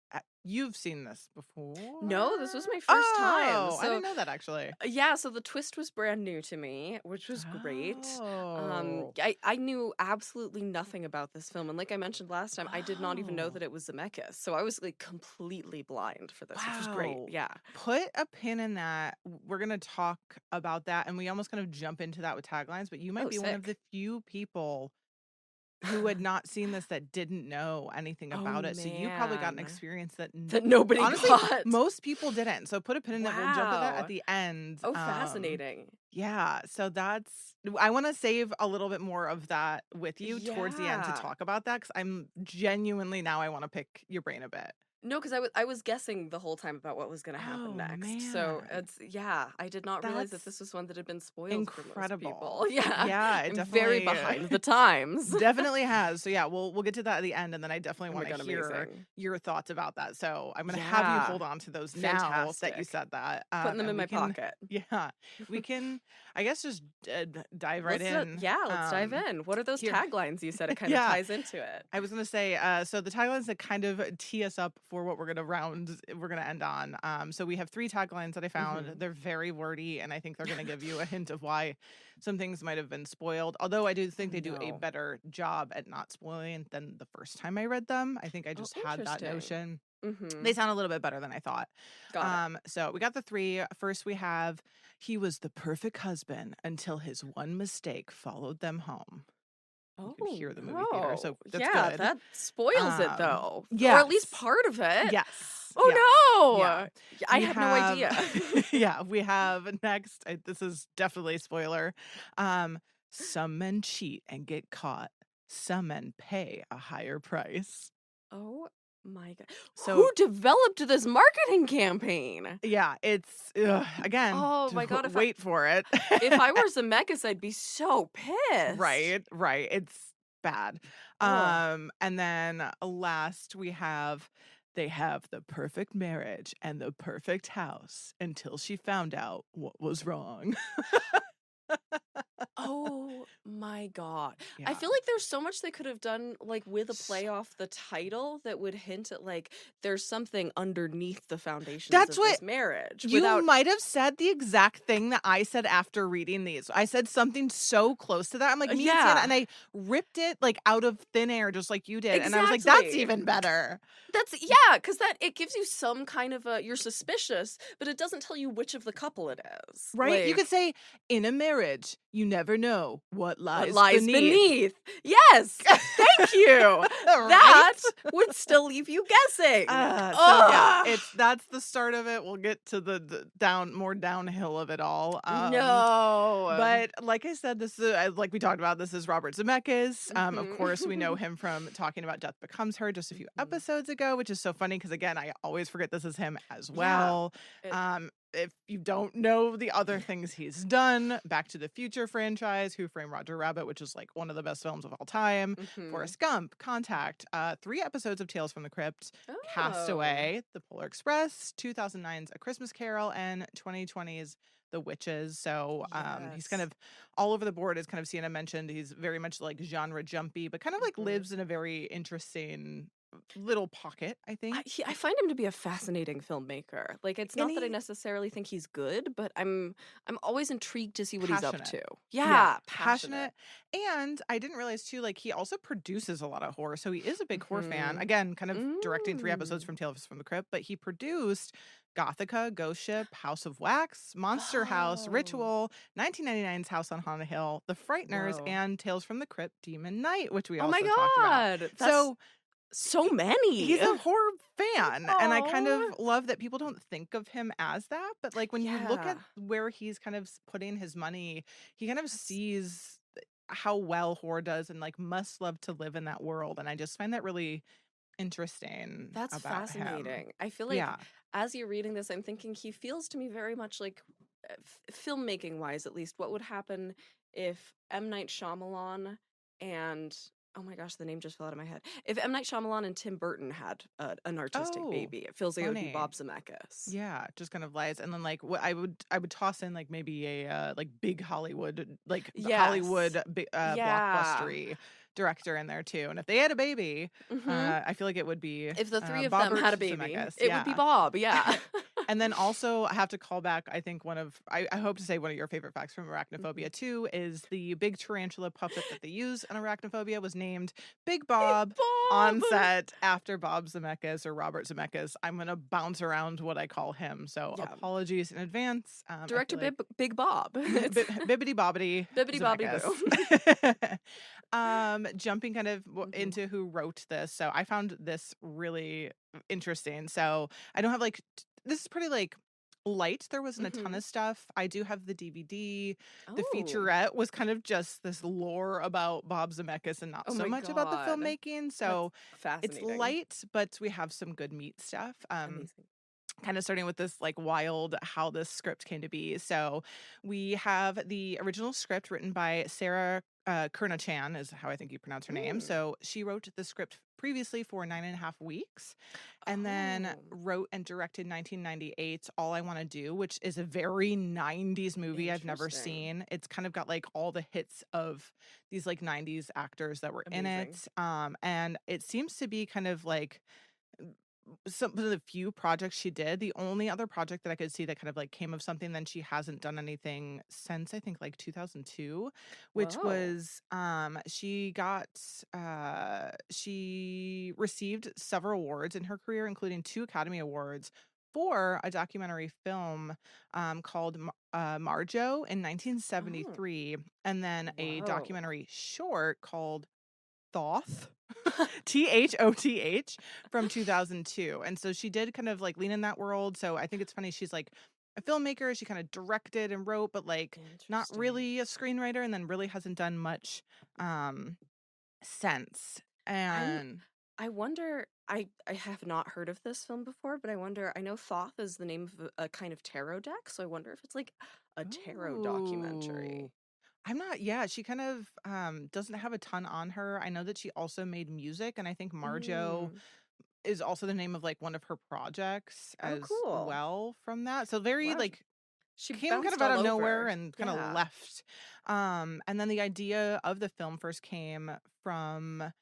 you've seen this before? No, this was my first time. So, I didn't know that actually. Yeah, so the twist was brand new to me, which was great. I knew absolutely nothing about this film, and like I mentioned last time, I did not even know that it was Zemeckis, so I was like completely blind for this, which was great. Yeah. Put a pin in that. We're gonna talk about that, and we almost kind of jump into that with taglines, but you might be one of the few people who had not seen this that didn't know anything about it. So you probably got an experience that nobody honestly got. Most people didn't. So put a pin in that. We'll jump to that at the end. Oh, fascinating. Yeah. So I want to save a little bit more of that with you towards the end to talk about that, because I'm genuinely now I want to pick your brain a bit. No, because I was guessing the whole time about what was going to happen Oh, next. So man. I did not realize that That's this was one that had been spoiled for most people. incredible. Yeah, Yeah, it I'm very definitely behind the times. definitely has. So yeah, we'll get to that at the end, and then I definitely Oh my want to God, hear amazing. your thoughts about that. So I'm gonna have you Yeah, hold on to those now that you fantastic. said that, Putting them and in we my can, pocket. yeah, we can, I guess, just dive right in. Let's dive in. What are those Here, taglines you said? It kind of yeah. ties into it. I was gonna say, so the taglines that kind of tee us up for what we're gonna end on. So we have 3 taglines that I found. Hmm. They're very wordy, and I think they're gonna give you a hint of why some things might have been spoiled. Although I do Oh think they do a no. better job at not spoiling than the first time I read them. I think I Oh, just had that interesting. notion. Mm-hmm. They sound a little bit better than I thought. Got it. So we got the 3. First, we have he was the perfect husband until his one mistake followed them home. You could Oh hear the movie theater, no. so that's Yeah, good. that spoils it though. Or at least Yes. part of it. Yes. Yeah. Oh Yeah. no. I We had no have idea. yeah, we have next, this is definitely a spoiler. Some men cheat and get caught. Some men pay a higher price. Oh my God. Who So, developed this marketing campaign? yeah, it's again, Oh my God. wait for it. If I were Zemeckis, I'd be so pissed. Right, right. It's bad. Oh. And then last we have they have the perfect marriage and the perfect house until she found out what was wrong. Oh my God. I Yeah. feel like there's so much they could have done like with a S- play off the title that would hint at like there's something underneath the foundations That's of what this marriage you without might have said the exact thing that I said after reading these. I said something so close to that. I'm like, me and Sienna, yeah. and I ripped it like out of thin air, just like you did. And I was like, that's Exactly. even better. That's yeah, because that it gives you some kind of a you're suspicious, but it doesn't tell you which of the couple it is. Right? You could Like say, in a marriage, you never know what what lies lies beneath. beneath. Yes. Thank you. Right? That would still leave you guessing. So yeah, Ugh. that's the start of it. We'll get to the more downhill of it all. No. But like I said, this is like we talked about. This is Robert Zemeckis. Of course, we know Mhm. him from talking about Death Becomes Her just a few Mhm. episodes ago, which is so funny because again, I always forget this is him as Yeah. well. It, If you don't know the other things he's done, Back to the Future franchise, Who Framed Roger Rabbit, which is like one of the best films of all time, mhm. Forrest Gump, Contact, 3 episodes of Tales from the Crypt, Oh. Castaway, The Polar Express, 2009's A Christmas Carol, and 2020's The Witches. So he's kind Yes. of all over the board, as kind of Sienna mentioned. He's very much like genre jumpy, but kind of like Mhm. lives in a very interesting little pocket, I think. I find him to be a fascinating filmmaker. Like it's And not that I he necessarily think he's good, but I'm always intrigued to see what he's up passionate. to. Yeah, Yeah, passionate. passionate. And I didn't realize too, like he also produces a lot of horror. So he is a big horror fan. Mhm. Again, kind of directing 3 episodes Mm. from Tales from the Crypt, but he produced Gothica, Ghost Ship, House of Wax, Monster House, Oh. Ritual, 1999's House on Haunted Hill, The Frighteners, Whoa. and Tales from the Crypt, Demon Night, which we Oh my also talked about. God. That's So so many. he's a horror fan, and I kind of Oh. love that people don't think of him as that, but, like, when you look at Yeah. where he's kind of putting his money, he kind of That's sees how well horror does and, like, must love to live in that world, and I just find that really interesting That's about him. fascinating. I feel like Yeah. as you're reading this, I'm thinking he feels to me very much like filmmaking wise, at least, what would happen if M. Night Shyamalan and oh my gosh, the name just fell out of my head. If M. Night Shyamalan and Tim Burton had an artistic Oh, baby, it feels like it would be funny. Bob Zemeckis. Yeah, just kind of lies, and then, like, what I would toss in, like, maybe a, like, big Hollywood, like, Yes. Hollywood Yeah. blockbustery director in there too, and if they had a baby, Hmm. I feel like it would be, If the three of them Bobbert had a baby, Zemeckis, it would be yeah. Bob. Yeah. And then also I have to call back, I think I hope to say one of your favorite facts from Mhm. Arachnophobia too is the big tarantula puppet that they used in Arachnophobia was named Big Big Bob Bob. on set after Bob Zemeckis or Robert Zemeckis. I'm gonna bounce around what I call him, so Yeah. apologies in advance. I Director feel like Big Bob. It's Bibbity Bobbity Bibbidi Bobbidi Zemeckis. Boo. Jumping kind of Mhm. into who wrote this. So I found this really interesting. So I don't have like this is pretty like light. There wasn't a ton Mhm. of stuff. I do have the DVD. The Oh. featurette was kind of just this lore about Bob Zemeckis and not Oh so my much about the god. filmmaking. That's So it's fascinating. light, but we have some good meat stuff. Amazing. Kind of starting with this like wild how this script came to be. So we have the original script written by Sarah Chan is how I think you pronounce her name. Mm. So she wrote the script previously for 9.5 weeks, and then Oh, wrote and directed 1998 All I Want to Do, which is a very 90s movie I've never interesting. seen. It's kind of got like all the hits of these like 90s actors that were in Amazing. it. And it seems to be kind of like some of the few projects she did. The only other project that I could see that kind of like came of something, then she hasn't done anything since I think like 2002, which Whoa. was she received several awards in her career, including 2 Academy Awards for a documentary film called Marjo in Oh. 1973, and then a Whoa. documentary short called Thoth, Thoth from 2002. And so she did kind of like lean in that world. So I think it's funny. She's like a filmmaker. She kind of directed and wrote, but like not Interesting. really a screenwriter, and then really hasn't done much um since. I'm And I wonder I have not heard of this film before, but I wonder I know Thoth is the name of a kind of tarot deck, so I wonder if it's like a tarot ooh. documentary. I'm not, yeah, she kind of doesn't have a ton on her. I know that she also made music, and I think Marjo Mm. is also the name of like one of her projects Oh, as cool. well from that. So very Wow. like She came kind bounced of out all of nowhere over. and kind of Yeah. left. And then the idea of the film first came from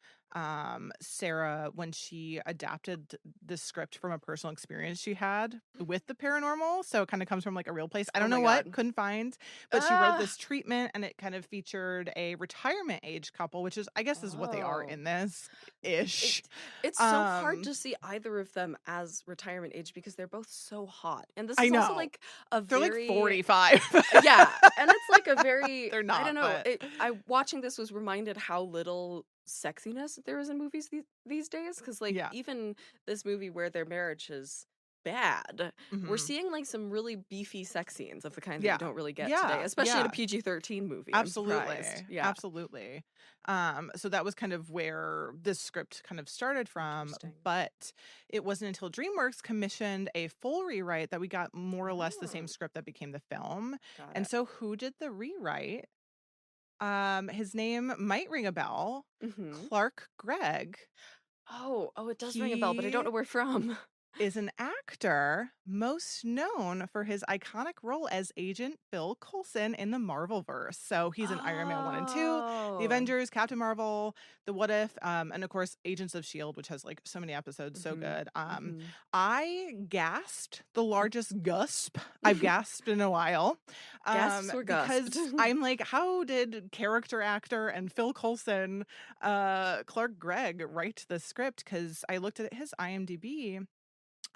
Sarah when she adapted the script from a personal experience she had with the paranormal. So it kind of comes from like a real place. I Oh don't my know what, god. couldn't find, but she wrote Ah. this treatment, and it kind of featured a retirement age couple, which is I guess is what they are Oh. in this ish. It's so hard Um to see either of them as retirement age because they're both so hot. And this I is also know. like a They're like very 45. yeah, and it's like a very They're I don't not, know, but I watching this was reminded how little sexiness there is in movies these days because like yeah. even this movie where their marriage is bad, we're Mhm. seeing like some really beefy sex scenes of the kind that you Yeah. don't really get today, Yeah. especially in a Yeah. PG-13 movie. I'm Absolutely. surprised. Yeah. Absolutely. So that was kind of where this script kind of started from, Interesting. but it wasn't until DreamWorks commissioned a full rewrite that we got more or less the same Oh, script that became the film. got And it. so who did the rewrite? His name might ring a bell. Mhm. Clark Gregg. Oh, it does ring a bell, but I don't He know where from. is an actor most known for his iconic role as Agent Phil Coulson in the Marvelverse. So he's in Iron Man 1 and 2, the Oh. Avengers, Captain Marvel, The What If, and of course Agents of Shield, which has like so many episodes, so Mhm. good. Mhm. I gasped the largest gasp I've gasped in a while. Gasps were gasped. Because I'm like, how did character actor and Phil Coulson, Clark Gregg write the script? Because I looked at his IMDb.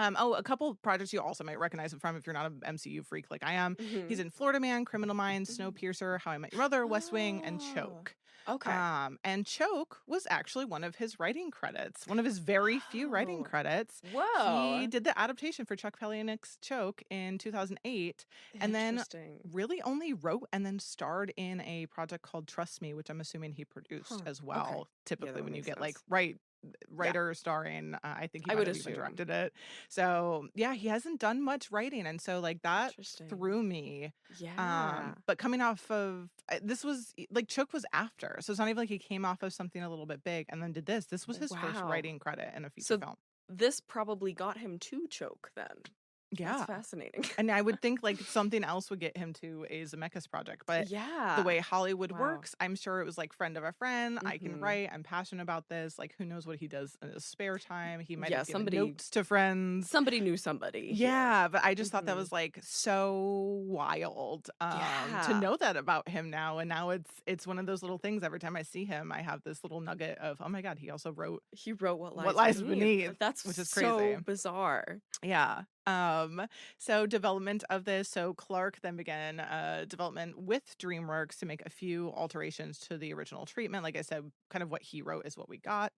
A couple projects you also might recognize him from if you're not an MCU freak like I am. He's Mhm. in Florida Man, Criminal Minds, Mhm. Snowpiercer, How I Met Your Mother, West Wing, and Oh. Choke. Okay. And Choke was actually one of his writing credits, one of his very few writing Oh. credits. He Whoa. did the adaptation for Chuck Palahniuk's Choke in 2008, and then Interesting. really only wrote and then starred in a project called Trust Me, which I'm assuming he produced Huh. as Okay. well. Yeah, that Typically, would when you make get like sense. Yeah, writer starring, I think he I might would have even assume. directed it. So yeah, he hasn't done much writing, and so like that Interesting. threw me. Yeah. But coming off of this was like Choke was after, so it's not even like he came off of something a little bit big and then did this. This was his first Wow. writing credit in a feature So film. this probably got him to choke then. That's Yeah. fascinating. And I would think like something else would get him to a Zemeckis project, but the Yeah. way Hollywood Wow. works, I'm sure it was like friend of a friend. I can Mhm. write. I'm passionate about this. Like, who knows what he does in his spare time? He might Yeah, have given somebody notes to friends. somebody knew somebody here. Yeah, but I just thought that Mhm. was like so wild to Yeah. know that about him now. And now it's one of those little things. Every time I see him, I have this little nugget of, oh my God, he also wrote He wrote What What Lies Lies Beneath. Beneath, That's which is crazy. so bizarre. Yeah. So development of this. So Clark then began development with DreamWorks to make a few alterations to the original treatment. Like I said, kind of what he wrote is what we got,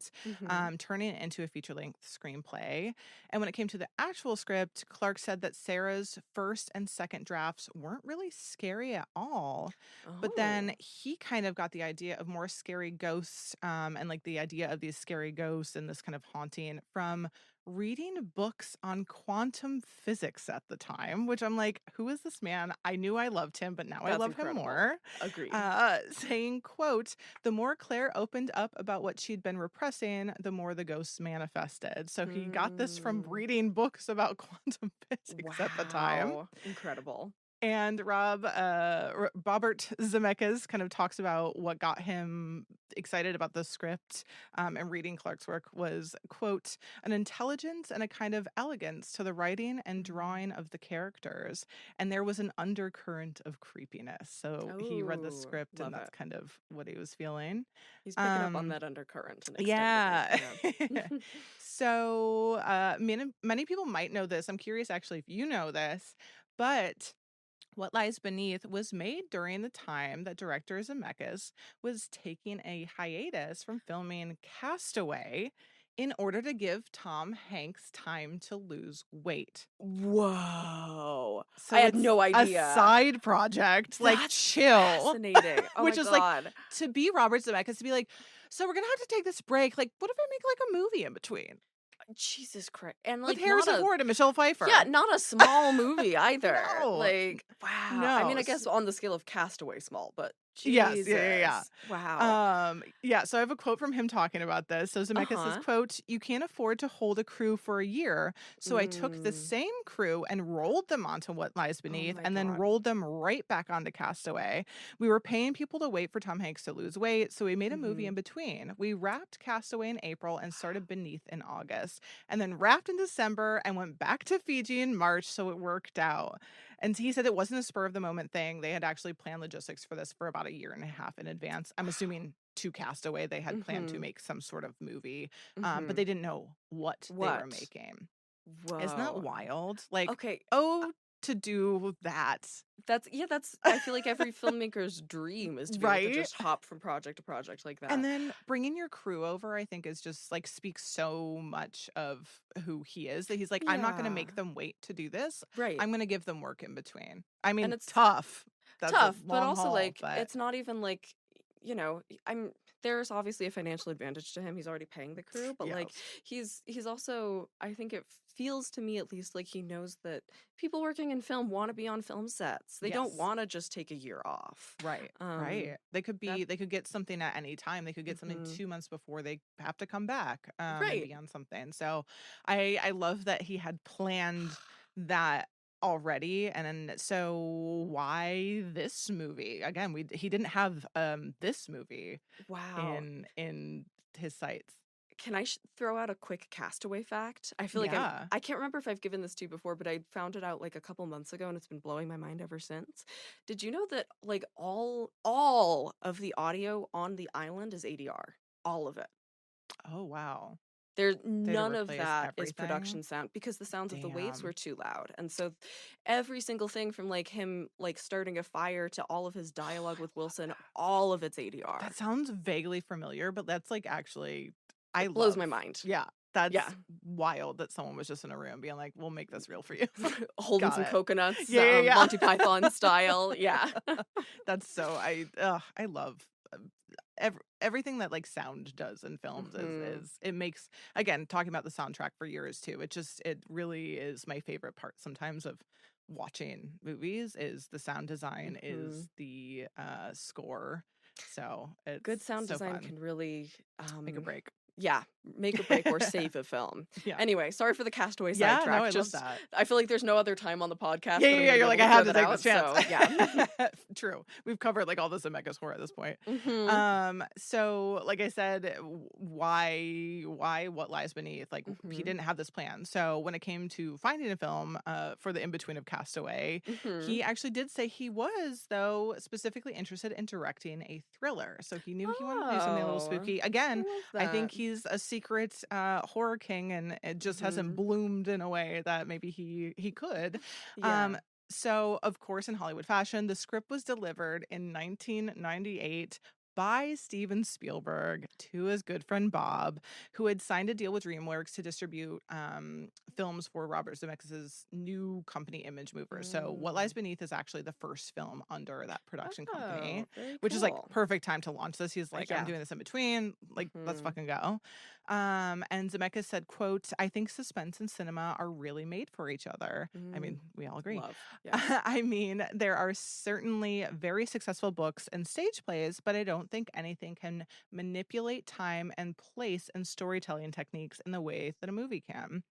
turning it into a feature-length screenplay. And when it came to the actual script, Clark said that Sarah's first and second drafts weren't really scary at all. But then he kind of got the idea of more scary ghosts, and like the idea of these scary ghosts and this kind of haunting from reading books on quantum physics at the time, which I'm like, who is this man? I knew I loved him, but now I love him more. Agreed. Saying, quote, the more Claire opened up about what she'd been repressing, the more the ghosts manifested. So he got this from reading books about quantum physics at the time. Incredible. And Robert Zemeckis kind of talks about what got him excited about the script and reading Clark's work was, quote, an intelligence and a kind of elegance to the writing and drawing of the characters. And there was an undercurrent of creepiness. So he read the script and that's kind of what he was feeling. He's picking up on that undercurrent. And yeah. So many people might know this. I'm curious actually if you know this, but What Lies Beneath was made during the time that director Zemeckis was taking a hiatus from filming Castaway in order to give Tom Hanks time to lose weight. Whoa. So I had no idea. A side project. Like, chill. Fascinating. Oh which my is God. like, to be Robert Zemeckis, to be like, so we're going to have to take this break. Like, what if I make like a movie in between? Jesus Christ. And like with Harrison Ford and Michelle Pfeiffer. Yeah, not a small movie either. No. Like, wow. No. I mean, I guess on the scale of Castaway small, but Jesus. Yes, yeah. Wow. Yeah, so I have a quote from him talking about this. So Zemeckis says, quote, you can't afford to hold a crew for a year. So I took the same crew and rolled them onto What Lies Beneath and then rolled them right back onto Castaway. We were paying people to wait for Tom Hanks to lose weight, so we made a movie in between. We wrapped Castaway in April and started Beneath in August, and then wrapped in December and went back to Fiji in March, so it worked out. And he said it wasn't a spur of the moment thing. They had actually planned logistics for this for about a year and a half in advance. I'm assuming to Castaway, they had planned to make some sort of movie, but they didn't know what they were making. Whoa. Isn't that wild? Like, okay. To do that. That's I feel like every filmmaker's dream is to be able to just hop from project to project like that. And then bringing your crew over, I think, is just like speaks so much of who he is that he's like, I'm not going to make them wait to do this. Right. I'm going to give them work in between. I mean, and it's tough. That's tough, but also haul, like, it's not even like, you know, there's obviously a financial advantage to him. He's already paying the crew, but like he's also, I think it feels to me at least like he knows that people working in film want to be on film sets. They don't want to just take a year off. Right. They could get something at any time. They could get something 2 months before they have to come back and be on something. So I love that he had planned that already. And then so why this movie again? He didn't have this movie in his sights. Can I throw out a quick Castaway fact? I feel like I can't remember if I've given this to you before, but I found it out like a couple months ago and it's been blowing my mind ever since. Did you know that like all of the audio on the island is ADR? All of it. Oh wow. There's none of that is production sound because the sounds of the waves were too loud. And so every single thing from like him like starting a fire to all of his dialogue with Wilson, all of it's ADR. That sounds vaguely familiar, but that's like actually it blows my mind. Yeah. That's wild that someone was just in a room being like, we'll make this real for you. Holding some coconuts, Monty Python style. Yeah. That's so, I love everything that like sound does in films is it makes, again, talking about the soundtrack for years too, it really is my favorite part sometimes of watching movies is the sound design is the score. So it's good sound design fun. Can really make a break. Yeah, make or break or save a film. Anyway, sorry for the Castaway sidetrack. No, I love that. I feel like there's no other time on the podcast. You're like, I have to take this chance. So, yeah. True. We've covered like all the Zemeckis horror at this point. So like I said, why What Lies Beneath? Like he didn't have this plan. So when it came to finding a film for the in-between of Castaway, he actually did say he was, though, specifically interested in directing a thriller. So he knew he wanted to do something a little spooky. Again, I think he's he's a secret horror king, and it just hasn't Mhm. bloomed in a way that maybe he could. Yeah. So, of course, in Hollywood fashion, the script was delivered in 1998 by Steven Spielberg to his good friend Bob, who had signed a deal with DreamWorks to distribute films for Robert Zemeckis' new company, Image Mover. So, What Lies Mm. Beneath is actually the first film under that production company, Oh, very which is like cool. perfect time to launch this. He's like, I'm Yeah. doing this in between. Like, let's Mhm. fucking go. And Zemeckis said, quote, I think suspense and cinema are really made for each other. I Mm. mean, we all agree. Love. Yes. I mean, there are certainly very successful books and stage plays, but I don't think anything can manipulate time and place and storytelling techniques in the way that a movie can.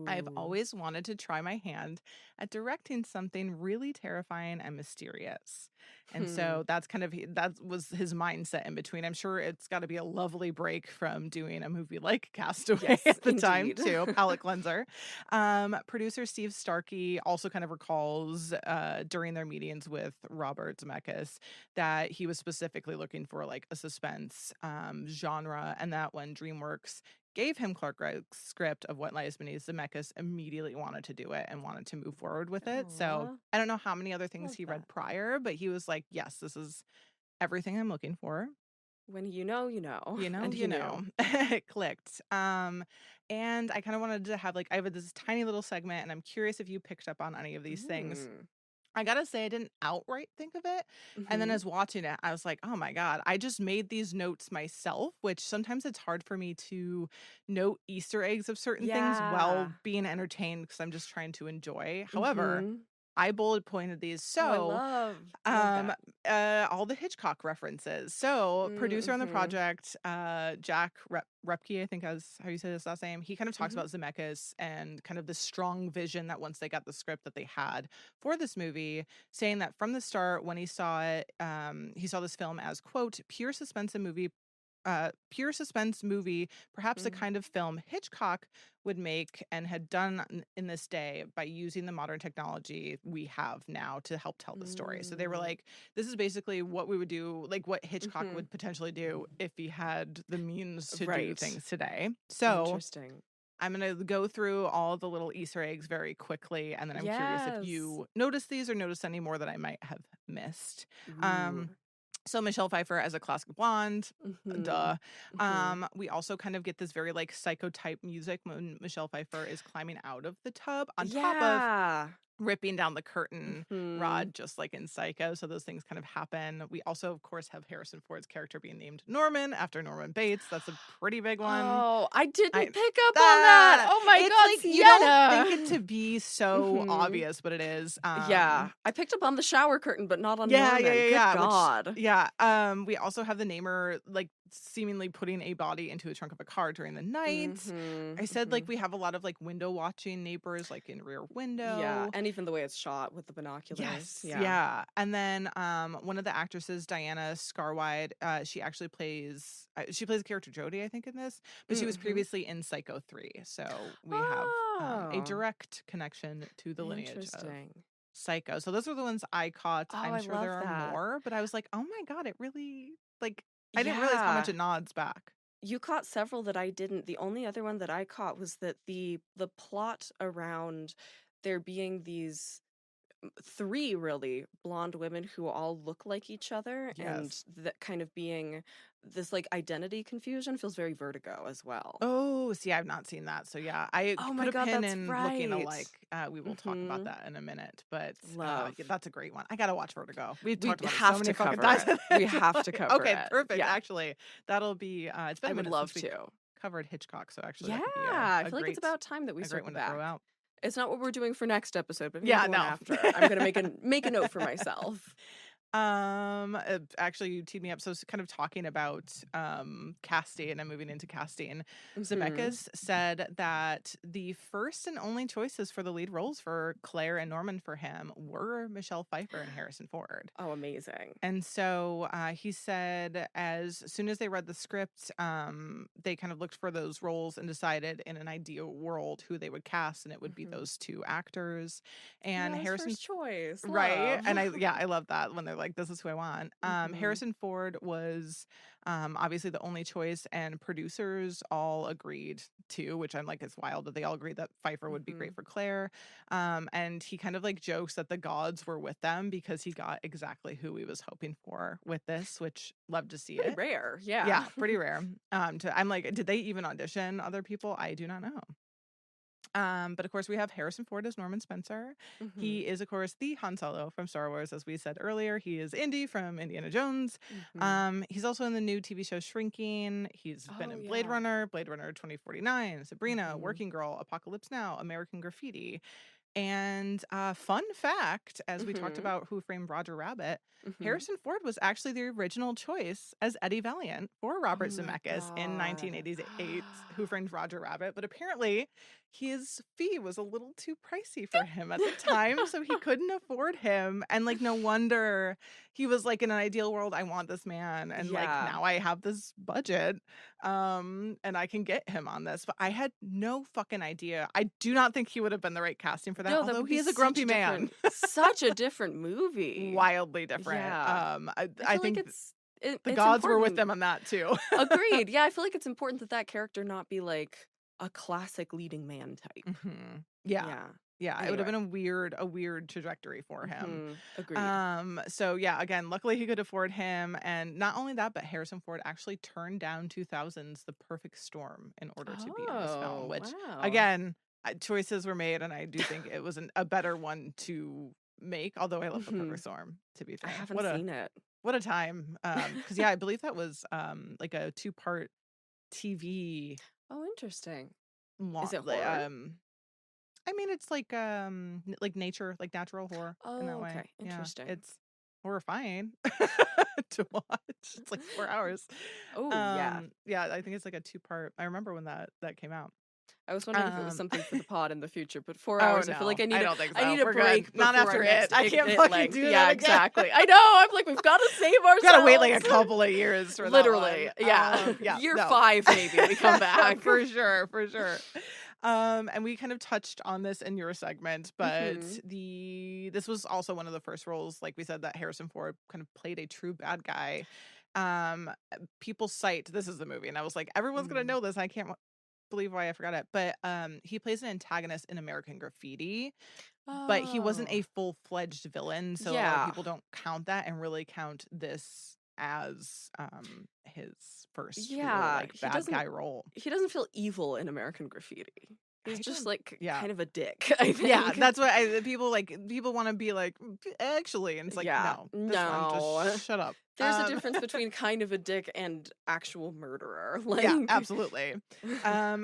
I've Ooh. always wanted to try my hand at directing something really terrifying and mysterious. And Hmm. so that's kind of that was his mindset in between. I'm sure it's got to be a lovely break from doing a movie like Castaway Yes, at the time indeed. too, palate cleanser. Producer Steve Starkey also kind of recalls during their meetings with Robert Zemeckis that he was specifically looking for like a suspense genre, and that when DreamWorks gave him Clark Gregg's script of What Lies Beneath, Zemeckis immediately wanted to do it and wanted to move forward with it. So Aw, I don't know how many other things love he that. read prior, but he was like, yes, this is everything I'm looking for. When you know, you know. You know, And he you knew. know. It clicked. And I kind of wanted to have like, I have this tiny little segment, and I'm curious if you picked up on any of these things. Mm. I gotta say, I didn't outright think of it. And then Mhm. as watching it, I was like, oh my God, I just made these notes myself, which sometimes it's hard for me to note Easter eggs of certain things while Yeah. being entertained because I'm just trying to enjoy. However, Mhm. I bullet pointed these. Oh, I So love um, that. all the Hitchcock references. So, producer on the Mhm. project, Repke, I think is how you say his last name. He kind of talks Mhm. about Zemeckis and kind of the strong vision that once they got the script that they had for this movie, saying that from the start when he saw it, he saw this film as quote pure suspense movie, perhaps the Mhm. kind of film Hitchcock would make and had done in this day by using the modern technology we have now to help tell the story. So they were Mm. like, this is basically what we would do, like what Hitchcock Mhm. would potentially do if he had the means to do Right. things today. So Interesting. I'm going to go through all the little Easter eggs very quickly. And then I'm curious if Yes. you notice these or notice any more that I might have missed. Ooh. Um, so Michelle Pfeiffer as a classic blonde, duh. Mhm. Mhm. We also kind of get this very like psycho type music when Michelle Pfeiffer is climbing out of the tub on top of Yeah. ripping down the curtain Mhm. rod, just like in Psycho. So those things kind of happen. We also, of course, have Harrison Ford's character being named Norman after Norman Bates. That's a pretty big one. Oh, I I didn't pick up on that. Oh my it's god, like you don't think it Sienna. to be so Mhm. obvious, but it is. Yeah, I picked up on the shower curtain, but not on Yeah, yeah, Norman. yeah, Good yeah. Which, God. yeah. We also have the namer like seemingly putting a body into a trunk of a car during the night. Mhm. I said like Mhm. we have a lot of like window watching neighbors, like in Rear Yeah, Window. and even the way it's shot with the binoculars. Yes, Yeah. yeah. And then one of the actresses, Diana Scarwide, she actually plays she plays the character Jodie, I think, in this, but she was Mhm. previously in Psycho 3. So we have a Oh, direct connection to the lineage of interesting. Psycho. So those are the ones I caught. Oh, I'm I sure there love are that. more, but I was like, "Oh my God, it really like I didn't realize how much Yeah. it nods back." You caught several that I didn't. The only other one that I caught was that the plot around there being these three really blonde women who all look like each other, and Yes. that kind of being this like identity confusion feels very Vertigo as well. Oh, see, I've not seen that. So yeah, I Oh put my a god, pin that's in looking right. alike. We will talk about Mm-hmm. that in a minute, but Love. yeah, that's a great one. I gotta watch Vertigo. We've We talked about it so have many to fucking cover times. it. We It's have to like, cover okay, it. perfect. Yeah. Actually, that'll be. It's been I a would minute since love we to. covered Hitchcock, so actually Yeah, that could be I feel like it's about time that we a great circle one to throw back. out. It's not what we're doing for next episode, but maybe Yeah, the one no. after. I'm gonna make a note for myself. Actually, you teed me up. So, kind of talking about casting and moving into casting. Hmm. Zemeckis said that the first and only choices for the lead roles for Claire and Norman for him were Michelle Pfeiffer and Harrison Ford. Oh, amazing. And so he said as soon as they read the script, they kind of looked for those roles and decided in an ideal world who they would cast, and it would be Hmm. those two actors. And Yeah, his Harrison first choice. Right, Love. and I love that when they're like, this is who I want. Mhm. Harrison Ford was obviously the only choice, and producers all agreed too, which I'm like, it's wild that they all agreed that Pfeiffer would be great Mhm. for Claire. And he kind of like jokes that the gods were with them because he got exactly who he was hoping for with this, which love to see Pretty it. rare, yeah. Yeah, pretty rare. I'm like, did they even audition other people? I do not know. But of course we have Harrison Ford as Norman Spencer. He Mhm. is, of course, the Han Solo from Star Wars, as we said earlier. He is Indy from Indiana Jones. Mhm. He's also in the new TV show Shrinking. He's been Oh, in yeah. Blade Runner 2049, Sabrina, Mhm. Working Girl, Apocalypse Now, American Graffiti. And fun fact, as we talked Mhm. about Who Framed Roger Rabbit, Mhm. Harrison Ford was actually the original choice as Eddie Valiant for Oh Robert my Zemeckis in god. 1988's Who Framed Roger Rabbit. But apparently his fee was a little too pricey for him at the time, so he couldn't afford him. And like, no wonder he was like, in an ideal world, I want this man. And like, Yeah. now I have this budget, and I can get him on this. But I had no fucking idea. I do not think he would have been the right casting for that, No, that although would he be is a such grumpy a man. such a different movie. Wildly different. Yeah. I I feel like think the it's gods were with important. them on that too. Agreed. Yeah, I feel like it's important that that character not be like a classic leading man type. Yeah. Yeah. Yeah, it would have Anyway. been a weird trajectory for him. Agreed. So yeah, again, luckily he could afford him, and not only that, but Harrison Ford actually turned down 2000's The Perfect Storm in order to be in this film, Oh, which wow. again, choices were made, and I do think it was a better one to make. Although I love The Perfect Storm, to be I fair. haven't seen it. What a time. Because yeah, I believe that was like a 2-part TV Oh, interesting. long. Is it horror? I mean, it's like nature, like natural horror in that Oh, way. okay. Yeah, Interesting. it's horrifying to watch. It's like 4 hours. Oh, yeah. Yeah, I think it's like a 2-part. I remember when that came out. I was wondering if it was Um, something for the pod in the future, but 4 oh hours, I feel like no, I don't think I so. need a We're good. break Not before our after it. next I can't it fucking length. do Yeah, that again. exactly. I know. I'm like, we've got to save Gotta wait like a ourselves. couple of years for Literally. that one. Yeah. Yeah, Year no. 5, maybe we come back. For sure, for sure. And we kind of touched on this in your segment, but Mhm. this was also one of the first roles, like we said, that Harrison Ford kind of played a true bad guy. People cite this is the movie, and I was like, everyone's gonna Mm. know this. I can't believe why I forgot it. But he plays an antagonist in American Graffiti, but he wasn't Oh. a full-fledged villain, so a lot of Yeah. people don't count that and really count this as his first real Yeah. like bad guy role. He doesn't feel evil in American Graffiti. He's I just don't like Yeah. kind of a dick, I Yeah, think. that's what people want to be like, actually, and it's like, Yeah. no, this one, No. just shut up. There's a difference between kind of a dick and actual murderer. Yeah, Like absolutely.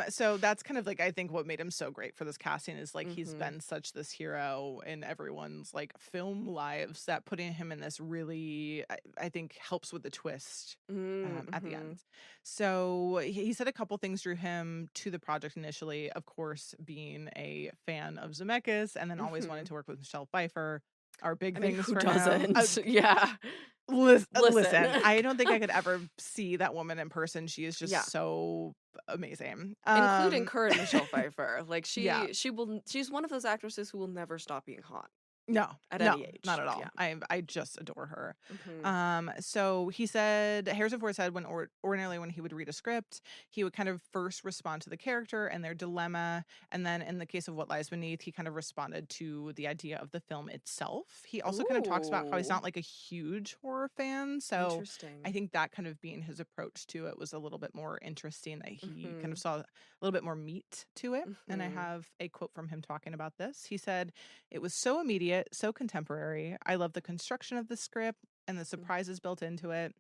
So that's kind of like, I think what made him so great for this casting is like he's Mhm. been such this hero in everyone's like film lives that putting him in this really, I think helps with the twist at the Mhm. end. So he said a couple things drew him to the project initially, of course, being a fan of Zemeckis and then always wanting Mhm. to work with Michelle Pfeiffer are I big mean, things who for him. doesn't? Yeah. Listen, Listen. I don't think I could ever see that woman in person. She is Yeah. just so amazing. Including current Michelle Pfeiffer. Like Yeah. she's one of those actresses who will never stop being hot No, at no, any age. not at all. Yeah. I just adore her. Mhm. So he said Harrison Ford said ordinarily when he would read a script, he would kind of first respond to the character and their dilemma, and then in the case of What Lies Beneath, he kind of responded to the idea of the film itself. He also kind of talks about how he's Ooh. not like a huge horror fan, so I Interesting. think that kind of being his approach to it was a little bit more interesting, that he kind of Mhm. saw a little bit more meat to it. And I Mhm. have a quote from him talking about this. He said, "It was so immediate, so contemporary. I love the construction of the script and the surprises built into it,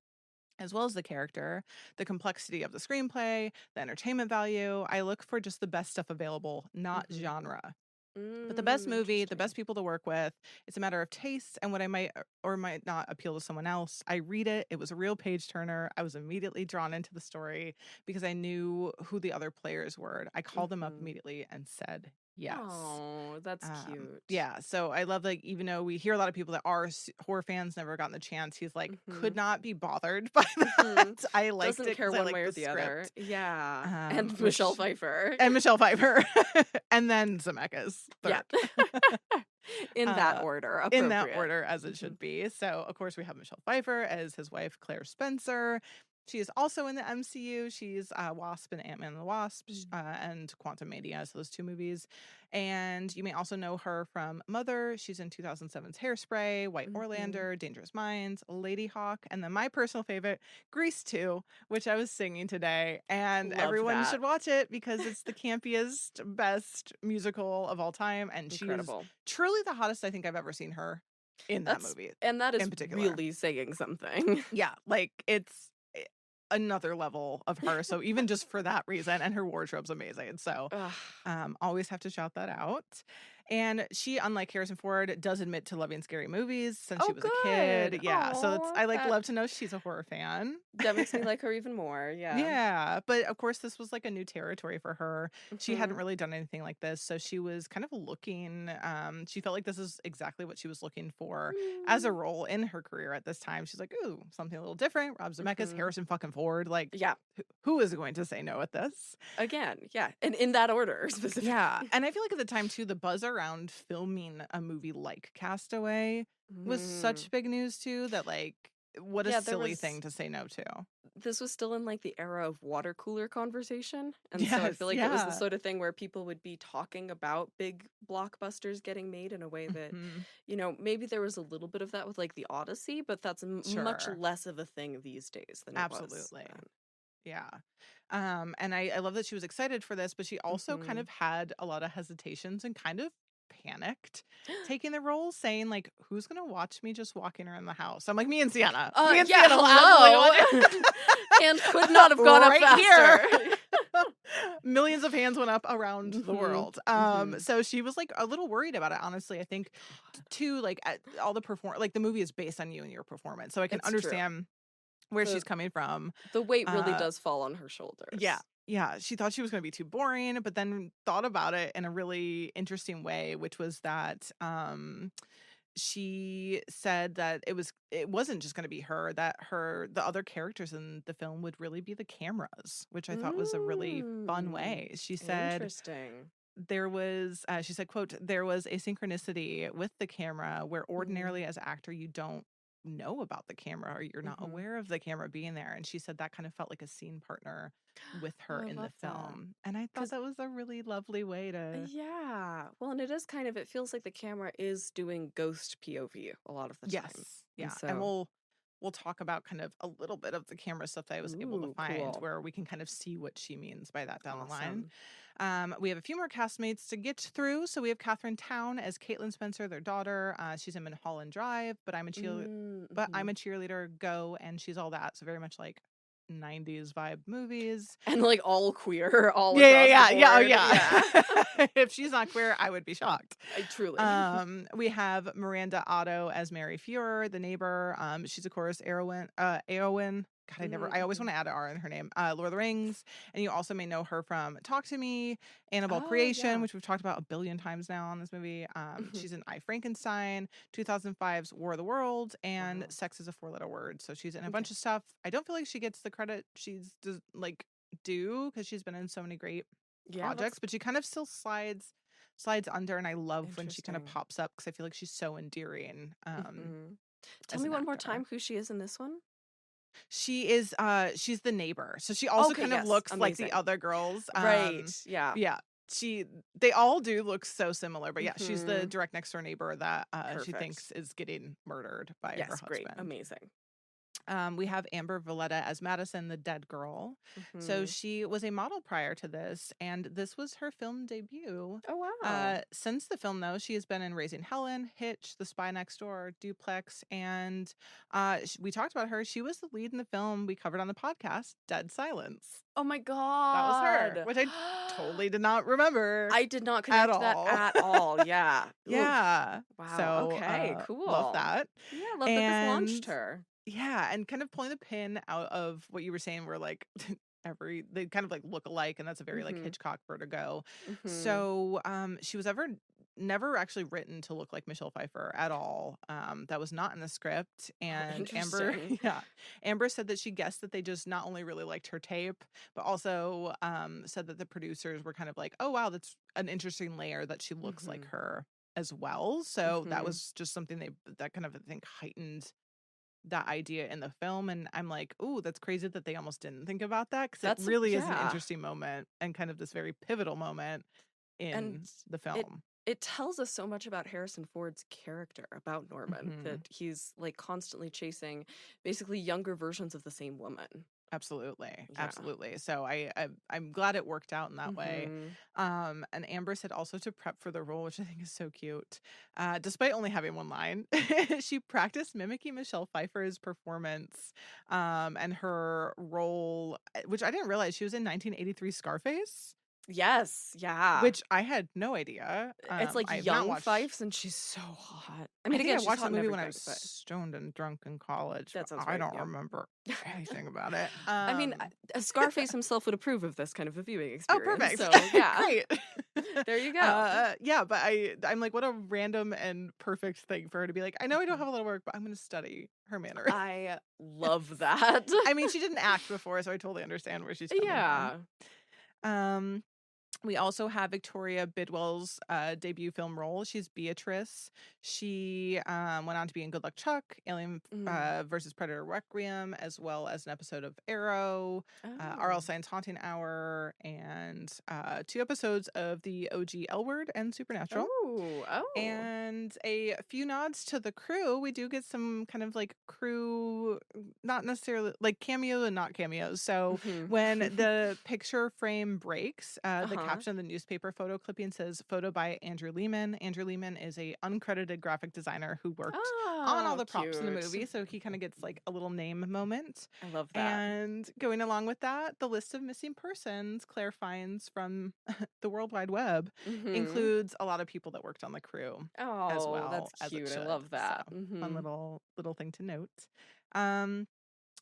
as well as the character, the complexity of the screenplay, the entertainment value. I look for just the best stuff available, not Mhm. genre. But the best movie, the best Interesting. people to work with, it's a matter of taste and what I might or might not appeal to someone else. I read it. It was a real page turner. I was immediately drawn into the story because I knew who the other players were. I called them up Mhm. immediately and said yes." Oh, that's cute. Yeah, so I love, like, even though we hear a lot of people that are horror fans never gotten the chance, he's like, could Mhm. not be bothered by Mhm. that. I liked Doesn't it care because I one way liked or the the other. script. Yeah. And Michelle Which Pfeiffer. and Michelle Pfeiffer, and then Zemeckis Yeah. third. In that order, in that appropriate. order as it should be. So, of course, we have Michelle Pfeiffer as his wife, Claire Spencer. She is also in the MCU. She's Wasp in Ant-Man and the Wasp and Quantumania, so those two movies. And you may also know her from Mother. She's in 2007's Hairspray, White Orlander, Dangerous Minds, Lady Hawk, and then my personal favorite, Grease 2, which I was singing today. And everyone should watch it because it's the campiest, best musical of all time. And she is truly the hottest I think I've ever seen her in that movie. And that is really saying something. Yeah, like it's another level of her. So even just for that reason, and her wardrobe's amazing. So always have to shout that out. And she, unlike Harrison Ford, does admit to loving scary movies since she was a kid. Yeah. So it's, I love to know she's a horror fan. That makes me like her even more. Yeah. Yeah. But of course, this was like a new territory for her. She hadn't really done anything like this. So she was kind of looking, she felt like this is exactly what she was looking for as a role in her career at this time. She's like, ooh, something a little different. Rob Zemeckis, Harrison fucking Ford. Like, yeah. Who is going to say no at this? Again, yeah. And in that order, specifically. Yeah. And I feel like at the time, too, the buzz around filming a movie like Castaway was such big news, too, that, like, what a silly thing to say no to. This was still in, like, the era of water cooler conversation. And so I feel like it was the sort of thing where people would be talking about big blockbusters getting made in a way that, you know, maybe there was a little bit of that with, like, The Odyssey, but that's much less of a thing these days than it was then. Yeah. And I love that she was excited for this, but she also kind of had a lot of hesitations and kind of panicked taking the role, saying like, who's gonna watch me just walking around the house? I'm like, me and Siena. Me and Siena. Hello. Hands could not have gone up faster. Here. Millions of hands went up around the world. So she was like a little worried about it, honestly. I think too, like all the like the movie is based on you and your performance. So I can understand where she's coming from. The weight really does fall on her shoulders. Yeah. Yeah. She thought she was going to be too boring, but then thought about it in a really interesting way, which was that she said that it wasn't just going to be her, that the other characters in the film would really be the cameras, which I thought was a really fun way. She said, interesting. There was, she said, quote, there was a synchronicity with the camera where ordinarily as an actor, you don't know about the camera or you're not aware of the camera being there. And she said that kind of felt like a scene partner with her in the film. And I thought that was a really lovely way to... Yeah. Well, and it is kind of, it feels like the camera is doing ghost POV a lot of the time. Yes. Yeah. And we'll talk about kind of a little bit of the camera stuff that I was able to find where we can kind of see what she means by that down the line. We have a few more castmates to get through. So we have Catherine Town as Caitlin Spencer, their daughter. She's in Mulholland Drive, but I'm a cheerleader, Go, and she's all that. So very much like 90s vibe movies. And like all queer, all yeah. If she's not queer, I would be shocked. Truly. We have Miranda Otto as Mary Fuhrer, the neighbor. She's of course Eowyn. God, I always want to add an R in her name. Lord of the Rings. And you also may know her from Talk to Me, Annabelle Creation, which we've talked about a billion times now on this movie. She's in I, Frankenstein, 2005's War of the Worlds, and Sex is a Four-Letter Word. So she's in a bunch of stuff. I don't feel like she gets the credit she's due because she's been in so many great projects, but she kind of still slides under, and I love when she kind of pops up because I feel like she's so endearing. Tell me one more time who she is in this one. She is she's the neighbor. So she also kind of looks like the other girls. Right. Yeah. Yeah. They all do look so similar, but yeah, she's the direct next door neighbor that she thinks is getting murdered by her husband. Great. Amazing. We have Amber Valletta as Madison, the dead girl. So she was a model prior to this, and this was her film debut. Oh, wow. Since the film, though, she has been in Raising Helen, Hitch, The Spy Next Door, Duplex, and we talked about her. She was the lead in the film we covered on the podcast, Dead Silence. Oh, my God. That was her, which I totally did not remember. I did not connect that at all. Yeah. Yeah. Wow. So, okay, cool. Love that. Yeah, love that this launched her. Yeah, and kind of pulling the pin out of what you were saying, where like they kind of like look alike, and that's a very like Hitchcock Vertigo. So she was never actually written to look like Michelle Pfeiffer at all. That was not in the script. And Amber said that she guessed that they just not only really liked her tape, but also said that the producers were kind of like, oh wow, that's an interesting layer that she looks like her as well. So that was just something that kind of, I think, heightened that idea in the film. And I'm like, ooh, that's crazy that they almost didn't think about that, because it really is an interesting moment and kind of this very pivotal moment in the film. It tells us so much about Harrison Ford's character, about Norman, that he's like constantly chasing basically younger versions of the same woman. Absolutely. Absolutely. So I'm glad it worked out in that way. And Amber said also to prep for the role, which I think is so cute. Despite only having one line, she practiced mimicking Michelle Pfeiffer's performance and her role, which I didn't realize she was in 1983 Scarface. Yes, yeah. Which I had no idea. It's like young Fifes, and she's so hot. I mean, again, I watched that movie when I was stoned and drunk in college. That sounds right. I don't remember anything about it. I mean, Scarface himself would approve of this kind of a viewing experience. Oh, perfect. So, yeah. Great. There you go. Yeah, but I'm like, what a random and perfect thing for her to be like, I know I don't have a lot of work, but I'm going to study her manner. I love that. I mean, she didn't act before, so I totally understand where she's coming from. We also have Victoria Bidwell's debut film role. She's Beatrice. She went on to be in Good Luck Chuck, Alien versus Predator Requiem, as well as an episode of Arrow, R.L. Stine's Haunting Hour, and 2 episodes of the OG L Word and Supernatural. And a few nods to the crew. We do get some kind of like crew, not necessarily like cameo and not cameos. So when the picture frame breaks, the caption of the newspaper photo clipping says "Photo by Andrew Lehman." Andrew Lehman is a uncredited graphic designer who worked on all the props in the movie, so he kind of gets like a little name moment. I love that. And going along with that, the list of missing persons Claire finds from the World Wide Web includes a lot of people that worked on the crew as well. That's cute. I love that. So, fun little thing to note.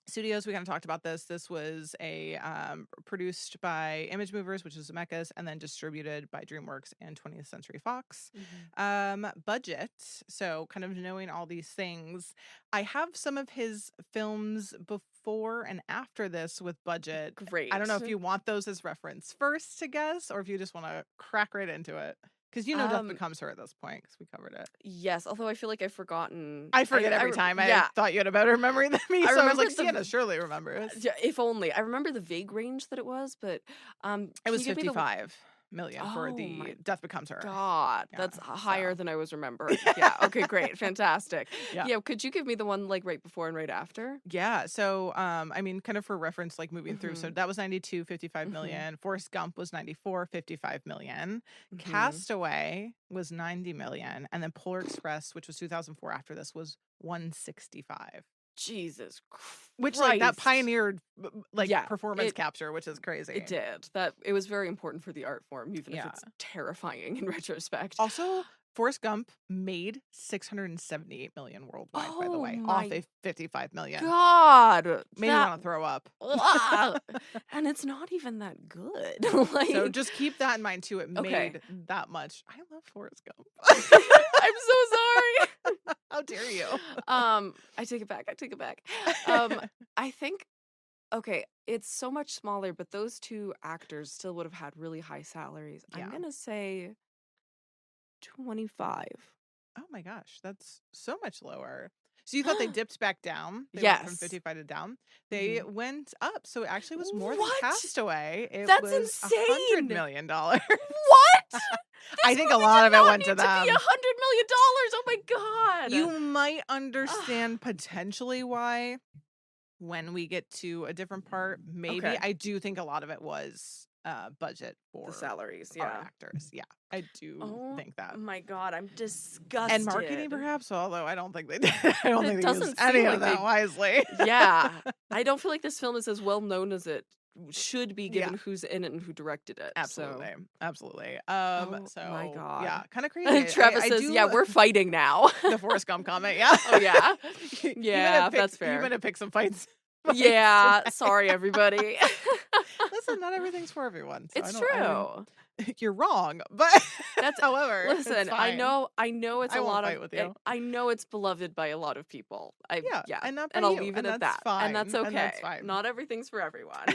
Studios, we kind of talked about this. This was a produced by Image Movers, which is Zemeckis, and then distributed by DreamWorks and 20th Century Fox. Budget, so kind of knowing all these things. I have some of his films before and after this with budget. Great. I don't know if you want those as reference first to guess, or if you just want to crack right into it. Because Death Becomes Her at this point, because we covered it. Yes, although I feel like I've forgotten. I forget every time. I thought you had a better memory than me, so I was like, Siena surely remembers. Yeah, if only. I remember the vague range that it was, but it was 55 million for the Death Becomes Her. God, that's higher than I was remembering. Yeah, okay, great, fantastic. Yeah, could you give me the one like right before and right after? Yeah, so I mean, kind of for reference, like moving through. So that was 92, 55 million. Forrest Gump was 94, 55 million. Castaway was 90 million, and then Polar Express, which was 2004 after this, was 165. Jesus Christ. Which like that pioneered like performance capture, which is crazy. It did. It was very important for the art form, even if it's terrifying in retrospect. Also, Forrest Gump made 678 million worldwide, by the way, off a 55 million. God, made me want to throw up. And it's not even that good. So just keep that in mind too. It made that much. I love Forrest Gump. I'm so sorry. How dare you? I take it back. I think, it's so much smaller, but those 2 actors still would have had really high salaries. I'm going to say 25. Oh my gosh, that's so much lower. So you thought they dipped back down? They went from 55 to down. They went up, so it actually was more than Castaway. That's insane. $100 million. What? I think a lot of it went to them. To be $100 million. Oh my God. You might understand potentially why when we get to a different part. Maybe I do think a lot of it was budget for the salaries, our actors. Yeah, I do think that. Oh my God, I'm disgusted. And marketing, perhaps, although I don't think they did. I don't think they used any of that wisely. Yeah, I don't feel like this film is as well known as it should be, given who's in it and who directed it. Absolutely. So my God, yeah, kind of crazy. Travis says, we're fighting now. The Forrest Gump comment, yeah. Oh yeah, yeah, that's fair. You're gonna pick some fights. Yeah, sorry everybody. Listen, not everything's for everyone. So it's true. You're wrong, but that's however. Listen, I know it's a lot of. I know it's beloved by a lot of people. And not by and I'll you, leave it and at that. Fine, and that's okay. And that's fine. Not everything's for everyone.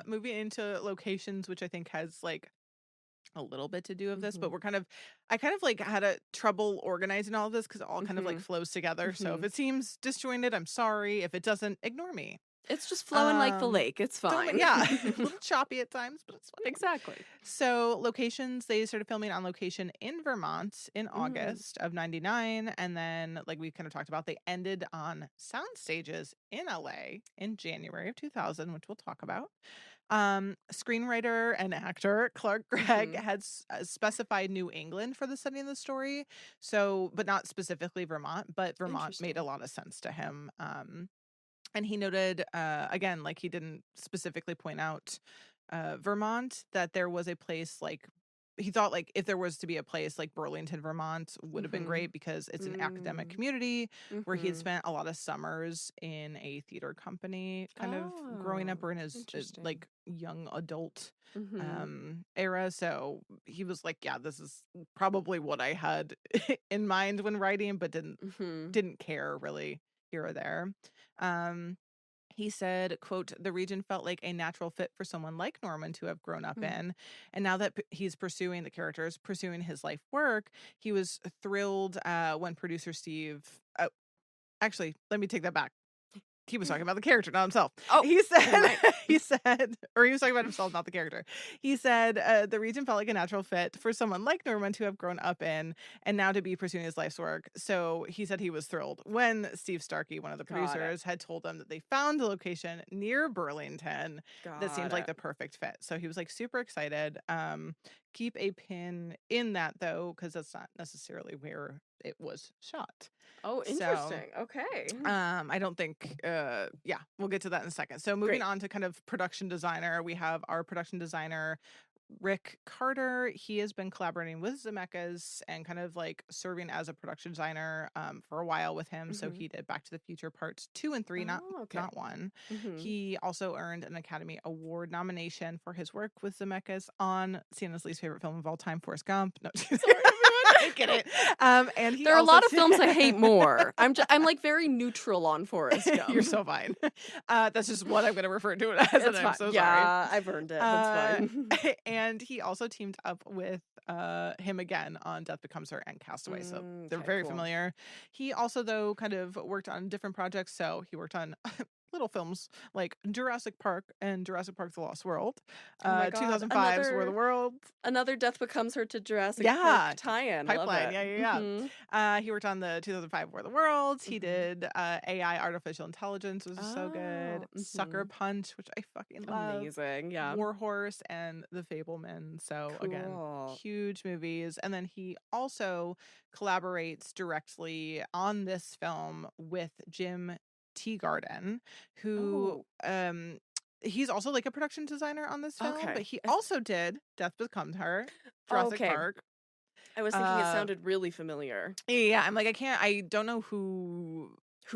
Moving into locations, which I think has like a little bit to do of this, but I kind of like had a trouble organizing all of this because it all kind of like flows together. So if it seems disjointed, I'm sorry. If it doesn't, ignore me. It's just flowing like the lake. It's fine. Yeah, a little choppy at times, but it's fine. Exactly. So locations, they started filming on location in Vermont in August of 99. And then, like we kind of talked about, they ended on sound stages in LA in January of 2000, which we'll talk about. Screenwriter and actor Clark Gregg had specified New England for the setting of the story. So, but not specifically Vermont, but Vermont made a lot of sense to him. And he noted, again, like he didn't specifically point out Vermont, that there was a place like, he thought like if there was to be a place like Burlington, Vermont would have been great because it's an academic community where he had spent a lot of summers in a theater company kind of growing up, or in his like young adult era. So he was like, yeah, this is probably what I had in mind when writing, but didn't care really here or there. He said, quote, "The region felt like a natural fit for someone like Norman to have grown up in. And now that he's pursuing the characters, pursuing his life work, he was thrilled when producer Steve... actually, let me take that back. He was talking about the character, not himself. Oh, he said, or he was talking about himself, not the character. He said, the region felt like a natural fit for someone like Norman to have grown up in and now to be pursuing his life's work. So he said he was thrilled when Steve Starkey, one of the producers, had told them that they found a location near Burlington that seemed like the perfect fit. So he was like super excited. Keep a pin in that though, because that's not necessarily where it was shot. Oh, interesting. So, okay. I don't think, yeah, we'll get to that in a second. So moving on to kind of production designer, we have our production designer, Rick Carter. He has been collaborating with Zemeckis and kind of like serving as a production designer for a while with him. So he did Back to the Future Parts 2 and 3, not 1. He also earned an Academy Award nomination for his work with Zemeckis on Siena's least favorite film of all time, Forrest Gump. No, sorry, I get it. And there are a lot of films I hate more. I'm like very neutral on Forrest Gump. You're so fine. That's just what I'm going to refer to it as. I'm so sorry. Yeah, I've earned it. That's fine. And he also teamed up with him again on Death Becomes Her and Castaway. So they're very familiar. He also, though, kind of worked on different projects. So he worked on little films like Jurassic Park and Jurassic Park The Lost World. 2005's War of the World. Another Death Becomes Her to Jurassic Park tie-in. Pipeline. Yeah. He worked on the 2005 War of the Worlds. He did AI, Artificial Intelligence, which is so good. Sucker Punch, which I fucking love. Amazing, yeah. War Horse and The Fabelman. So again, huge movies. And then he also collaborates directly on this film with Jim Teagarden, who he's also like a production designer on this film, but he also did Death Becomes Her, Jurassic Park. I was thinking it sounded really familiar. Yeah, I'm like, I don't know who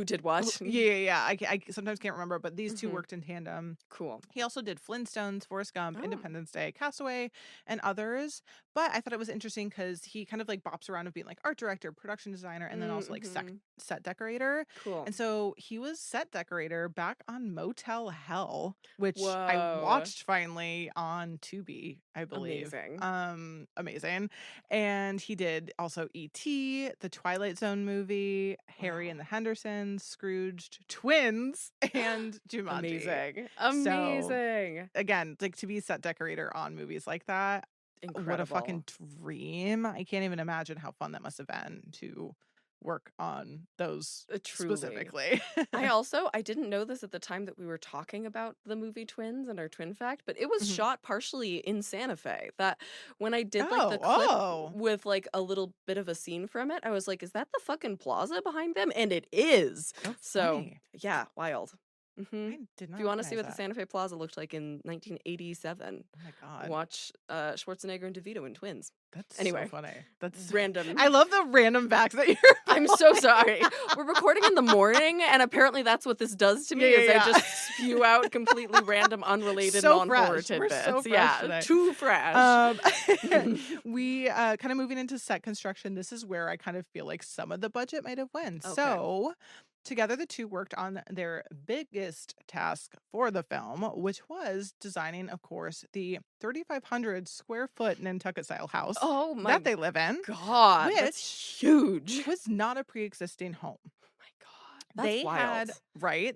did what. I sometimes can't remember, but these two worked in tandem. Cool. He also did Flintstones, Forrest Gump, Independence Day, Castaway, and others. But I thought it was interesting because he kind of like bops around of being like art director, production designer, and then also like set decorator. Cool. And so he was set decorator back on Motel Hell, which I watched finally on Tubi, I believe. Amazing. And he did also E.T., the Twilight Zone movie, Harry and the Hendersons, Scrooged, Twins, and Jumanji. Amazing. So, again, like to be set decorator on movies like that, incredible. What a fucking dream. I can't even imagine how fun that must have been to work on those specifically. I didn't know this at the time that we were talking about the movie Twins and our twin fact, but it was shot partially in Santa Fe. That when I did like the clip with like a little bit of a scene from it, I was like, is that the fucking plaza behind them? And it is. So yeah, wild. I did not. If you want to see what the Santa Fe Plaza looked like in 1987, oh my god, watch Schwarzenegger and DeVito in Twins. That's so funny. That's random. I love the random facts that you're. I'm so sorry. We're recording in the morning, and apparently that's what this does to me. I just spew out completely random, unrelated, non-horror tidbits. We're so fresh today. Too fresh. We kind of moving into set construction. This is where I kind of feel like some of the budget might have went. So Together, the two worked on their biggest task for the film, which was designing, of course, the 3,500 square foot Nantucket-style house Oh my that they live in, God, that's which huge. was not a pre-existing home. Oh my God, that's wild.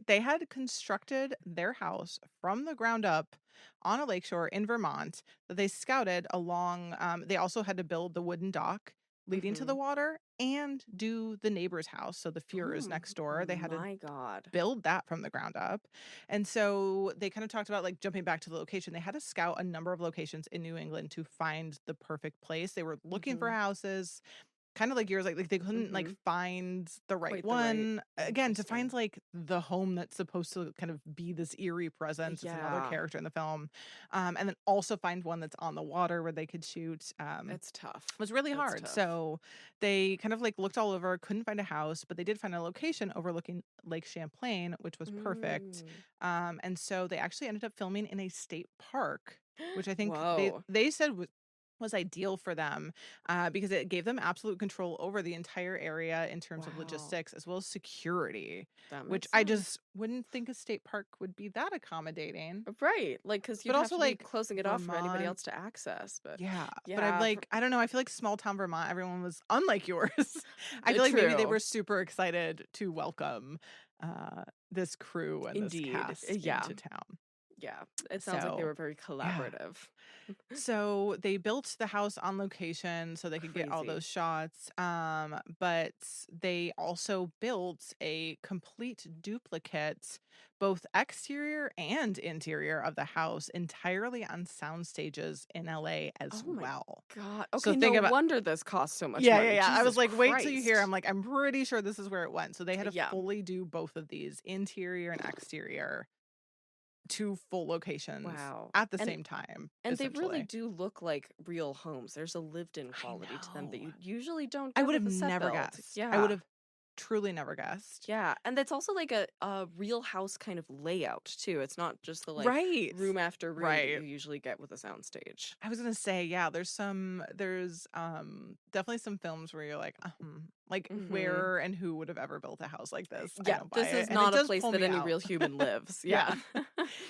They had constructed their house from the ground up on a lakeshore in Vermont that they scouted along. They also had to build the wooden dock leading to the water and do the neighbor's house. So the Fuhrers next door, they had to My God. build that from the ground up. And so they kind of talked about like jumping back to the location. They had to scout a number of locations in New England to find the perfect place. They were looking for houses. Kind of like yours, like they couldn't like find the right Quite the right. one. Again, to find Interesting. like the home that's supposed to kind of be this eerie presence. It's another Yeah. character in the film. And then also find one that's on the water where they could shoot. It's tough. It was really It's hard. tough. So they kind of like looked all over, couldn't find a house, but they did find a location overlooking Lake Champlain, which was perfect. And so they actually ended up filming in a state park, which I think Whoa. they said was ideal for them because it gave them absolute control over the entire area in terms of logistics as well as security, which I just wouldn't think a state park would be that accommodating. Right. Like, because you'd But have also to like be closing it off for anybody Vermont. else to access. But Yeah. But I'm yeah, like, I don't know. I feel like small town Vermont, everyone was unlike yours. I feel like maybe they true. were super excited to welcome this crew and this Indeed. cast Yeah. into town. Yeah. It sounds like they were very collaborative. So they built the house on location so they could get all Crazy. those shots. But they also built a complete duplicate, both exterior and interior of the house, entirely on sound stages in LA as Oh my well. God. So Okay, think no about wonder this cost so much yeah, money. yeah, yeah. I was Jesus like, wait till you hear. Christ. I'm like, I'm pretty sure this is where it went. So they had to Yeah. fully do both of these, interior and exterior, two full locations Wow. at the same time. And they really Essentially. do look like real homes. There's a lived-in quality to them that you usually don't I get would with have a set never build. guessed. Yeah. I would have truly never guessed. Yeah, and it's also like a real house kind of layout too. It's not just the like Right. room after room that Right. you usually get with a soundstage. I was gonna say, yeah, there's definitely some films where you're like where and who would have ever built a house like this? I Yeah, don't buy this it. is And it not a does place pull that me any out. real human lives. Yeah. Yeah.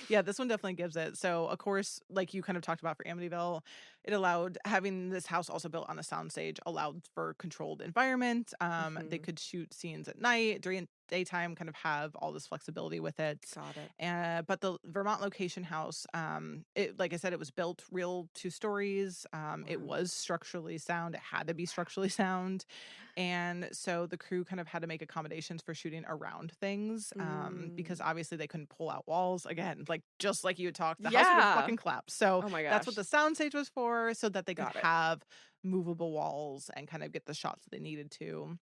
Yeah, this one definitely gives it. So, of course, like you kind of talked about for Amityville, it allowed having this house also built on a soundstage allowed for controlled environment. They could shoot scenes at night, during daytime, kind of have all this flexibility with it. Got it. But the Vermont location house, it like I said, it was built real 2 stories. It was structurally sound. It had to be structurally sound. And so the crew kind of had to make accommodations for shooting around things because obviously they couldn't pull out walls. Again, like just like you had talked, the house would have fucking collapsed. So Oh my that's what gosh. the soundstage was for, so that they could Got it. have movable walls and kind of get the shots that they needed to.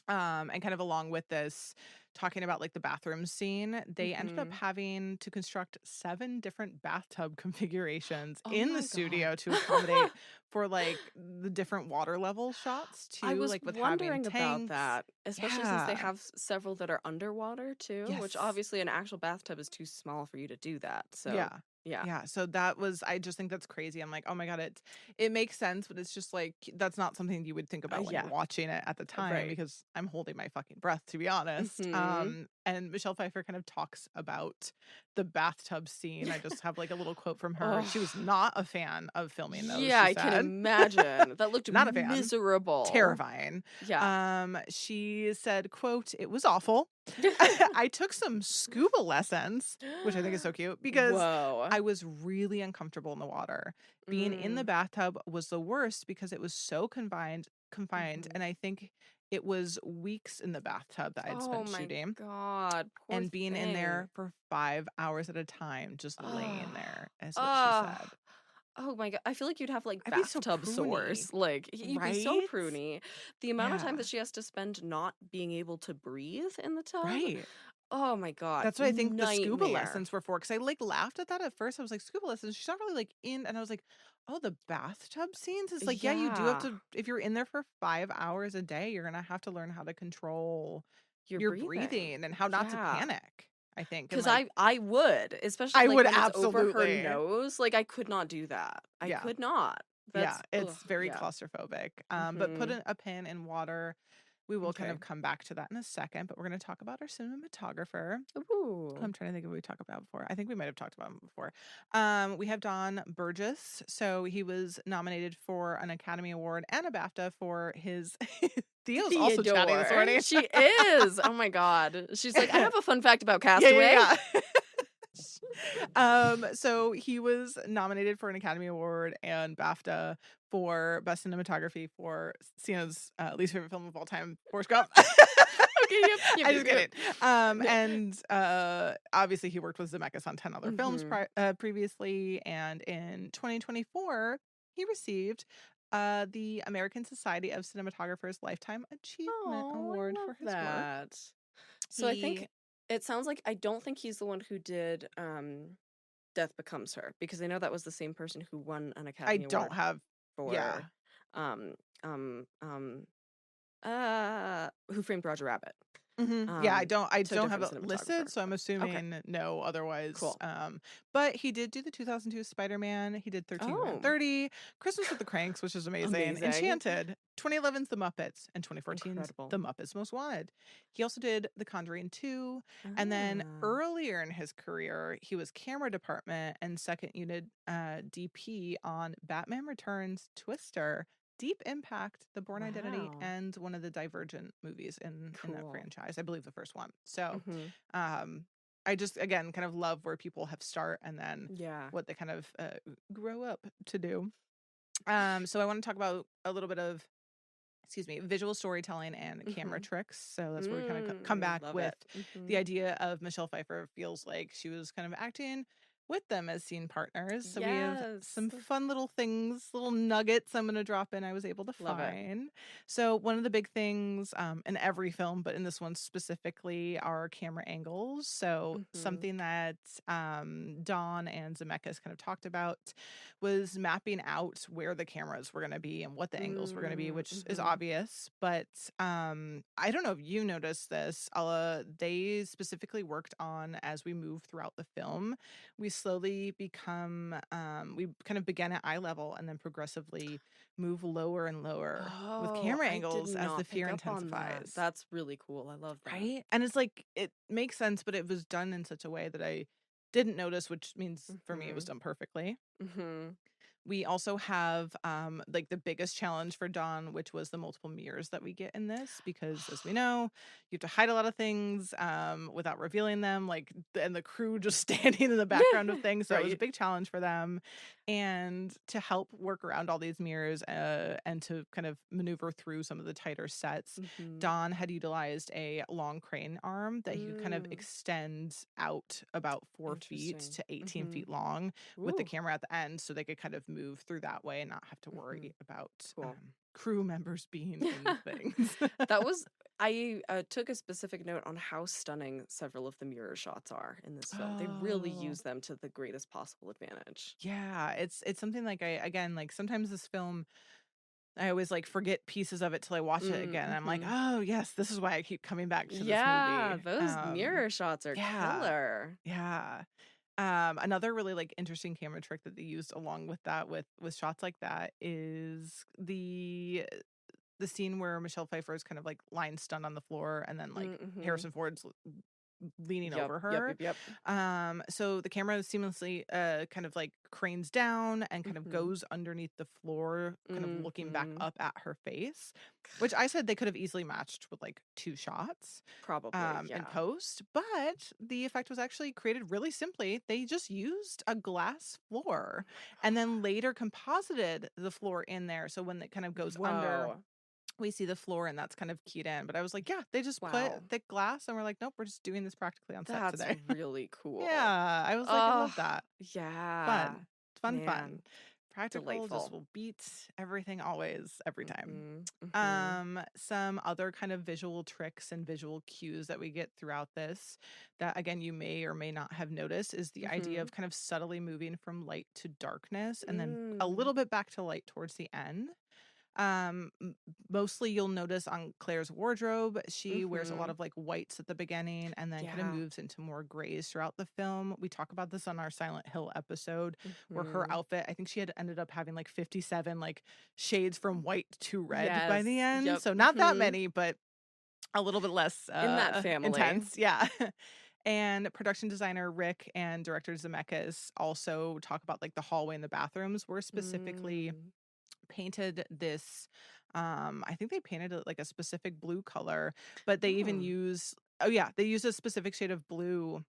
And kind of along with this, talking about like the bathroom scene, they ended up having to construct 7 different bathtub configurations Oh in my the studio God. to accommodate for like the different water level shots I too, was like with having wondering about tanks. that, especially since they Yeah. have several that are underwater too, which Yes. obviously an actual bathtub is too small for you to do that. So Yeah. yeah. Yeah. So that was, I just think that's crazy. I'm like, oh my God, it makes sense, but it's just like that's not something you would think about when Yeah. you're watching it at the time Right. because I'm holding my fucking breath, to be honest. And Michelle Pfeiffer kind of talks about the bathtub scene. I just have like a little quote from her. She was not a fan of filming those. Yeah, she I can said. imagine. That looked Not a fan. miserable. Terrifying. Yeah. She said, quote, "It was awful. I took some scuba lessons," which I think is so cute because Whoa. I was really uncomfortable in the water. Being in the bathtub was the worst because it was so confined, and I think it was weeks in the bathtub that I'd spent shooting. Oh my God. Poor And being in thing. there for 5 hours at a time, just laying there, is what she said. Oh my God. I feel like you'd have like I'd be so bathtub sores. pruny. Like you'd be so Right? pruny. The amount of time Yeah. that she has to spend not being able to breathe in the tub. Right. Oh my God. That's what I think the scuba Nightmare. lessons were for. Because I like laughed at that at first. I was like, scuba lessons. She's not really like in. And I was like, oh, the bathtub scenes. It's like, yeah, you do have Yeah. to. If you're in there for 5 hours a day, you're gonna have to learn how to control Your your breathing. breathing and how not to Yeah. panic. I think. And Because like, I would, especially I like would when it's over her absolutely. nose. Like I could not do that. I Yeah. could not. Yeah, That's it's very yeah. claustrophobic. But put a pin in water. We will kind Okay. of come back to that in a second, but we're going to talk about our cinematographer. Ooh. I'm trying to think of what we talked about before. I think we might have talked about him before. We have Don Burgess. So he was nominated for an Academy Award and a BAFTA for his. Theo's also chatty this morning. She is. Oh my God. She's like, I have a fun fact about Castaway. Yeah. So he was nominated for an Academy Award and BAFTA for Best Cinematography for Siena's least favorite film of all time, Forrest Gump. Okay, yep, I just get it. And obviously he worked with Zemeckis on 10 other films previously, and in 2024 he received the American Society of Cinematographers Lifetime Achievement Award for his work. So I think it sounds like I don't think he's the one who did Death Becomes Her, because I know that was the same person who won an Academy Award for Who Framed Roger Rabbit. Yeah, I don't have it listed, so I'm assuming no otherwise. Cool. But he did do the 2002 Spider-Man. He did 13/30, Christmas with the Cranks, which is amazing. Enchanted, 2011's The Muppets, and 2014's The Muppets Most Wanted. He also did The Conjuring 2, and then earlier in his career, he was camera department and second unit DP on Batman Returns, Twister, Deep Impact, The Bourne Identity, and one of the Divergent movies in that franchise. I believe the first one. So I just, again, kind of love where people have start and then what they kind of grow up to do. So I want to talk about a little bit of, visual storytelling and camera tricks. So that's where we kind of come back with the idea of Michelle Pfeiffer feels like she was kind of acting with them as scene partners. So we have some fun little things, little nuggets I'm going to drop in I was able to find. So one of the big things in every film, but in this one specifically, are camera angles. So something that Dawn and Zemeckis kind of talked about was mapping out where the cameras were going to be and what the angles were going to be, which is obvious. But I don't know if you noticed this. They specifically worked on, as we move throughout the film, we slowly become we kind of begin at eye level and then progressively move lower and lower with camera angles as the fear intensifies. That's really cool. I love that. Right? And it's like, it makes sense, but it was done in such a way that I didn't notice, which means for me it was done perfectly. We also have like the biggest challenge for Dawn, which was the multiple mirrors that we get in this, because as we know, you have to hide a lot of things without revealing them, like, and the crew just standing in the background of things. So it was a big challenge for them. And to help work around all these mirrors and to kind of maneuver through some of the tighter sets, Dawn had utilized a long crane arm that you could kind of extend out about 4 feet to 18 feet long with the camera at the end, so they could kind of move through that way and not have to worry about crew members being in things. I took a specific note on how stunning several of the mirror shots are in this film. They really use them to the greatest possible advantage. Yeah, it's something like like sometimes this film, I always like forget pieces of it till I watch it again. I'm like, oh yes, this is why I keep coming back to this movie. Yeah, those mirror shots are killer. Yeah. Another really like interesting camera trick that they used along with that with shots like that is the scene where Michelle Pfeiffer is kind of like lying stunned on the floor, and then like Harrison Ford's leaning over her. So the camera seamlessly kind of like cranes down and kind of goes underneath the floor, kind of looking back up at her face, which I said they could have easily matched with like 2 shots probably in post, but the effect was actually created really simply. They just used a glass floor and then later composited the floor in there, so when it kind of goes under, we see the floor, and that's kind of keyed in. But I was like, yeah, they just put thick glass, and we're like, nope, we're just doing this practically on set today. That's really cool. Yeah, I was like, I love that. Yeah. Fun. Practical just will beat everything always, every time. Some other kind of visual tricks and visual cues that we get throughout this that, again, you may or may not have noticed is the idea of kind of subtly moving from light to darkness and then a little bit back to light towards the end. Mostly you'll notice on Claire's wardrobe, she wears a lot of like whites at the beginning and then kind of moves into more grays throughout the film. We talk about this on our Silent Hill episode where her outfit, I think she had ended up having like 57 like shades from white to red by the end. So not that many, but a little bit less in that family. intense. Yeah. And production designer Rick and director Zemeckis also talk about like the hallway and the bathrooms were specifically painted this I think they painted it like a specific blue color, but they even use they use a specific shade of blue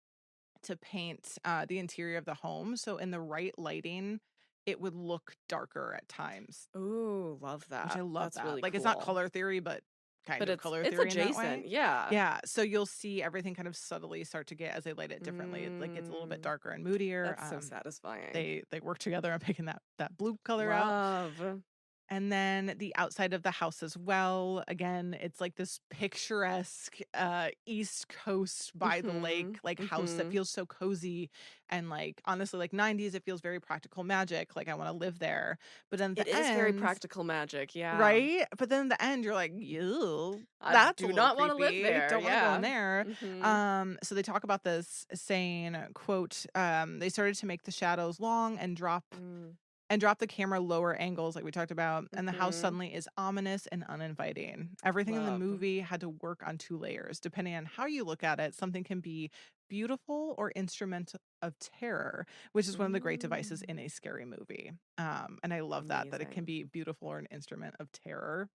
to paint the interior of the home. So in the right lighting, it would look darker at times. Ooh, love that. Which I love. That's that. really Like cool. it's not color theory, but kind of color it's theory in that way. adjacent. Yeah. Yeah. So you'll see everything kind of subtly start to get, as they light it differently, it like gets a little bit darker and moodier. That's so satisfying. They work together on picking that blue color out. Love. And then the outside of the house as well. Again, it's like this picturesque East Coast by the lake like house that feels so cozy, and like honestly like 90s, it feels very practical magic. Like I want to live there. But then it is very practical magic, yeah. Right? But then in the end you're like, ew, I do not want to live there. Don't want to go in there. So they talk about this saying, quote, they started to make the shadows long and drop the camera lower angles like we talked about, and the house suddenly is ominous and uninviting. Everything in the movie had to work on 2 layers. Depending on how you look at it, something can be beautiful or instrument of terror, which is one of the great devices in a scary movie. And I love that it can be beautiful or an instrument of terror.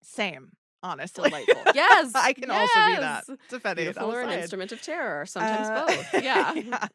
Same. Honestly. Delightful. Yes. I can also be that. Depending beautiful or an instrument of terror. Sometimes both. Yeah. Yeah.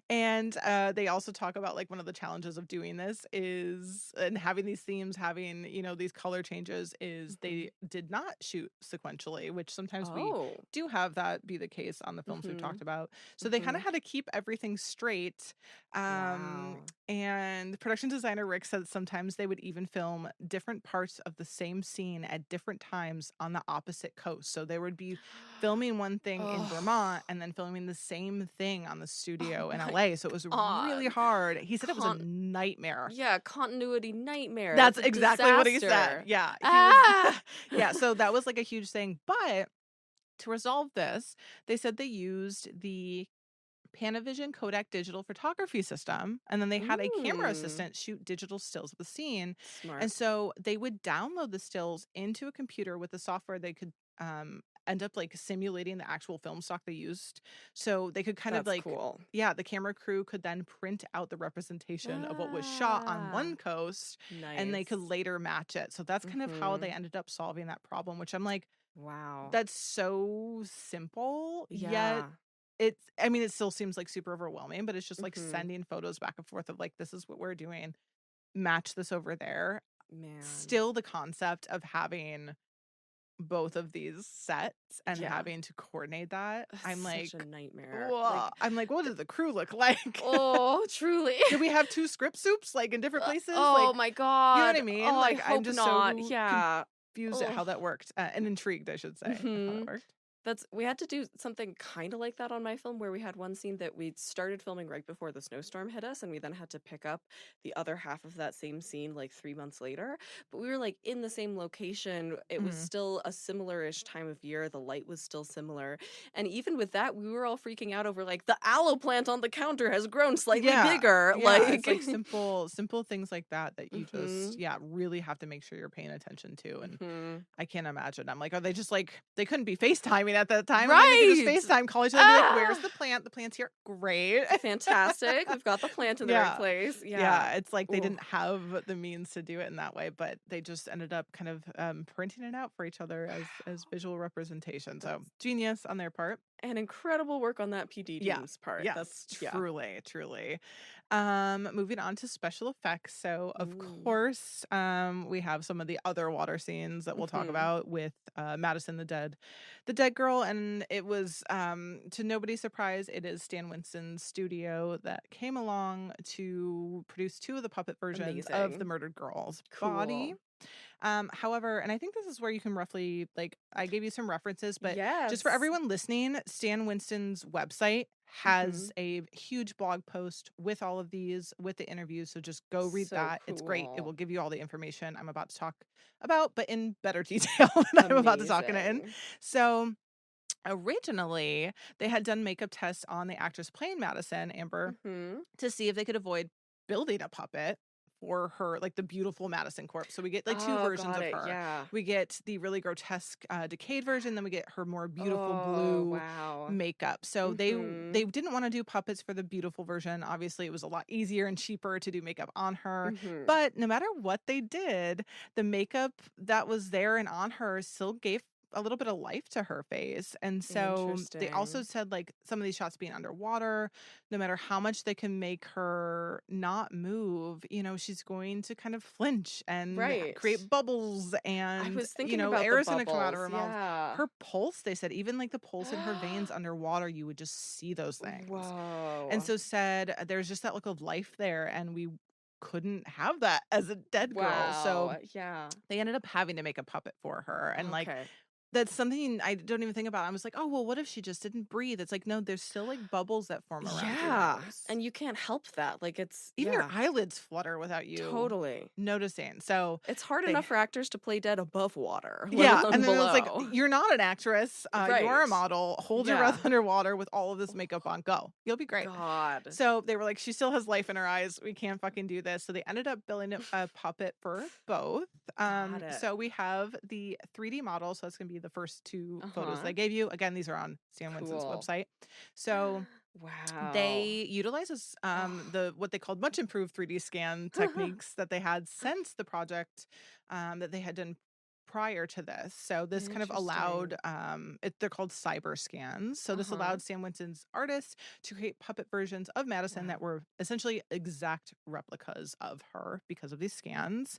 And they also talk about like one of the challenges of doing this is, and having these themes, having, you know, these color changes, is they did not shoot sequentially, which sometimes we do have that be the case on the films we've talked about. So they kind of had to keep everything straight. And production designer Rick said sometimes they would even film different parts of the same scene at different times on the opposite coast. So they would be filming one thing in Vermont and then filming the same thing on the studio in LA. So it was really hard. He said it was a nightmare. Yeah, continuity nightmare. That's exactly what he said. Yeah. Yeah, so that was like a huge thing. But to resolve this, they said they used the Panavision Kodak digital photography system, and then they had a camera assistant shoot digital stills of the scene. Smart. And so they would download the stills into a computer with the software. They could end up like simulating the actual film stock they used, so they could kind of like the camera crew could then print out the representation of what was shot on one coast, and they could later match it. So that's kind of how they ended up solving that problem, which I'm like, wow, that's so simple. Yet it still seems like super overwhelming, but it's just like sending photos back and forth of like, this is what we're doing, match this over there. Man. Still the concept of having both of these sets and having to coordinate that, I'm like, such a nightmare. Like, I'm like, what does the crew look like? Oh, truly. Do we have 2 script soups like in different places? Oh like, my god, you know what I mean? Oh, like, I'm just not. So confused at how that worked, and intrigued, I should say, how it worked. We had to do something kind of like that on my film, where we had one scene that we started filming right before the snowstorm hit us, and we then had to pick up the other half of that same scene like 3 months later. But we were like in the same location. It was still a similar-ish time of year. The light was still similar. And even with that, we were all freaking out over like the aloe plant on the counter has grown slightly bigger. Yeah, like it's like simple things like that you just really have to make sure you're paying attention to. And I can't imagine. I'm like, are they just like, they couldn't be FaceTiming at that time? Right. They could just FaceTime, call each other, be like, where's the plant? The plant's here. Great. Fantastic. We've got the plant in the right place. Yeah. It's like they didn't have the means to do it in that way, but they just ended up kind of printing it out for each other as visual representation. So genius on their part. And incredible work on that PD team's part. Yes, that's truly. Moving on to special effects. So of course, we have some of the other water scenes that we'll talk about with Madison the dead girl, and it was to nobody's surprise, it is Stan Winston Studio that came along to produce 2 of the puppet versions of the murdered girl's body. However, and I think this is where you can roughly, like, I gave you some references, but just for everyone listening, Stan Winston's website has a huge blog post with all of these, with the interviews. So just go read that. Cool. It's great. It will give you all the information I'm about to talk about, but in better detail than I'm about to talk in it in. So originally, they had done makeup tests on the actress playing Madison, Amber, to see if they could avoid building a puppet for her, like the beautiful Madison corpse. So we get like two Oh, versions got of it. her. Yeah. We get the really grotesque decayed version, then we get her more beautiful Oh, blue wow. makeup. So Mm-hmm. they didn't want to do puppets for the beautiful version. Obviously, it was a lot easier and cheaper to do makeup on her. Mm-hmm. But no matter what they did, the makeup that was there and on her still gave a little bit of life to her face. And so they also Interesting. said like some of these shots being underwater, no matter how much they can make her not move, you know, she's going to kind of flinch and Right. create bubbles I and, was you thinking know, about the air is going to come out of bubbles. her mouth. Yeah. Her pulse, they said, even like the pulse in her veins underwater, you would just see those things. And Whoa. so said there's just that look of life there. And we couldn't have that as a dead girl. So Wow. Yeah. they ended up having to make a puppet for her. And like, Okay. that's something I don't even think about. I was like, oh, well, what if she just didn't breathe? It's like, no, there's still like bubbles that form around your Yeah. nose. And you can't help that. Like it's, Even your yeah, eyelids flutter without you totally. noticing. So It's hard they enough for actors to play dead above water, let yeah, alone and then it was like, below. "You're not an actress, you are a Right. model, hold your Yeah. breath underwater with all of this makeup on, go. You'll be great." God. So they were like, "She still has life in her eyes, we can't fucking do this." So they ended up building a puppet for both. Got it. So we have the 3D model, so that's gonna be the first 2 photos that Uh-huh. I gave you. Again, these are on Stan Winston's Cool. website. So Wow. they utilizes the what they called much improved 3D scan techniques that they had since the project that they had done prior to this. So this kind of allowed Interesting. they're called cyber scans. So this Uh-huh. allowed Stan Winston's artists to create puppet versions of Madison that Wow. were essentially exact replicas of her because of these scans.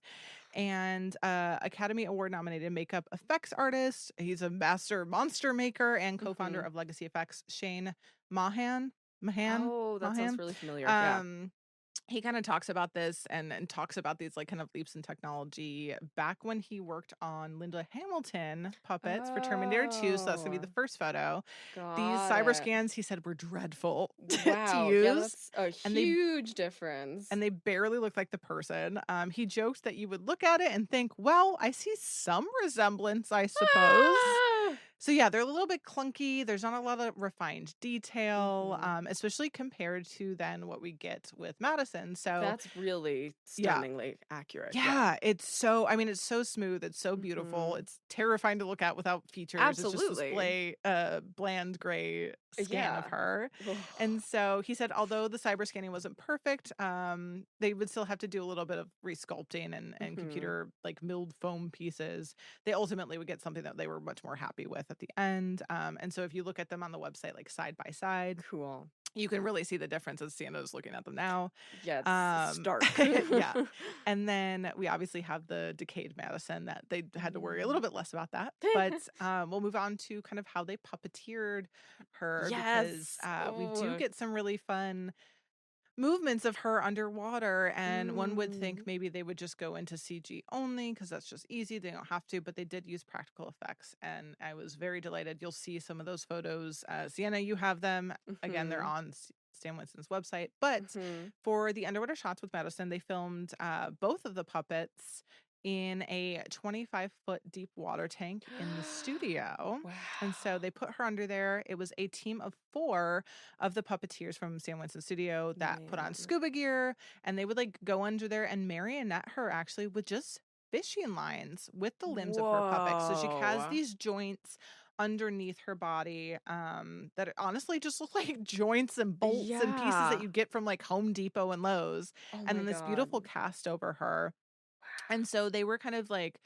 And Academy Award nominated makeup effects artist. He's a master monster maker and co-founder Mm-hmm. of Legacy Effects, Shane Mahan. Mahan? Oh, that sounds Mahan? really familiar. Yeah. Um, he kind of talks about this and talks about these like kind of leaps in technology back when he worked on Linda Hamilton puppets for Terminator 2. So that's gonna be Oh, the first photo. These got cyber it. scans, he said, were dreadful to Wow. Yeah, use. that's a And they huge difference. and they barely look like the person. He joked that you would look at it and think, well, I see some resemblance, I suppose. Ah! So yeah, they're a little bit clunky. There's not a lot of refined detail, Mhm. especially compared to then what we get with Madison. So That's really yeah, stunningly accurate. Yeah. yeah, it's so I mean, it's so smooth, it's so beautiful. Mhm. It's terrifying to look at without features. It's just this Absolutely. bland gray scan of Yeah. her. Ugh. And so he said although the cyber scanning wasn't perfect, they would still have to do a little bit of resculpting and Mhm. computer like milled foam pieces. They ultimately would get something that they were much more happy with at the end. And so if you look at them on the website like side by side, Cool. you can really see the difference as Sienna's looking at them now. Yeah, it's stark. Yeah. And then we obviously have the decayed Madison that they had to worry a little Mhm. bit less about that. But we'll move on to kind of how they puppeteered her because Yes. we do Oh. get some really fun movements of her underwater, and one would think Mm. maybe they would just go into CG only because that's just easy, they don't have to, but they did use practical effects and I was very delighted. You'll see some of those photos. Sienna, you have them. Again, they're Mhm. on Stan Winston's website, but Mhm. for the underwater shots with Madison, they filmed both of the puppets in a 25-foot deep water tank in the studio. And so Wow. they put her under there. It was a team of 4 of the puppeteers from Stan Winston Studio that put on Man. scuba gear, and they would like go under there and marionette her actually with just fishing lines with the limbs of her puppet. So she has Whoa. these joints underneath her body that honestly just look like joints and bolts and pieces that Yeah. you get from like Home Depot and Lowe's, Oh and my then this God. beautiful cast over her. And Wow. so they were kind of like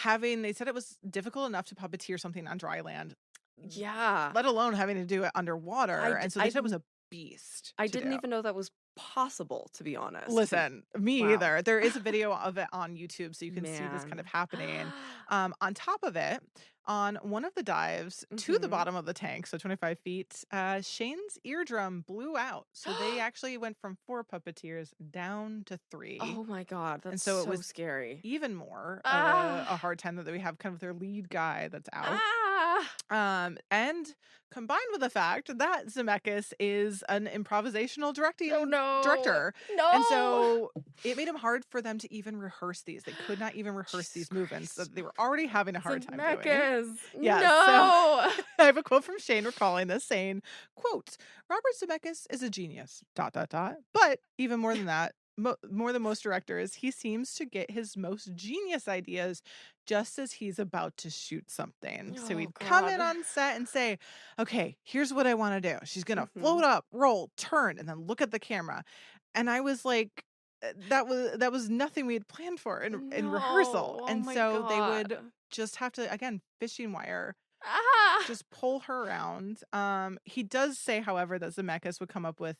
they said it was difficult enough to puppeteer something on dry land, Yeah. let alone having to do it underwater. I d And so they I said it was a beast I to do. didn't even know that was possible, to be honest. Listen, me Wow. either. There is a video of it on YouTube, so you can see this kind of Man. happening. On top of it, on one of the dives to the Mhm. bottom of the tank, so 25 feet, Shane's eardrum blew out. So they actually went from 4 puppeteers down to 3. Oh my God, And that's so it so was scary. even more of a Ah. hard time that we have kind of their lead guy that's out. Ah. And combined with the fact that Zemeckis is an improvisational Oh no. director. And No. so it made him hard for them to even rehearse these. They could not even rehearse Jesus these movements Christ. that they were already having a hard time doing. Zemeckis. Yes. So No. I have a quote from Shane recalling this saying, quote, Robert Zemeckis is a genius, ... But even more than that, more than most directors, he seems to get his most genius ideas just as he's about to shoot something. So he'd come in on set and say, okay, here's what I want to do. She's going to float up, roll, turn, and then look at the camera. And I was like, that was nothing we had planned for in rehearsal. And so they would just have to, again, fishing wire, just pull her around. He does say, however, that Zemeckis would come up with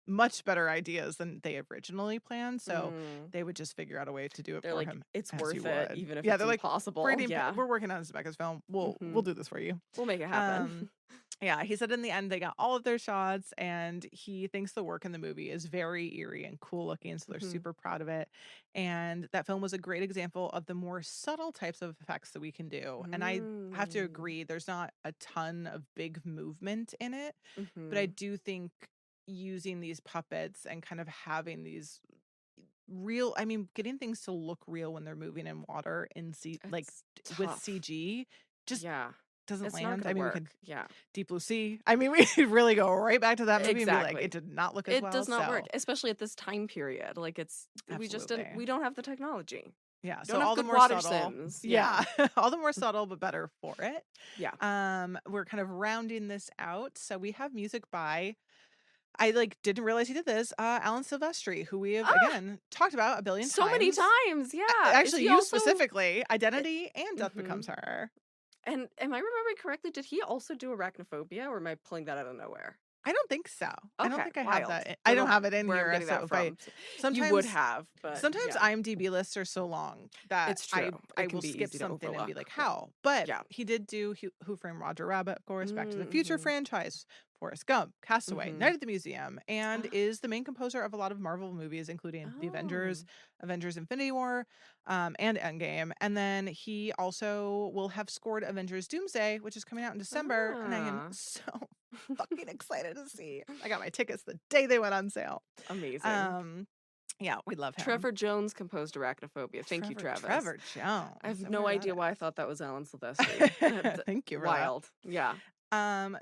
much better ideas than they originally planned. So they would just figure out a way to do it for him. It's worth it, even if it's impossible. We're working on a Zemeckis film. We'll do this for you. We'll make it happen. Yeah, he said in the end they got all of their shots, and he thinks the work in the movie is very eerie and cool looking, so they're super proud of it. And that film was a great example of the more subtle types of effects that we can do. And I have to agree, there's not a ton of big movement in it, but I do think using these puppets and kind of having these real, I mean, getting things to look real when they're moving in water in with CG just doesn't land. I mean, we could Deep Blue Sea. I mean, we could really go right back to that movie and be like, it did not look as well. It does not work, especially at this time period. Like we just didn't. We don't have the technology. Yeah, so all the more water subtle. Sims. Yeah, all the more subtle, but better for it. Yeah. We're kind of rounding this out. So we have music by, I didn't realize he did this, Alan Silvestri, who we have again talked about a billion times. So many times, yeah. Actually, you specifically, Identity and Death Becomes Her. And am I remembering correctly? Did he also do Arachnophobia, or am I pulling that out of nowhere? I don't think so. Okay, I don't think I have that. So I don't have it in where here. I'm getting that from. Sometimes you would have, but sometimes IMDb lists are so long that it's true. I will skip something and be like, how? But he did do Who Framed Roger Rabbit, of course, Back to the Future franchise, Forrest Gump, Castaway, Night at the Museum, and is the main composer of a lot of Marvel movies, including The Avengers, Avengers Infinity War, and Endgame. And then he also will have scored Avengers Doomsday, which is coming out in December, and I am so fucking excited to see. I got my tickets the day they went on sale. Amazing. Yeah, we love him. Trevor Jones composed Arachnophobia. Thank you, Travis. Trevor Jones. I have no idea why I thought that was Alan Silvestri. Thank you. Wild. Yeah.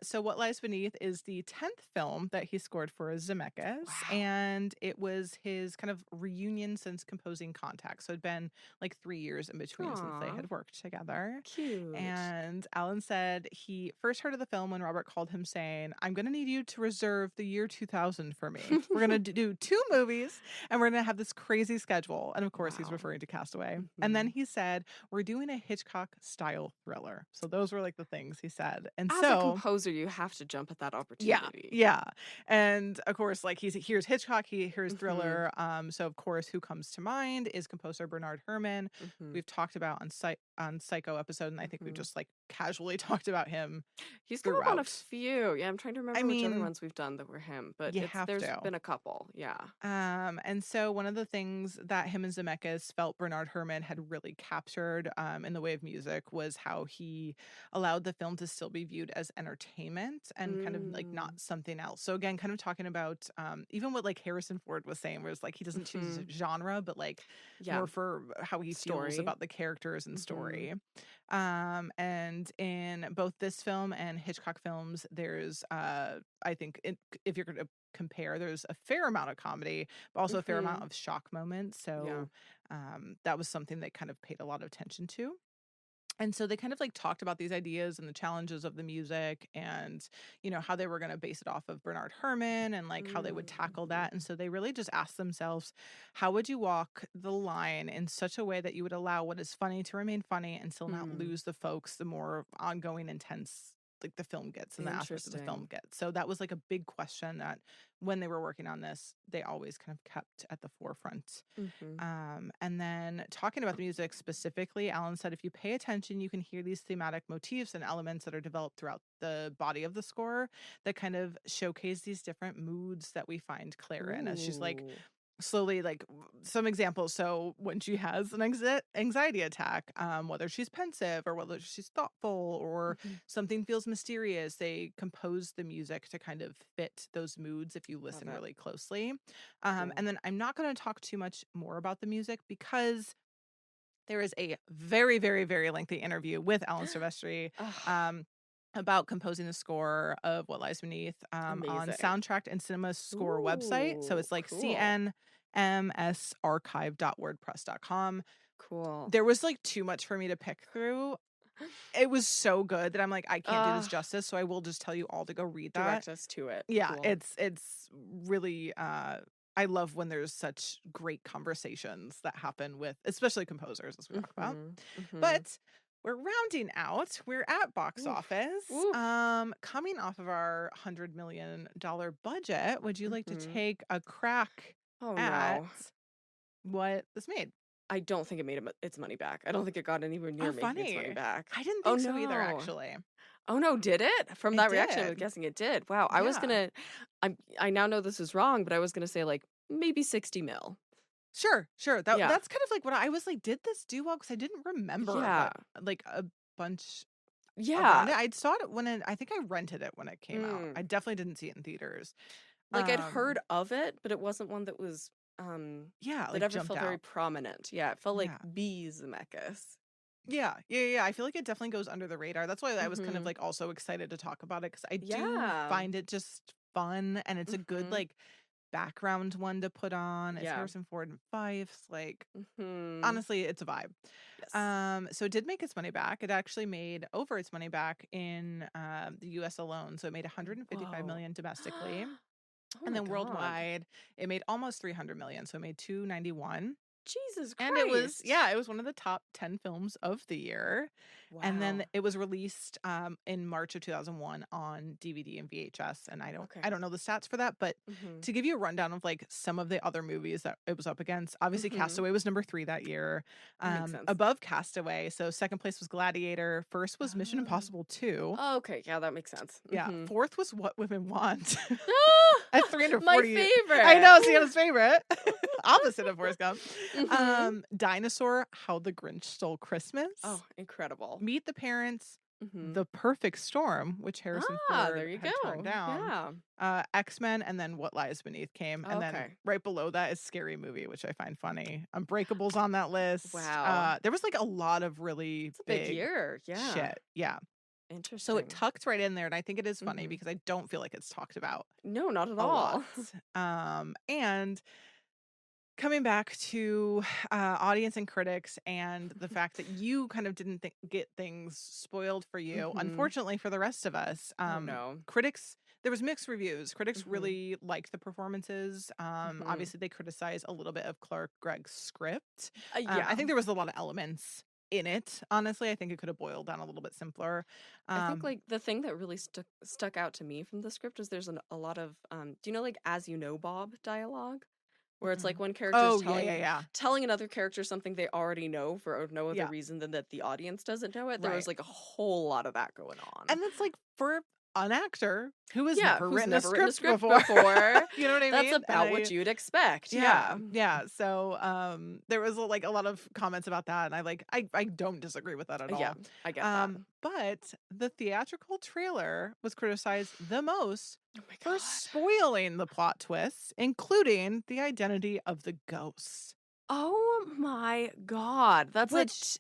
So What Lies Beneath is the 10th film that he scored for Zemeckis, and it was his kind of reunion since composing Contact. So it'd been 3 years in between since they had worked together. Cute. And Alan said he first heard of the film when Robert called him saying, I'm going to need you to reserve the year 2000 for me. We're going to do 2 movies, and we're going to have this crazy schedule. And of course, he's referring to Castaway. And then he said, we're doing a Hitchcock-style thriller. So those were the things he said. And as a composer, you have to jump at that opportunity. Yeah. And of course, he hears Hitchcock, he hears thriller. So of course, who comes to mind is composer Bernard Herrmann. We've talked about on Psycho episode, and I think we've just casually talked about him. He's come up on a few. Yeah, I'm trying to remember which other ones we've done that were him, but there's been a couple. Yeah. And so one of the things that him and Zemeckis felt Bernard Herrmann had really captured in the way of music was how he allowed the film to still be viewed as entertainment and kind of not something else. So again, kind of talking about even what Harrison Ford was saying, where it's he doesn't choose genre, but more for how he feels about the characters and story. And in both this film and Hitchcock films, there's I think if you're going to compare, there's a fair amount of comedy, but also a fair amount of shock moments. So that was something they kind of paid a lot of attention to. And so they kind of talked about these ideas and the challenges of the music and, how they were going to base it off of Bernard Herrmann and how they would tackle that. And so they really just asked themselves, how would you walk the line in such a way that you would allow what is funny to remain funny and still not lose the folks, the more ongoing, intense the film gets and the aspects of the film gets. So that was a big question that when they were working on this, they always kind of kept at the forefront. And then talking about the music specifically, Alan said, if you pay attention, you can hear these thematic motifs and elements that are developed throughout the body of the score that kind of showcase these different moods that we find Claire in as she's slowly some examples. So when she has an anxiety attack, whether she's pensive or whether she's thoughtful or something feels mysterious, they compose the music to kind of fit those moods if you listen really closely. And then I'm not going to talk too much more about the music because there is a very, very, very lengthy interview with Alan Silvestri about composing the score of What Lies Beneath on Soundtrack and Cinema Score website. So it's cool. msarchive.wordpress.com. Cool. There was like too much for me to pick through. It was so good that I'm like, I can't do this justice, so I will just tell you all to go read that. Direct us to it. Yeah, cool. it's really I love when there's such great conversations that happen with especially composers, as we talk about. But we're rounding out. We're at box office. Coming off of our $100 million budget, would you like to take a crack at what this made? I don't think it made its money back. I don't think it got anywhere near making its money back. I didn't think so either, actually. Oh no, did it? From that reaction, I was guessing it did. Wow. I was gonna I now know this is wrong, but I was gonna say like maybe 60 mil. Sure. That's kind of like what I was like, did this do well? Because I didn't remember like a bunch. Yeah. I saw it I think I rented it when it came out. I definitely didn't see it in theaters. Like I'd heard of it, but it wasn't one that was that like ever felt out. Very prominent. Yeah, it felt like B. Zemeckis. Yeah. I feel like it definitely goes under the radar. That's why I was kind of like also excited to talk about it, because I do find it just fun, and it's a good like background one to put on. It's Harrison Ford and Fifes. Like honestly, it's a vibe. Yes. So it did make its money back. It actually made over its money back in the US alone. So it made $155 million domestically. And then worldwide, it made almost 300 million. So it made 291. Jesus Christ. And it was one of the top 10 films of the year. Wow. And then it was released in March of 2001 on DVD and VHS. And I don't know the stats for that, but to give you a rundown of like some of the other movies that it was up against, obviously Castaway was number 3 that year. Above Castaway, so second place was Gladiator. First was Mission Impossible 2. Oh, okay, yeah, that makes sense. Yeah, fourth was What Women Want. At 340. My favorite. I know, Siena's favorite. Opposite of Forrest Gump. Dinosaur, How the Grinch Stole Christmas. Oh, incredible. Meet the Parents, The Perfect Storm, which Harrison Ford there you had go. turned down. X-Men, and then What Lies Beneath came. And then right below that is Scary Movie, which I find funny. Unbreakable's on that list. Wow. There was like a lot of really big year. Yeah. Shit. Yeah. Interesting. So it tucked right in there, and I think it is funny because I don't feel like it's talked about. No, not at all. And coming back to audience and critics and the fact that you kind of didn't get things spoiled for you, unfortunately for the rest of us, critics, there was mixed reviews. Critics really liked the performances. Obviously, they criticized a little bit of Clark Gregg's script. I think there was a lot of elements in it. Honestly, I think it could have boiled down a little bit simpler. I think like the thing that really stuck out to me from the script is there's a lot of do you know like As You Know Bob dialogue, where it's like one character is telling another character something they already know for no other reason than that the audience doesn't know it. There was like a whole lot of that going on, and it's like for an actor who has never written a script before. You know what I mean? That's about what you'd expect. Yeah. So there was like a lot of comments about that, and I don't disagree with that at all. Yeah, I get that. But the theatrical trailer was criticized the most for spoiling the plot twists, including the identity of the ghosts. Oh my God. That's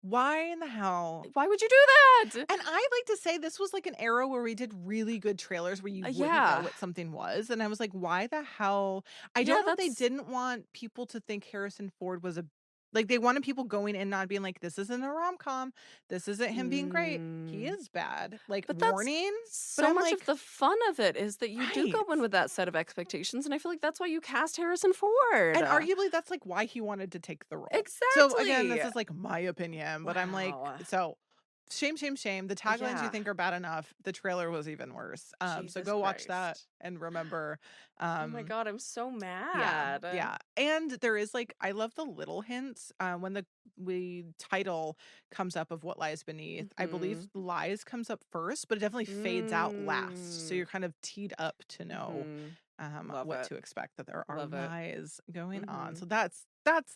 why in the hell? Why would you do that? And I like to say this was like an era where we did really good trailers where you wouldn't know what something was. And I was like, why the hell? I don't know if they didn't want people to think Harrison Ford was like they wanted people going in not being like, this isn't a rom-com. This isn't him being great. He is bad. Like, but warning. So much of the fun of it is that you do go in with that set of expectations. And I feel like that's why you cast Harrison Ford. And arguably that's like why he wanted to take the role. Exactly. So again, this is like my opinion, but I'm like, so shame. The taglines you think are bad enough. The trailer was even worse. So go watch that and remember. Oh my God, I'm so mad. Yeah. And there is like, I love the little hints. When the title comes up of What Lies Beneath, I believe Lies comes up first, but it definitely fades out last. So you're kind of teed up to know what to expect, that there are lies going on. So that's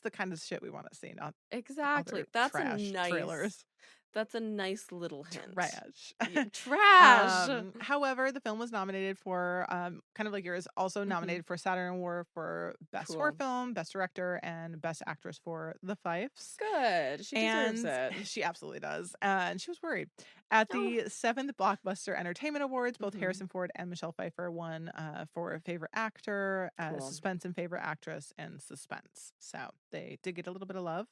the kind of shit we want to see, not exactly. That's trash a nice trailers. That's a nice little hint. Trash. Trash. However, the film was nominated for, kind of like yours, also nominated for Saturn Award for Best Horror Film, Best Director, and Best Actress for The Fifes. Good. She deserves it. She absolutely does. And she was worried. At the 7th Blockbuster Entertainment Awards, both Harrison Ford and Michelle Pfeiffer won for Favorite Actor, Suspense and Favorite Actress, and Suspense. So they did get a little bit of love.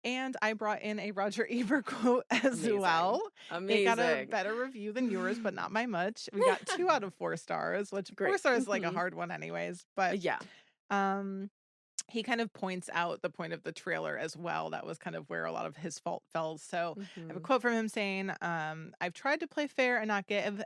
And I brought in a Roger Ebert quote as well. Amazing. It got a better review than yours, but not by much. We got 2 out of 4 stars, which 4 stars is like a hard one anyways. But yeah. He kind of points out the point of the trailer as well. That was kind of where a lot of his fault fell. So I have a quote from him saying, I've tried to play fair and not give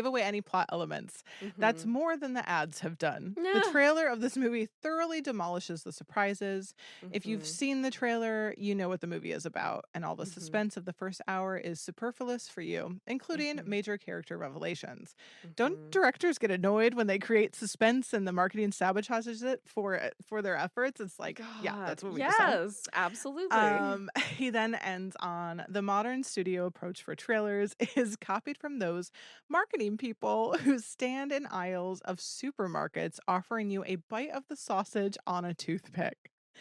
away any plot elements. That's more than the ads have done. The trailer of this movie thoroughly demolishes the surprises. If you've seen the trailer, you know what the movie is about, and all the suspense of the first hour is superfluous for you, including major character revelations. Don't directors get annoyed when they create suspense and the marketing sabotages it for their efforts? It's like, yeah, that's what we decide. Yes, absolutely. He then ends on, the modern studio approach for trailers is copied from those marketing people who stand in aisles of supermarkets offering you a bite of the sausage on a toothpick.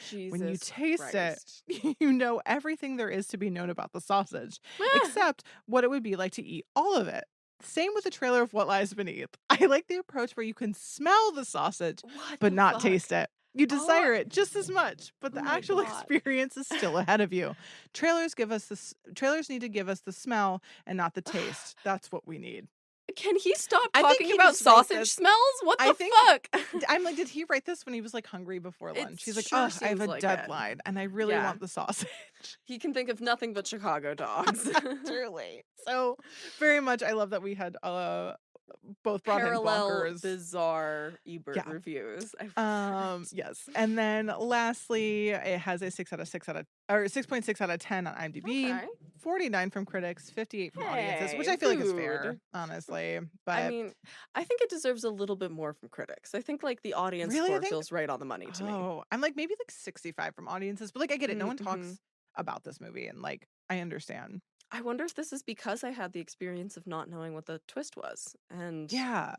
Jesus when you taste Christ. it, you know everything there is to be known about the sausage, except what it would be like to eat all of it. Same with the trailer of What Lies Beneath. I like the approach where you can smell the sausage, but not taste it. You desire it just as much, but the actual experience is still ahead of you. Trailers need to give us the smell and not the taste. That's what we need. Can he stop talking about sausage smells? What the fuck? I'm like, did he write this when he was like hungry before lunch? He's like, oh, I have a deadline and I really want the sausage. He can think of nothing but Chicago dogs. Truly. So very much, I love that we had both brought parallel in bonkers, bizarre Ebert reviews. Yes, and then lastly, it has a 6.6 out of 10 on IMDb, 49 from critics, 58 from audiences, which I feel like is fair, honestly. But I mean, I think it deserves a little bit more from critics. I think like the audience score feels right on the money to me. Oh, I'm like maybe like 65 from audiences, but like I get it. No one talks about this movie, and like I understand. I wonder if this is because I had the experience of not knowing what the twist was, and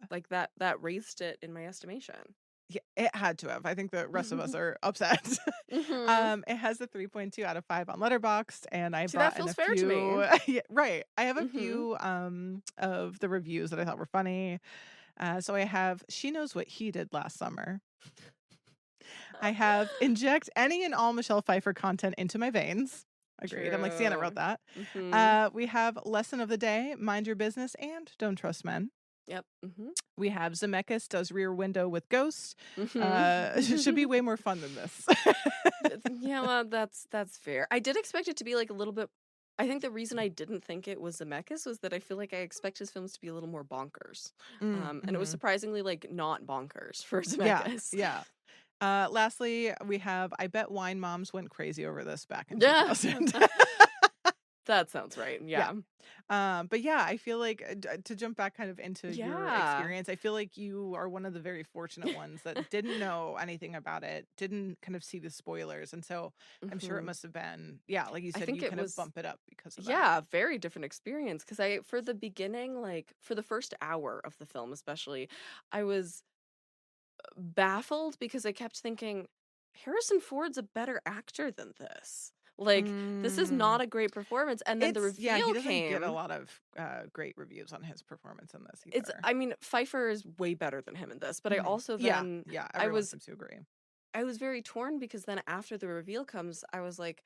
like that raised it in my estimation. Yeah, it had to have. I think the rest of us are upset. It has a 3.2 out of 5 on Letterboxd, and I brought in a few. To me. Yeah, right. I have a few of the reviews that I thought were funny. So I have She Knows What He Did Last Summer. I have Inject Any and All Michelle Pfeiffer content into my veins. Agreed. I'm like, Siena wrote that. We have Lesson of the Day, Mind Your Business, and Don't Trust Men. Yep. We have Zemeckis Does Rear Window with Ghost. Should be way more fun than this. Yeah, well, that's fair. I did expect it to be like a little bit. I think the reason I didn't think it was Zemeckis was that I feel like I expect his films to be a little more bonkers. And it was surprisingly like not bonkers for Zemeckis. Yeah. Lastly, we have I Bet Wine Moms Went Crazy Over This back in 2000. That sounds right. Yeah. But yeah, I feel like to jump back kind of into your experience, I feel like you are one of the very fortunate ones that didn't know anything about it, didn't kind of see the spoilers. And so I'm sure it must have been, like you said, you kind of bump it up because of that. Yeah, very different experience. Because for the beginning, like for the first hour of the film especially, I was baffled because I kept thinking, Harrison Ford's a better actor than this. Like, this is not a great performance. And then the reveal he doesn't came. Get a lot of great reviews on his performance in this either. I mean, Pfeiffer is way better than him in this, but I also then everyone seems to agree. I was very torn because then after the reveal comes, I was like,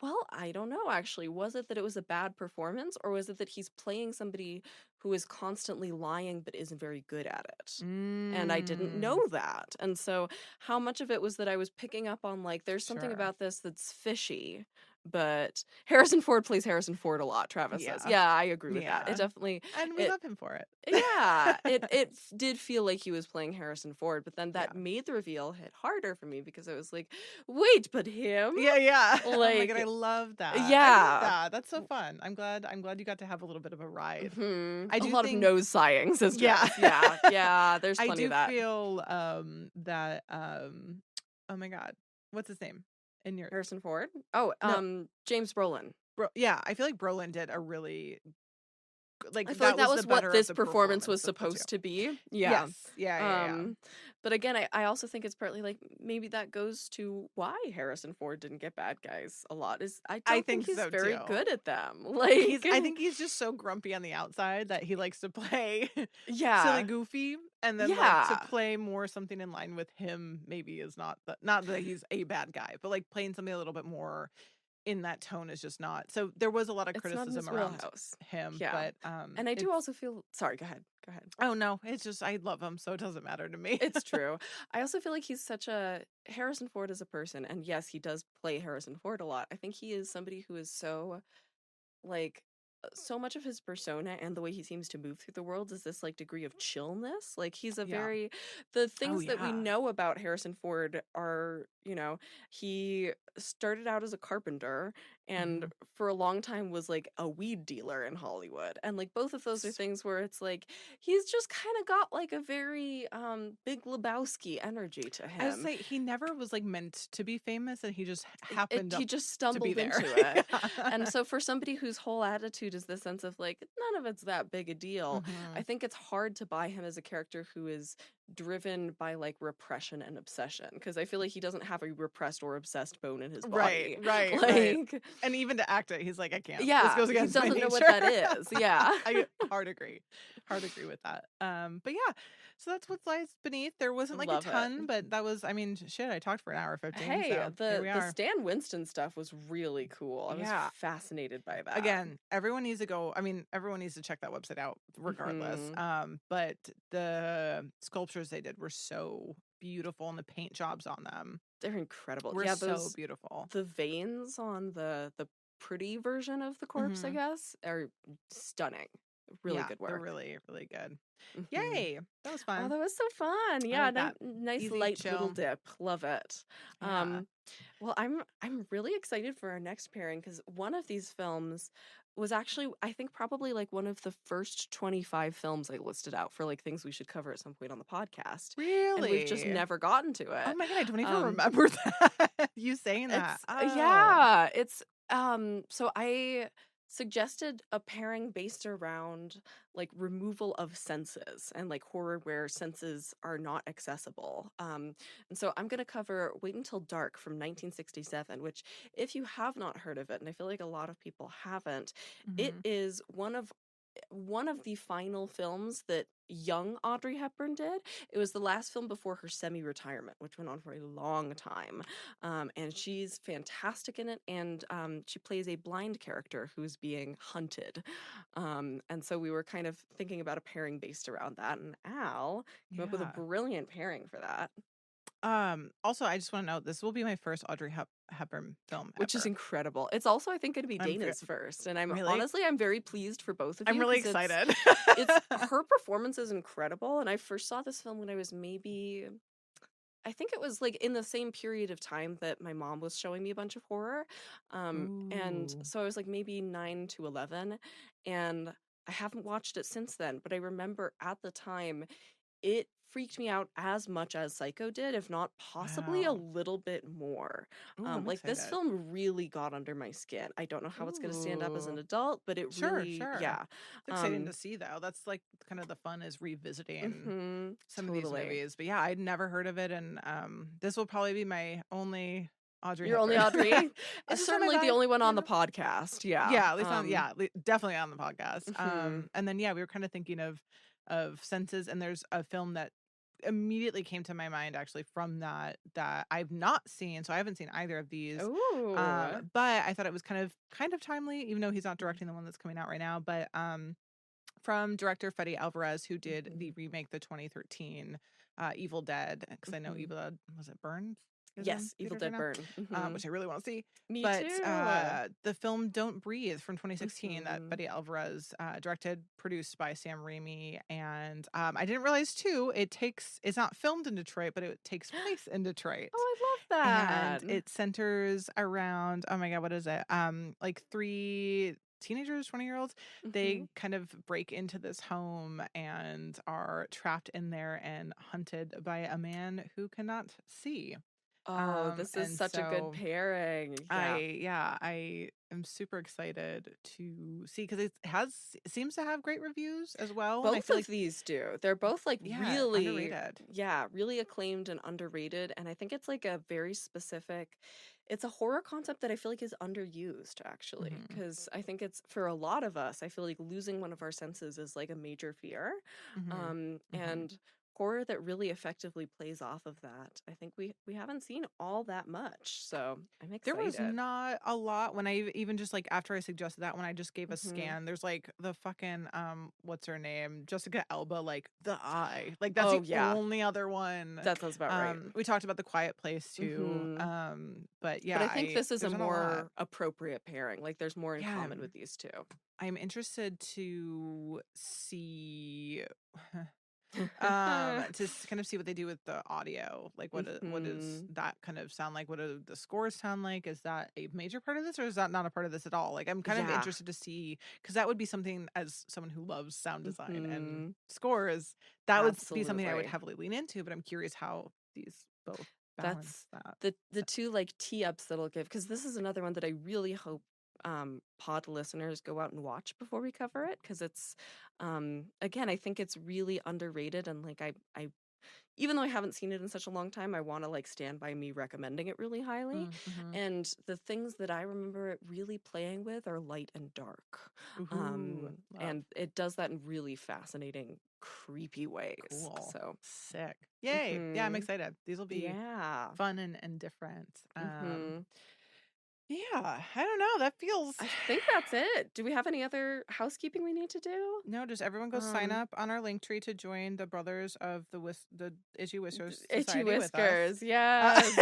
well, I don't know, actually. Was it that it was a bad performance, or was it that he's playing somebody who is constantly lying but isn't very good at it? And I didn't know that. And so how much of it was that I was picking up on, like, there's something about this that's fishy, but Harrison Ford plays Harrison Ford a lot, Travis says. Yeah, I agree with that. It definitely... And we love him for it. Yeah, it did feel like he was playing Harrison Ford, but then that made the reveal hit harder for me because I was like, wait, but him? Yeah. Like, oh my God, I love that. Yeah. That's so fun. I'm glad you got to have a little bit of a ride. I do a lot of nose sighing, says Jeff. Yeah, there's plenty of that. I do feel that, oh my God, what's his name? In your Harrison Ford? Oh, no. James Brolin. I feel like Brolin did a really I feel like that that was was the what better of this the performance was performance of the 2. supposed to be. Yeah. Yes. Yeah. But again, I also think it's partly like maybe that goes to why Harrison Ford didn't get bad guys a lot. Is I I don't think think he's so very too. good at them. I think he's just so grumpy on the outside that he likes to play silly yeah. goofy, and then like to Yeah. play more something in line with him maybe is not that he's a bad guy, but like playing something a little bit more in that tone is just not. So there was a lot of It's not in criticism his around wheelhouse. him, Yeah. but And I do it's also feel sorry, go ahead. Go ahead. oh no, it's just I love him, so it doesn't matter to me. It's true. I also feel like he's such a Harrison Ford as a person, and yes, he does play Harrison Ford a lot. I think he is somebody who is so like so much of his persona and the way he seems to move through the world is this like degree of chillness. Like he's a Yeah. very the Oh things that we yeah. know about Harrison Ford are, he started out as a carpenter and Mhm. for a long time was like a weed dealer in Hollywood. And like both of those are things where it's like he's just kind of got like a very Big Lebowski energy to I would him. say he never was like meant to be famous, and he just happened He up just to be stumbled there. into it. And so for somebody whose whole attitude is the sense of like none of it's that big a deal, I Mhm. think it's hard to buy him as a character who is driven by like repression and obsession because I feel like he doesn't have a repressed or obsessed bone in his Right, body. right. Like And even to act it, he's like, "I can't. This yeah, goes he against my doesn't know what nature." that is. Yeah. I hard agree. Hard agree with that. But yeah, so that's what lies beneath. There wasn't like a Love it. ton, but that was, I mean, shit, I talked for an hour 15, Hey, so here we the are. Stan Winston stuff was really cool. I was Yeah. fascinated by that. Again, everyone needs to go. I mean, everyone needs to check that website out regardless. Hmm. But the sculptures they did were so beautiful, and the paint jobs on them They're incredible. were Yeah, so those beautiful. the veins on the pretty version of the corpse, I Hmm. guess, are stunning. Really Yeah, good they're work. really, really good. Hmm. Yay. That was Oh, fun. that was so fun. I Yeah, like that. nice Easy, light little chill. dip. Love it. Yeah. Well, I'm really excited for our next pairing because one of these films was actually I think probably like one of the first 25 films I listed out for like things we should cover at some point on the podcast. And we've just Really? never gotten to Oh it. my God, I don't even Um remember that. You saying that. It's Oh. yeah, it's so I suggested a pairing based around like removal of senses and like horror where senses are not accessible. And so I'm going to cover Wait Until Dark from 1967, which if you have not heard of it and I feel like a lot of people haven't, it Mhm. is one of the final films that young Audrey Hepburn did. It was the last film before her semi-retirement, which went on for a long time. And she's fantastic in it. And she plays a blind character who's being hunted. And so we were kind of thinking about a pairing based around that. And Al came up with a Yeah. brilliant pairing for that, Also, I just want to note this will be my first Audrey Hepburn film which is ever. incredible. It's also, I think, going to be I'm Dana's first. And really, I'm very pleased for both of I'm you really because excited. it's her performance is incredible. And I first saw this film when I was maybe I think it was like in the same period of time that my mom was showing me a bunch of horror. And Ooh. so I was like maybe 9 to 11 and I haven't watched it since then, but I remember at the time it freaked me out as much as Psycho did, if not possibly a Wow. little bit more. Ooh, I'm Like this excited. film really got under my skin. I don't know how it's going to stand up as an Ooh. adult, but it Sure, really, sure. yeah. It's exciting to Um, see though. That's like kind of the fun is revisiting some of these totally. movies. But yeah, I'd never heard of it, and this will probably be my only Audrey You're only Hepburn. Audrey? It's just not my Certainly the vibe, only one you on the know? podcast, yeah, Yeah, at least on definitely on the podcast. mhm. And then yeah, we were kind of thinking of senses, and there's a film that immediately came to my mind actually from that I've not seen, so I haven't seen either of these. Ooh. But I thought it was kind of timely, even though he's not Mhm, directing the one that's coming out right now. But from director Fede Alvarez, who did the mhm, remake, the 2013 Evil Dead, because I know mhm. Evil Dead, was it Burned? Is in Yes, Evil theaters right Dead now, Burn, mhm. which I really want to see. Me But too. the film Don't Breathe from 2016 that Mhm. Fede Alvarez directed, produced by Sam Raimi, and I didn't realize too, it's not filmed in Detroit, but it takes place in Detroit, Oh, I love and that. it centers around, oh my God, what is it? Like three teenagers, 20-year-olds. They Mhm. kind of break into this home and are trapped in there and hunted by a man who cannot see. Oh, this is And such a good so pairing. Yeah. I am super excited to see because it seems to have great reviews as well. And I Both feel of like, these do. They're both like really, underrated. yeah, really acclaimed and underrated. And I think it's like a very specific, it's a horror concept that I feel like is underused actually. Hmm. Because I think it's for a lot of us, I feel like losing one of our senses is like a major fear. Hmm. Hmm. And horror that really effectively plays off of that. I think we haven't seen all that much. So I'm There was excited. not a lot when I even just like after I suggested that when I just gave a Hmm. scan, there's like the fucking what's her name? Jessica Alba, like The Eye. Like that's Oh the yeah, only other one. that sounds about right. We talked about The Quiet Place too. Hmm. But But yeah, I think I this is a there's not a lot. more appropriate pairing. Like there's more in Yeah, common with these two. I'm interested to see kind of see what they do with the audio. Like what does Hmm. that kind of sound like? What do the scores sound like? Is that a major part of this or is that not a part of this at all? Like I'm kind of Yeah. interested to see because that would be something as someone who loves sound design and Hmm. scores, that would be something I would Absolutely. heavily lean into, but I'm curious how these both balance That's that. the So, two like tee ups that'll give because this is another one that I really hope pod listeners go out and watch before we cover it because it's again I think it's really underrated and like I even though I haven't seen it in such a long time, I want to like stand by me recommending it really highly. mm-hmm. And the things that I remember it really playing with are light and dark. Ooh, love. And it does that in really fascinating, creepy ways. Cool. So, Sick. Yay. Yeah, I'm mhm. excited. These will be Yeah. fun and different. Mhm. Yeah, I don't know. That feels I think that's it. Do we have any other housekeeping we need to do? no, just everyone go sign Um, up on our link tree to join the Brothers of the Itchy Whiskers Itchy Society with us. Whiskers. Yes.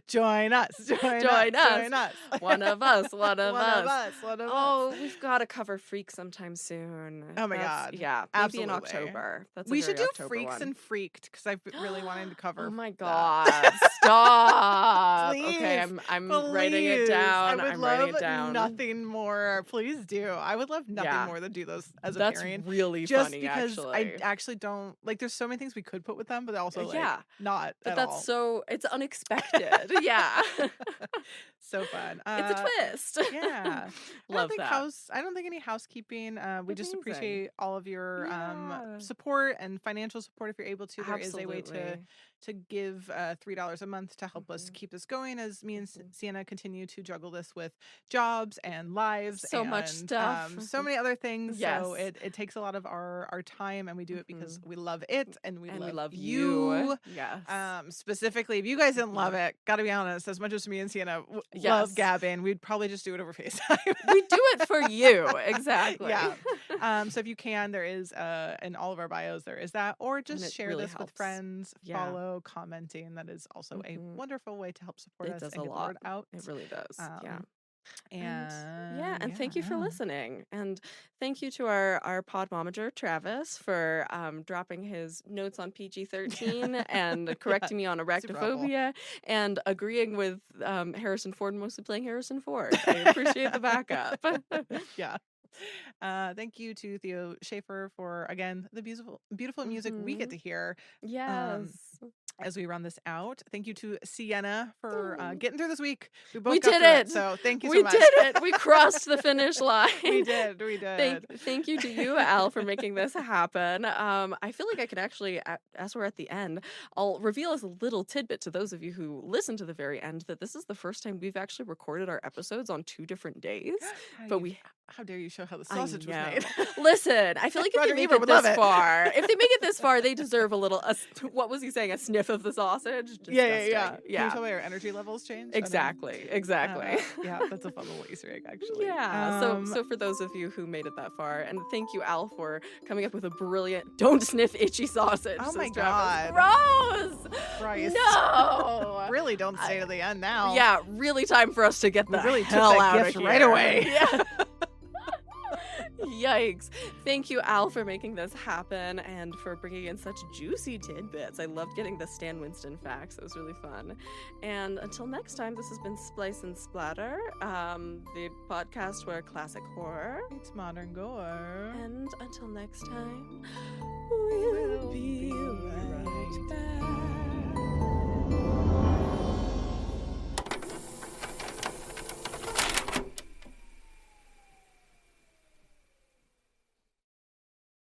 Join us. Join us. Join us. Join us. One of us. One of One of us. us. One of us. Oh, we've got to cover Freak sometime soon. Oh my God. Yeah, maybe in Absolutely. October. That's a We should very do October Freaks one. and Freaked because I've really wanted to cover Oh my that. God! Stop. Please, Okay, I'm writing it down. I would I'm love writing it down. nothing more. Please do. I would love nothing more than do those as a That's pairing. really Just funny, because I actually. actually don't like. There's so many things we could put with them, but also like Yeah, not but at that's all. so it's unexpected. Yeah, So fun. it's a twist. Yeah. Love that. I don't think any housekeeping. We just Amazing. appreciate all of your Yeah. support and financial support if you're able to. There is a way Absolutely. to give $3 a month to help us Mhm. keep this going as me and Mhm. Sienna continue to juggle this with jobs and lives So and much stuff. so many other things. Yes. So it takes a lot of our time and we do it because Mhm. we love it and we And love we love you. Yes. Specifically, if you guys didn't love Mhm. it, gotta be honest, as much as me and Sienna Yes. love gabbing, we'd probably just do it over FaceTime. We do it for you. Exactly. Yeah. So if you can, there is in all of our bios, there is that. Or And just it share really this with helps. friends, Yeah. follow, commenting. That is also a Mhm. wonderful way to help support It us does and a get the lot. word out. It really does. Yeah. And And thank you for listening. And thank you to our pod momager, Travis, for dropping his notes on PG-13 and correcting me on super helpful. arachnophobia and agreeing with Harrison Ford mostly playing Harrison Ford. I appreciate the backup. Yeah. Thank you to Theo Schaefer for again the beautiful music we get Mhm. to hear. Yes. As we run this out. Thank you to Sienna for Oh. getting through this week. We both We got did through it. so thank you We so much. did it. We crossed the finish line. We did. We did. Thank you to you, Al, for making this happen. I feel like I could actually, as we're at the end, I'll reveal as a little tidbit to those of you who listen to the very end that this is the first time we've actually recorded our episodes on 2 different days. How dare you show how the sausage was made? Listen, I feel like if Roger they make Ebert it would love this it. far, if they make it this far, they deserve a little. What was he saying? A sniff of the sausage? Disgusting. Yeah. Can you tell me our energy levels changed? Exactly. Yeah, that's a fun little Easter egg, actually. Yeah. So for those of you who made it that far, and thank you, Al, for coming up with a brilliant "Don't sniff itchy sausage." Oh my Travis. God. Gross. Christ. No. Really, don't stay to the end now. Yeah. Really, time for us to get the really hell took that out gift of right here. away. Yeah. Yikes. Thank you, Al, for making this happen and for bringing in such juicy tidbits. I loved getting the Stan Winston facts. It was really fun. And until next time, this has been Splice and Splatter, the podcast where classic horror It's modern gore. And until next time, we'll be